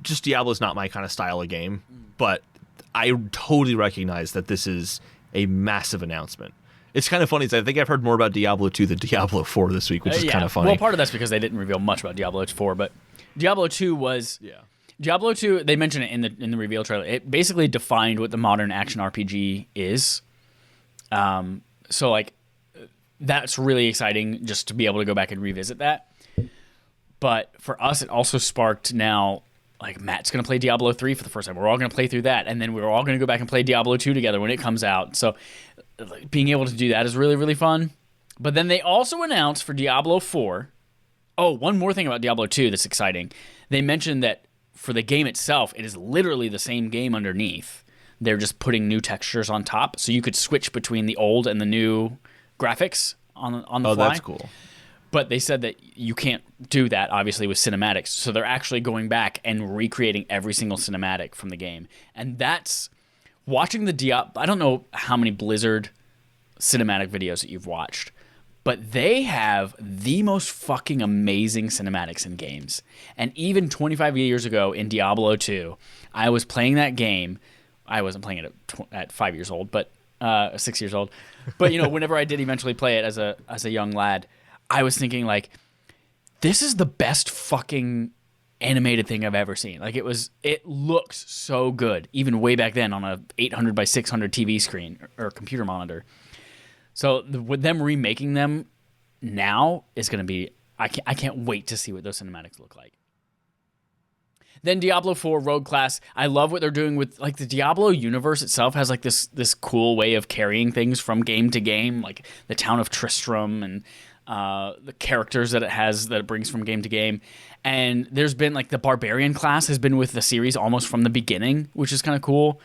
Just Diablo's not my kind of style of game, but I totally recognize that this is a massive announcement. It's kind of funny. I think I've heard more about Diablo 2 than Diablo 4 this week, which is kind of funny. Well, part of that's because they didn't reveal much about Diablo 4, but Diablo 2 was... Yeah. Diablo 2, they mentioned it in the reveal trailer. It basically defined what the modern action RPG is. So, like, that's really exciting just to be able to go back and revisit that. But for us, it also sparked now... Like, Matt's going to play Diablo 3 for the first time. We're all going to play through that. And then we're all going to go back and play Diablo 2 together when it comes out. So being able to do that is really, really fun. But then they also announced for Diablo 4... Oh, one more thing about Diablo 2 that's exciting. They mentioned that for the game itself, it is literally the same game underneath. They're just putting new textures on top. So you could switch between the old and the new graphics on the fly. Oh, that's cool. But they said that you can't do that, obviously, with cinematics. So they're actually going back and recreating every single cinematic from the game. And that's... Watching the Diablo... I don't know how many Blizzard cinematic videos that you've watched, But they have the most fucking amazing cinematics in games. And even 25 years ago in Diablo 2, I was playing that game. I wasn't playing it at 5 years old, but 6 years old. But whenever I did eventually play it as a young lad, I was thinking like, this is the best fucking animated thing I've ever seen. Like it looks so good, even way back then on a 800 by 600 TV screen or computer monitor. So with them remaking them now is going to be, I can't wait to see what those cinematics look like. Then Diablo 4 Rogue Class. I love what they're doing with, like, the Diablo universe itself has like this cool way of carrying things from game to game, like the town of Tristram and the characters that it brings from game to game. And there's been like the Barbarian class has been with the series almost from the beginning, which is kind of cool.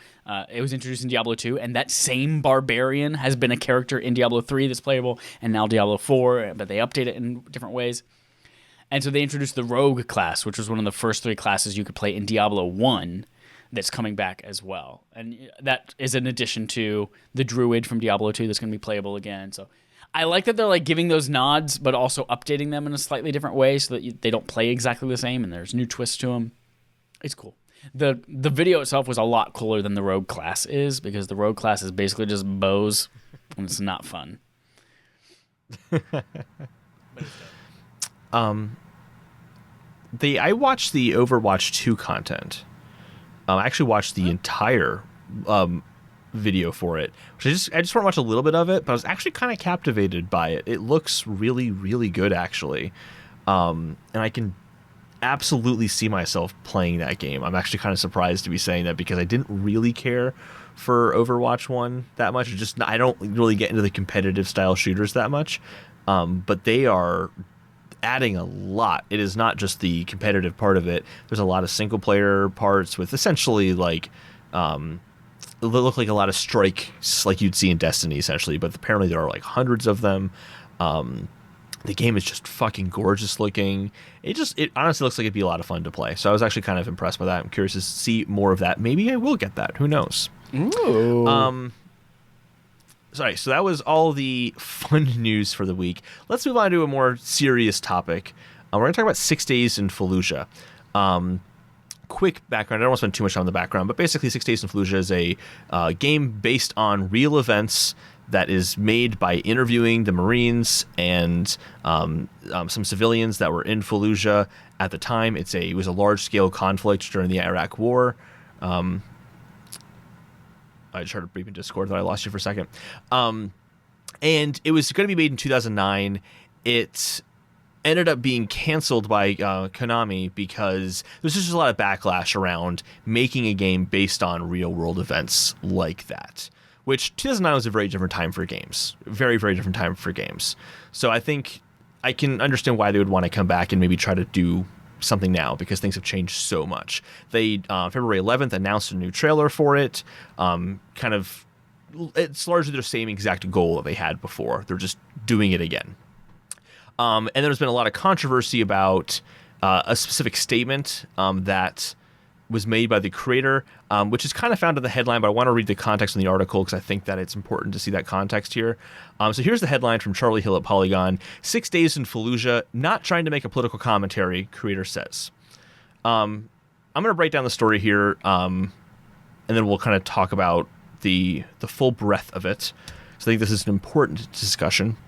It was introduced in Diablo 2, and that same Barbarian has been a character in Diablo 3 that's playable, and now Diablo 4, but they update it in different ways. And so they introduced the Rogue class, which was one of the first 3 classes you could play in Diablo 1 that's coming back as well. And that is in addition to the Druid from Diablo 2 that's going to be playable again. So I like that they're like giving those nods, but also updating them in a slightly different way so that they don't play exactly the same and there's new twists to them. It's cool. The video itself was a lot cooler than the Rogue class is, because the Rogue class is basically just bows and it's not fun. I watched the Overwatch 2 content. I actually watched the entire video for it, which I just want to watch a little bit of it, but I was actually kind of captivated by it. It looks really, really good, actually. And I can absolutely see myself playing that game. I'm actually kind of surprised to be saying that, because I didn't really care for Overwatch 1 that much. I don't really get into the competitive style shooters that much. But they are adding a lot. It is not just the competitive part of it. There's a lot of single player parts with essentially like it look like a lot of strikes like you'd see in Destiny, essentially, but apparently there are like hundreds of them. The game is just fucking gorgeous looking. It honestly looks like it'd be a lot of fun to play. So I was actually kind of impressed by that. I'm curious to see more of that. Maybe I will get that. Who knows? Ooh. Sorry, so that was all the fun news for the week. Let's move on to a more serious topic. We're going to talk about 6 Days in Fallujah. Quick background. I don't want to spend too much time on the background, but basically 6 Days in Fallujah is a game based on real events that is made by interviewing the Marines and some civilians that were in Fallujah at the time. It was a large-scale conflict during the Iraq War. I just heard a brief in Discord that I lost you for a second. And it was going to be made in 2009. It ended up being canceled by Konami because there's just a lot of backlash around making a game based on real-world events like that, which 2009 was a very different time for games. Very, very different time for games. So I think I can understand why they would want to come back and maybe try to do something now, because things have changed so much. They February 11th announced a new trailer for it. It's largely their same exact goal that they had before. They're just doing it again. And there's been a lot of controversy about a specific statement that was made by the creator, which is kind of found in the headline, but I want to read the context in the article because I think that it's important to see that context here. So here's the headline from Charlie Hill at Polygon. 6 Days in Fallujah, not trying to make a political commentary, creator says. I'm going to break down the story here, and then we'll kind of talk about the full breadth of it. So I think this is an important discussion.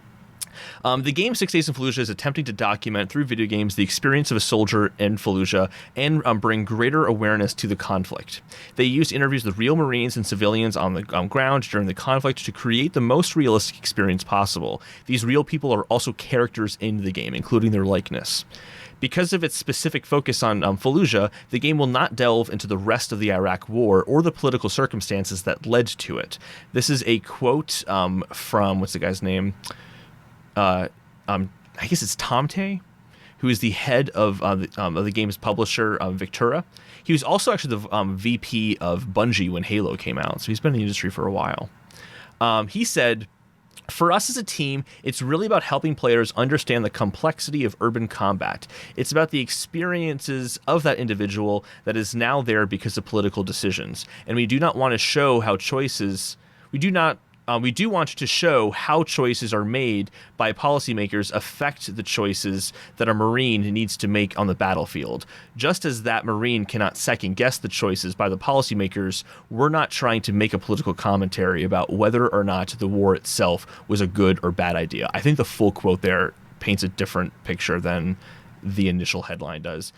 The game 6 Days in Fallujah is attempting to document through video games the experience of a soldier in Fallujah and bring greater awareness to the conflict. They used interviews with real Marines and civilians on the ground during the conflict to create the most realistic experience possible. These real people are also characters in the game, including their likeness. Because of its specific focus on Fallujah, the game will not delve into the rest of the Iraq War or the political circumstances that led to it. This is a quote from, what's the guy's name? I guess it's Tomte, who is the head of the game's publisher, Victura. He was also actually the VP of Bungie when Halo came out, so he's been in the industry for a while. He said, "For us as a team, it's really about helping players understand the complexity of urban combat. It's about the experiences of that individual that is now there because of political decisions, and we do not want to show how choices... We do not we do want to show how choices are made by policymakers affect the choices that a Marine needs to make on the battlefield. Just as that Marine cannot second guess the choices by the policymakers, we're not trying to make a political commentary about whether or not the war itself was a good or bad idea. I think the full quote there paints a different picture than the initial headline does.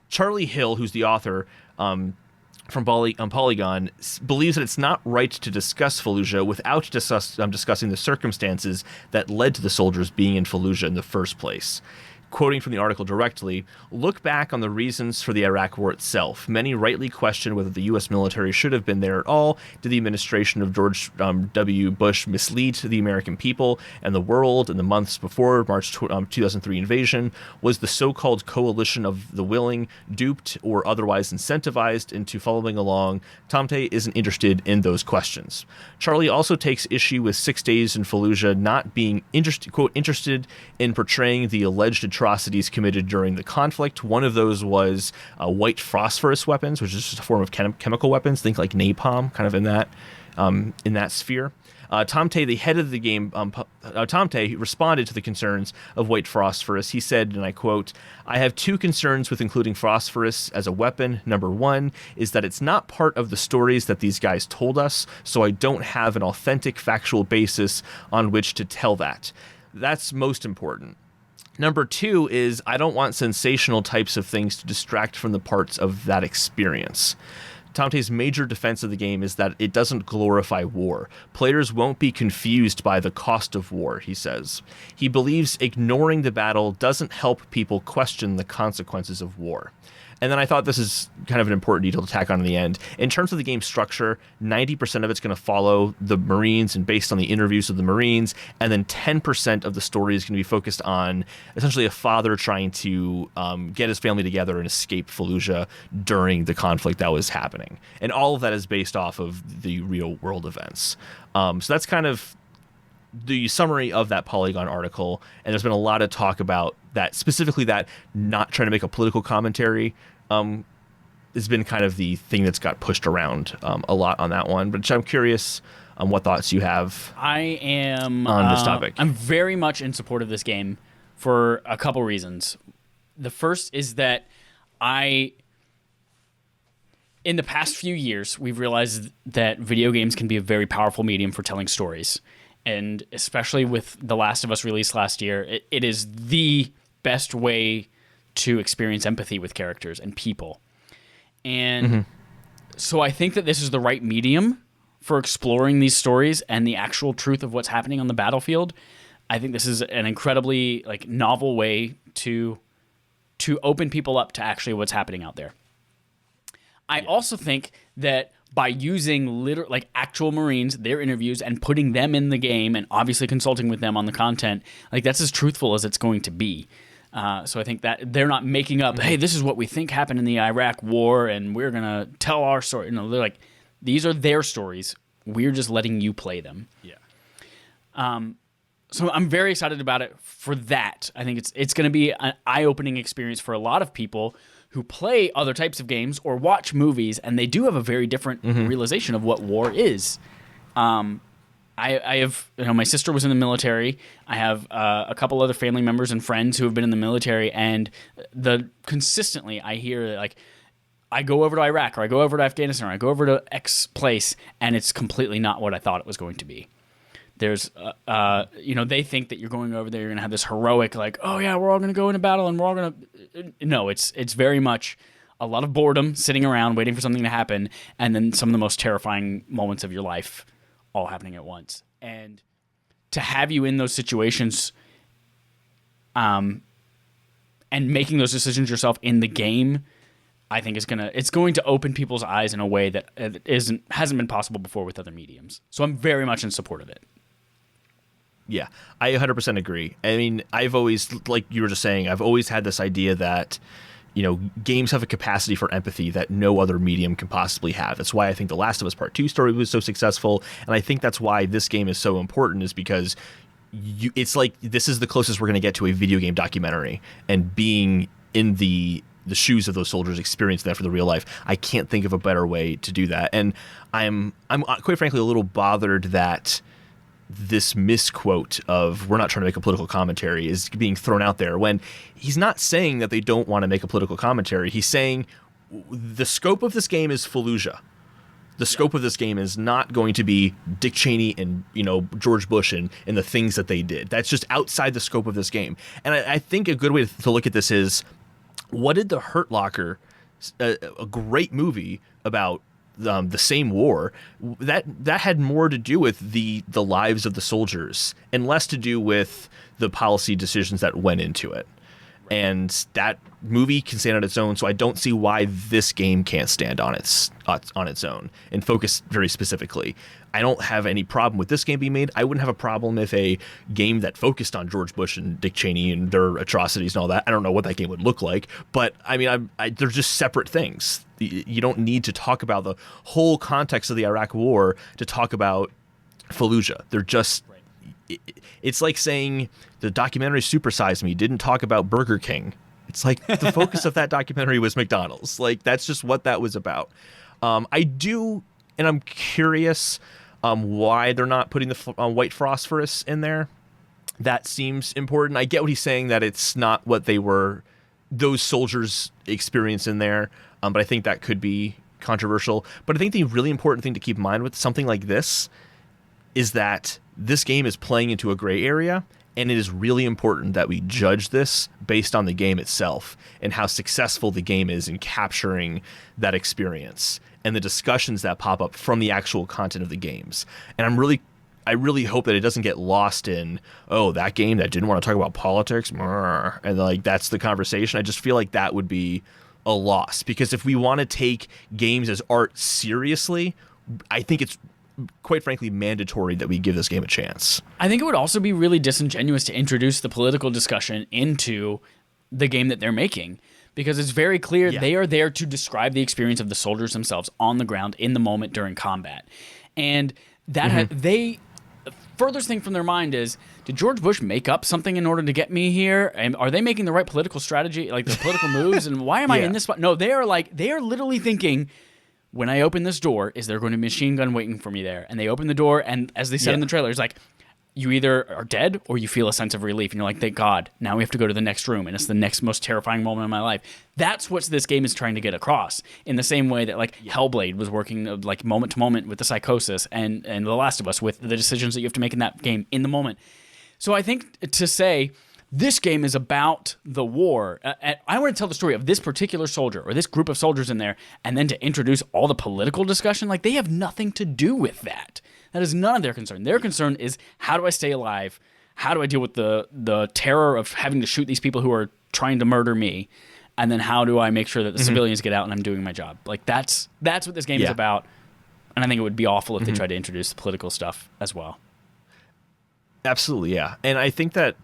Charlie Hill, who's the author, from Polygon, believes that it's not right to discuss Fallujah without discussing the circumstances that led to the soldiers being in Fallujah in the first place. Quoting from the article directly, look back on the reasons for the Iraq War itself. Many rightly question whether the U.S. military should have been there at all. Did the administration of George W. Bush mislead the American people and the world in the months before March 2003 invasion? Was the so-called coalition of the willing duped or otherwise incentivized into following along? Tamte isn't interested in those questions. Charlie also takes issue with 6 Days in Fallujah not being interested in portraying the alleged atrocities committed during the conflict. One of those was white phosphorus weapons, which is just a form of chemical weapons. Think like napalm, kind of in that sphere. Tamte, the head of the game, Tamte responded to the concerns of white phosphorus. He said, and I quote, "I have two concerns with including phosphorus as a weapon. Number one is that it's not part of the stories that these guys told us, so I don't have an authentic factual basis on which to tell that. That's most important. Number two is I don't want sensational types of things to distract from the parts of that experience." Tamte's major defense of the game is that it doesn't glorify war. Players won't be confused by the cost of war, he says. He believes ignoring the battle doesn't help people question the consequences of war. And then I thought this is kind of an important detail to tack on in the end. In terms of the game structure, 90% of it's going to follow the Marines and based on the interviews of the Marines, and then 10% of the story is going to be focused on essentially a father trying to get his family together and escape Fallujah during the conflict that was happening. And all of that is based off of the real world events. So that's kind of the summary of that Polygon article, and there's been a lot of talk about that, specifically that not trying to make a political commentary has been kind of the thing that's got pushed around a lot on that one. But I'm curious what thoughts you have on this topic. I'm very much in support of this game for a couple reasons. The first is that in the past few years, we've realized that video games can be a very powerful medium for telling stories. And especially with The Last of Us released last year, it is the best way to experience empathy with characters and people. And so I think that this is the right medium for exploring these stories and the actual truth of what's happening on the battlefield. I think this is an incredibly novel way to open people up to actually what's happening out there. I also think that by using actual Marines, their interviews, and putting them in the game, and obviously consulting with them on the content, that's as truthful as it's going to be. So I think that they're not making up, hey, this is what we think happened in the Iraq War, and we're gonna tell our story. No, they're like, these are their stories. We're just letting you play them. Yeah. So I'm very excited about it for that. I think it's going to be an eye-opening experience for a lot of people who play other types of games or watch movies, and they do have a very different realization of what war is. I have, my sister was in the military. I have a couple other family members and friends who have been in the military, and consistently I hear I go over to Iraq or I go over to Afghanistan or I go over to X place, and it's completely not what I thought it was going to be. There's, they think that you're going over there, you're going to have this heroic, oh yeah, we're all going to go into battle and we're all going to... No, it's very much a lot of boredom, sitting around waiting for something to happen, and then some of the most terrifying moments of your life all happening at once. And to have you in those situations and making those decisions yourself in the game, I think it's going to open people's eyes in a way that hasn't been possible before with other mediums. So I'm very much in support of it. Yeah, I 100% agree. I mean, I've always, like you were just saying, I've always had this idea that, games have a capacity for empathy that no other medium can possibly have. That's why I think The Last of Us Part 2 story was so successful, and I think that's why this game is so important, is because it's like this is the closest we're going to get to a video game documentary, and being in the the shoes of those soldiers, experience that for the real life. I can't think of a better way to do that. And I'm quite frankly a little bothered that this misquote of "we're not trying to make a political commentary" is being thrown out there when he's not saying that they don't want to make a political commentary. He's saying the scope of this game is Fallujah. The scope of this game is not going to be Dick Cheney and, George Bush and the things that they did. That's just outside the scope of this game. And I think a good way to look at this is, what did The Hurt Locker, a great movie about the same war, that had more to do with the lives of the soldiers and less to do with the policy decisions that went into it. And that movie can stand on its own, so I don't see why this game can't stand on its own and focus very specifically. I don't have any problem with this game being made. I wouldn't have a problem if a game that focused on George Bush and Dick Cheney and their atrocities and all that. I don't know what that game would look like, but I mean, they're just separate things. You don't need to talk about the whole context of the Iraq War to talk about Fallujah. They're just... It's like saying the documentary Super Size Me didn't talk about Burger King. It's like the focus of that documentary was McDonald's. Like, that's just what that was about. I'm curious why they're not putting the white phosphorus in there. That seems important. I get what he's saying, that it's not what those soldiers experience in there, but I think that could be controversial. But I think the really important thing to keep in mind with something like this is that this game is playing into a gray area, and it is really important that we judge this based on the game itself and how successful the game is in capturing that experience and the discussions that pop up from the actual content of the games. And I really hope that it doesn't get lost in, that game that didn't want to talk about politics, and like that's the conversation. I just feel like that would be a loss, because if we want to take games as art seriously, I think it's quite frankly mandatory that we give this game a chance. I think it would also be really disingenuous to introduce the political discussion into the game that they're making, because it's very clear they are there to describe the experience of the soldiers themselves on the ground in the moment during combat. And that furthest thing from their mind is, did George Bush make up something in order to get me here? And are they making the right political strategy, like the political moves? And why am I in this spot? No, they are literally thinking, when I open this door, is there going to be a machine gun waiting for me there? And they open the door, and as they said in the trailer, it's like, you either are dead or you feel a sense of relief. And you're like, thank God, now we have to go to the next room, and it's the next most terrifying moment of my life. That's what this game is trying to get across, in the same way that like Hellblade was working like moment to moment with the psychosis, and The Last of Us with the decisions that you have to make in that game in the moment. So I think to say, this game is about the war. I want to tell the story of this particular soldier or this group of soldiers in there, and then to introduce all the political discussion. Like, they have nothing to do with that. That is none of their concern. Their concern is, how do I stay alive? How do I deal with the terror of having to shoot these people who are trying to murder me? And then how do I make sure that the civilians get out and I'm doing my job? Like, that's what this game is about. And I think it would be awful if they tried to introduce the political stuff as well. Absolutely, yeah. And I think that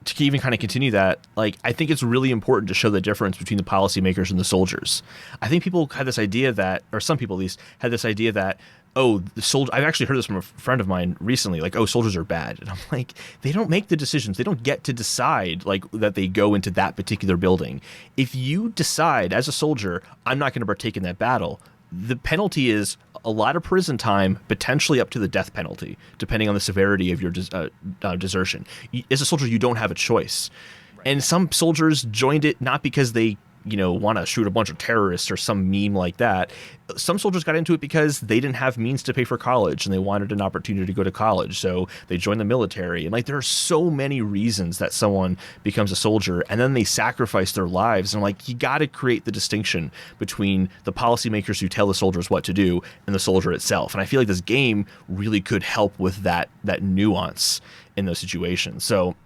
to even kind of continue that, like, I think it's really important to show the difference between the policymakers and the soldiers. I think people had this idea that, or some people at least, had this idea that, the soldier. I've actually heard this from a friend of mine recently, like, soldiers are bad. And I'm like, they don't make the decisions. They don't get to decide, like, that they go into that particular building. If you decide as a soldier, I'm not going to partake in that battle, the penalty is a lot of prison time, potentially up to the death penalty, depending on the severity of your desertion. As a soldier, you don't have a choice. Right. And some soldiers joined it not because they want to shoot a bunch of terrorists or some meme like that. Some soldiers got into it because they didn't have means to pay for college and they wanted an opportunity to go to college. So they joined the military. And like, there are so many reasons that someone becomes a soldier, and then they sacrifice their lives. And like, you got to create the distinction between the policymakers who tell the soldiers what to do and the soldier itself. And I feel like this game really could help with that nuance in those situations. So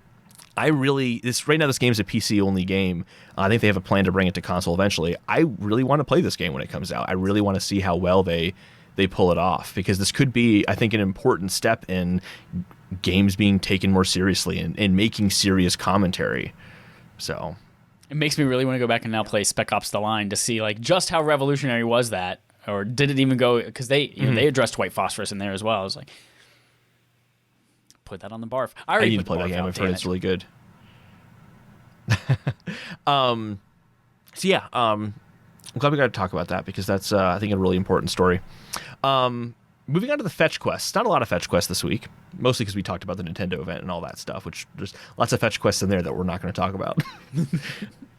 right now this game's a PC only game. I think they have a plan to bring it to console eventually. I really want to play this game when it comes out. I really want to see how well they pull it off, because this could be, I think, an important step in games being taken more seriously and making serious commentary. So it makes me really want to go back and now play Spec Ops: The Line to see like just how revolutionary was that, or did it even go, because they they addressed white phosphorus in there as well. I was like, put that on the barf. I need to play that game. I've heard it's really good. So So yeah, I'm glad we got to talk about that because that's I think a really important story. Moving on to the fetch quests. Not a lot of fetch quests this week, mostly because we talked about the Nintendo event and all that stuff, which there's lots of fetch quests in there that we're not going to talk about.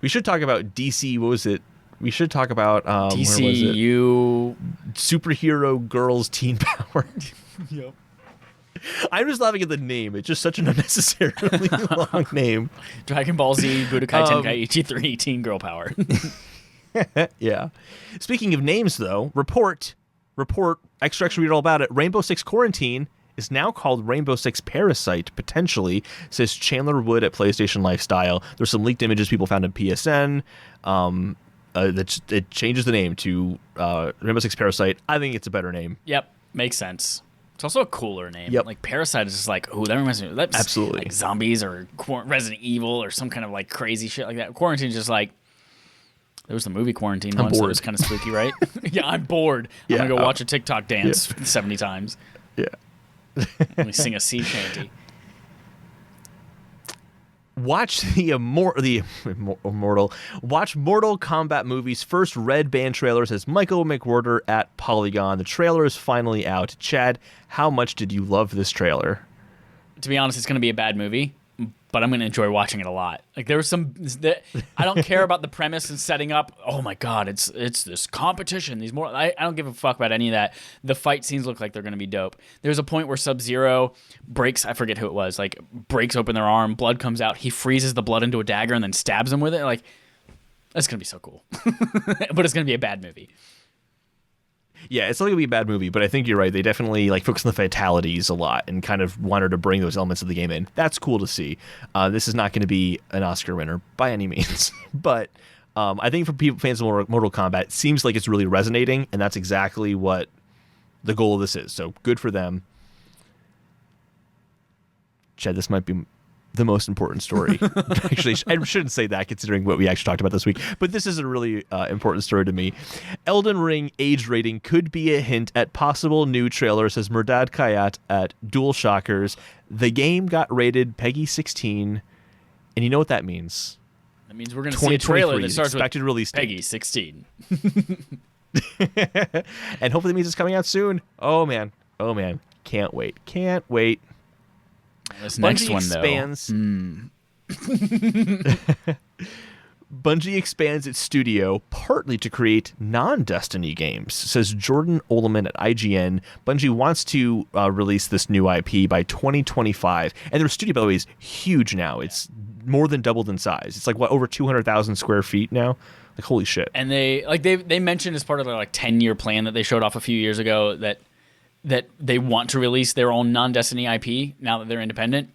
We should talk about DC. What was it? We should talk about DCU Superhero Girls Teen Power. Yep. I'm just laughing at the name. It's just such an unnecessarily long name. Dragon Ball Z Budokai Tenkaichi 3 Teen Girl Power. Yeah. Speaking of names, though, report, extra read all about it. Rainbow Six Quarantine is now called Rainbow Six Parasite, potentially, says Chandler Wood at PlayStation Lifestyle. There's some leaked images people found in PSN. It changes the name to Rainbow Six Parasite. I think it's a better name. Yep, makes sense. It's also a cooler name. Yep. Like Parasite is just like, oh, that reminds me. That's absolutely like zombies or Resident Evil or some kind of like crazy shit like that. Quarantine is just like, there was the movie Quarantine once that was kind of spooky, right? Yeah, I'm bored. Yeah, I'm gonna go watch a TikTok dance 70 times. Yeah. Let me sing a sea shanty. Watch Watch Mortal Kombat movie's first red band trailer, says Michael McWhorter at Polygon. The trailer is finally out. Chad, how much did you love this trailer? To be honest, it's going to be a bad movie, but I'm going to enjoy watching it a lot. Like there was I don't care about the premise and setting up. Oh my god, it's this competition. I don't give a fuck about any of that. The fight scenes look like they're going to be dope. There's a point where Sub-Zero breaks, I forget who it was, like breaks open their arm, blood comes out, he freezes the blood into a dagger and then stabs him with it. Like that's going to be so cool. But it's going to be a bad movie. Yeah, it's not going to be a bad movie, but I think you're right. They definitely focus on the fatalities a lot and kind of wanted to bring those elements of the game in. That's cool to see. This is not going to be an Oscar winner by any means, but I think for fans of Mortal Kombat, it seems like it's really resonating, and that's exactly what the goal of this is. So good for them. Chad, this might be the most important story. Actually, I shouldn't say that considering what we actually talked about this week, but this is a really important story to me. Elden Ring age rating could be a hint at possible new trailer, says Murdad Kayat at Dual Shockers. The game got rated PEGI 16, and you know what that means. That means we're going to see a trailer that starts expected with release date. PEGI 16. And hopefully it means it's coming out soon. Oh man, can't wait. This next one, expands, Bungie expands its studio partly to create non-Destiny games, says Jordan Oleman at IGN. Bungie wants to release this new IP by 2025, and their studio, by the way, is huge now. It's more than doubled in size. It's like over 200,000 square feet now. Like holy shit! And they mentioned as part of their 10-year plan that they showed off a few years ago that they want to release their own non-Destiny IP now that they're independent.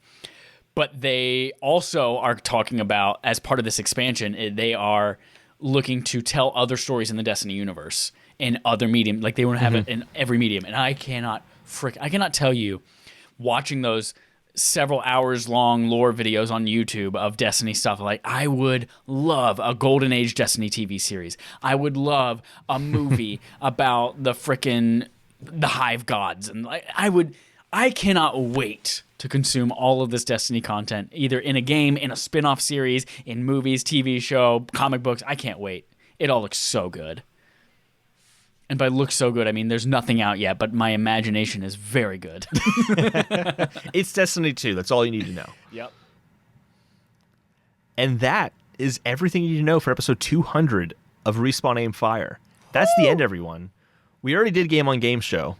But they also are talking about, as part of this expansion, they are looking to tell other stories in the Destiny universe in other medium. Like they want to have it in every medium. And I cannot tell you, watching those several hours long lore videos on YouTube of Destiny stuff, like I would love a Golden Age Destiny TV series. I would love a movie about the Hive Gods, and I cannot wait to consume all of this Destiny content, either in a game, in a spin-off series, in movies, TV show, comic books. I can't wait. It all looks so good. And by looks so good, I mean there's nothing out yet, but my imagination is very good. It's Destiny 2. That's all you need to know. Yep. And that is everything you need to know for episode 200 of Respawn Aim Fire. That's the end, everyone. We already did Game on Game Show.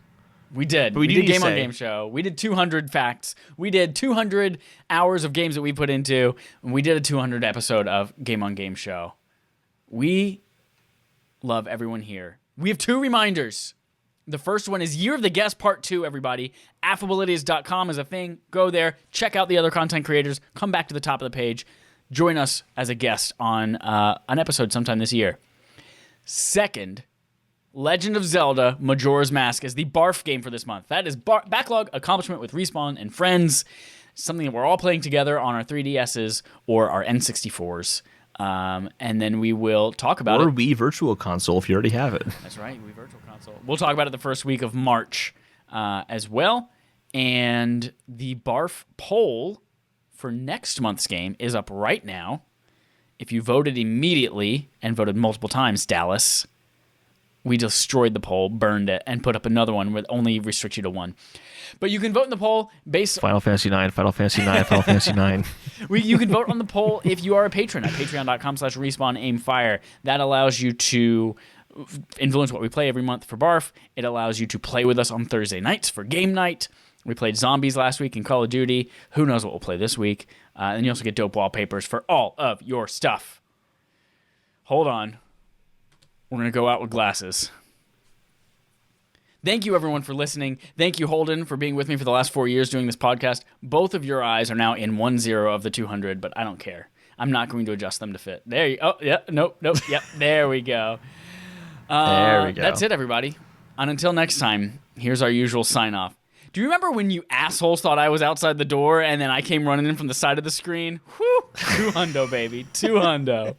We did. But we did Game on Game Show. We did 200 facts. We did 200 hours of games that we put into, and we did a 200 episode of Game on Game Show. We love everyone here. We have 2 reminders. The first one is Year of the Guest Part 2, everybody. AffableIdiots.com is a thing. Go there. Check out the other content creators. Come back to the top of the page. Join us as a guest on an episode sometime this year. Second, Legend of Zelda Majora's Mask is the BARF game for this month. That is Backlog Accomplishment with Respawn and Friends. Something that we're all playing together on our 3DSs or our N64s. And then we will talk about it. Or Wii Virtual Console if you already have it. That's right, Wii Virtual Console. We'll talk about it the first week of March as well. And the BARF poll for next month's game is up right now. If you voted immediately and voted multiple times, Dallas, we destroyed the poll, burned it, and put up another one with only restrict you to one. But you can vote in the poll based... Final Fantasy 9, Final Fantasy 9, Final Fantasy 9. You can vote on the poll if you are a patron at patreon.com/respawnaimfire. That allows you to influence what we play every month for Barf. It allows you to play with us on Thursday nights for game night. We played Zombies last week in Call of Duty. Who knows what we'll play this week? And you also get dope wallpapers for all of your stuff. Hold on. We're going to go out with glasses. Thank you, everyone, for listening. Thank you, Holden, for being with me for the last 4 years doing this podcast. Both of your eyes are now in 10 of the 200, but I don't care. I'm not going to adjust them to fit. There you... Oh, yeah. Nope. Yep. There we go. There we go. That's it, everybody. And until next time, here's our usual sign-off. Do you remember when you assholes thought I was outside the door and then I came running in from the side of the screen? Whew! 2 hundo, baby. 2 hundo.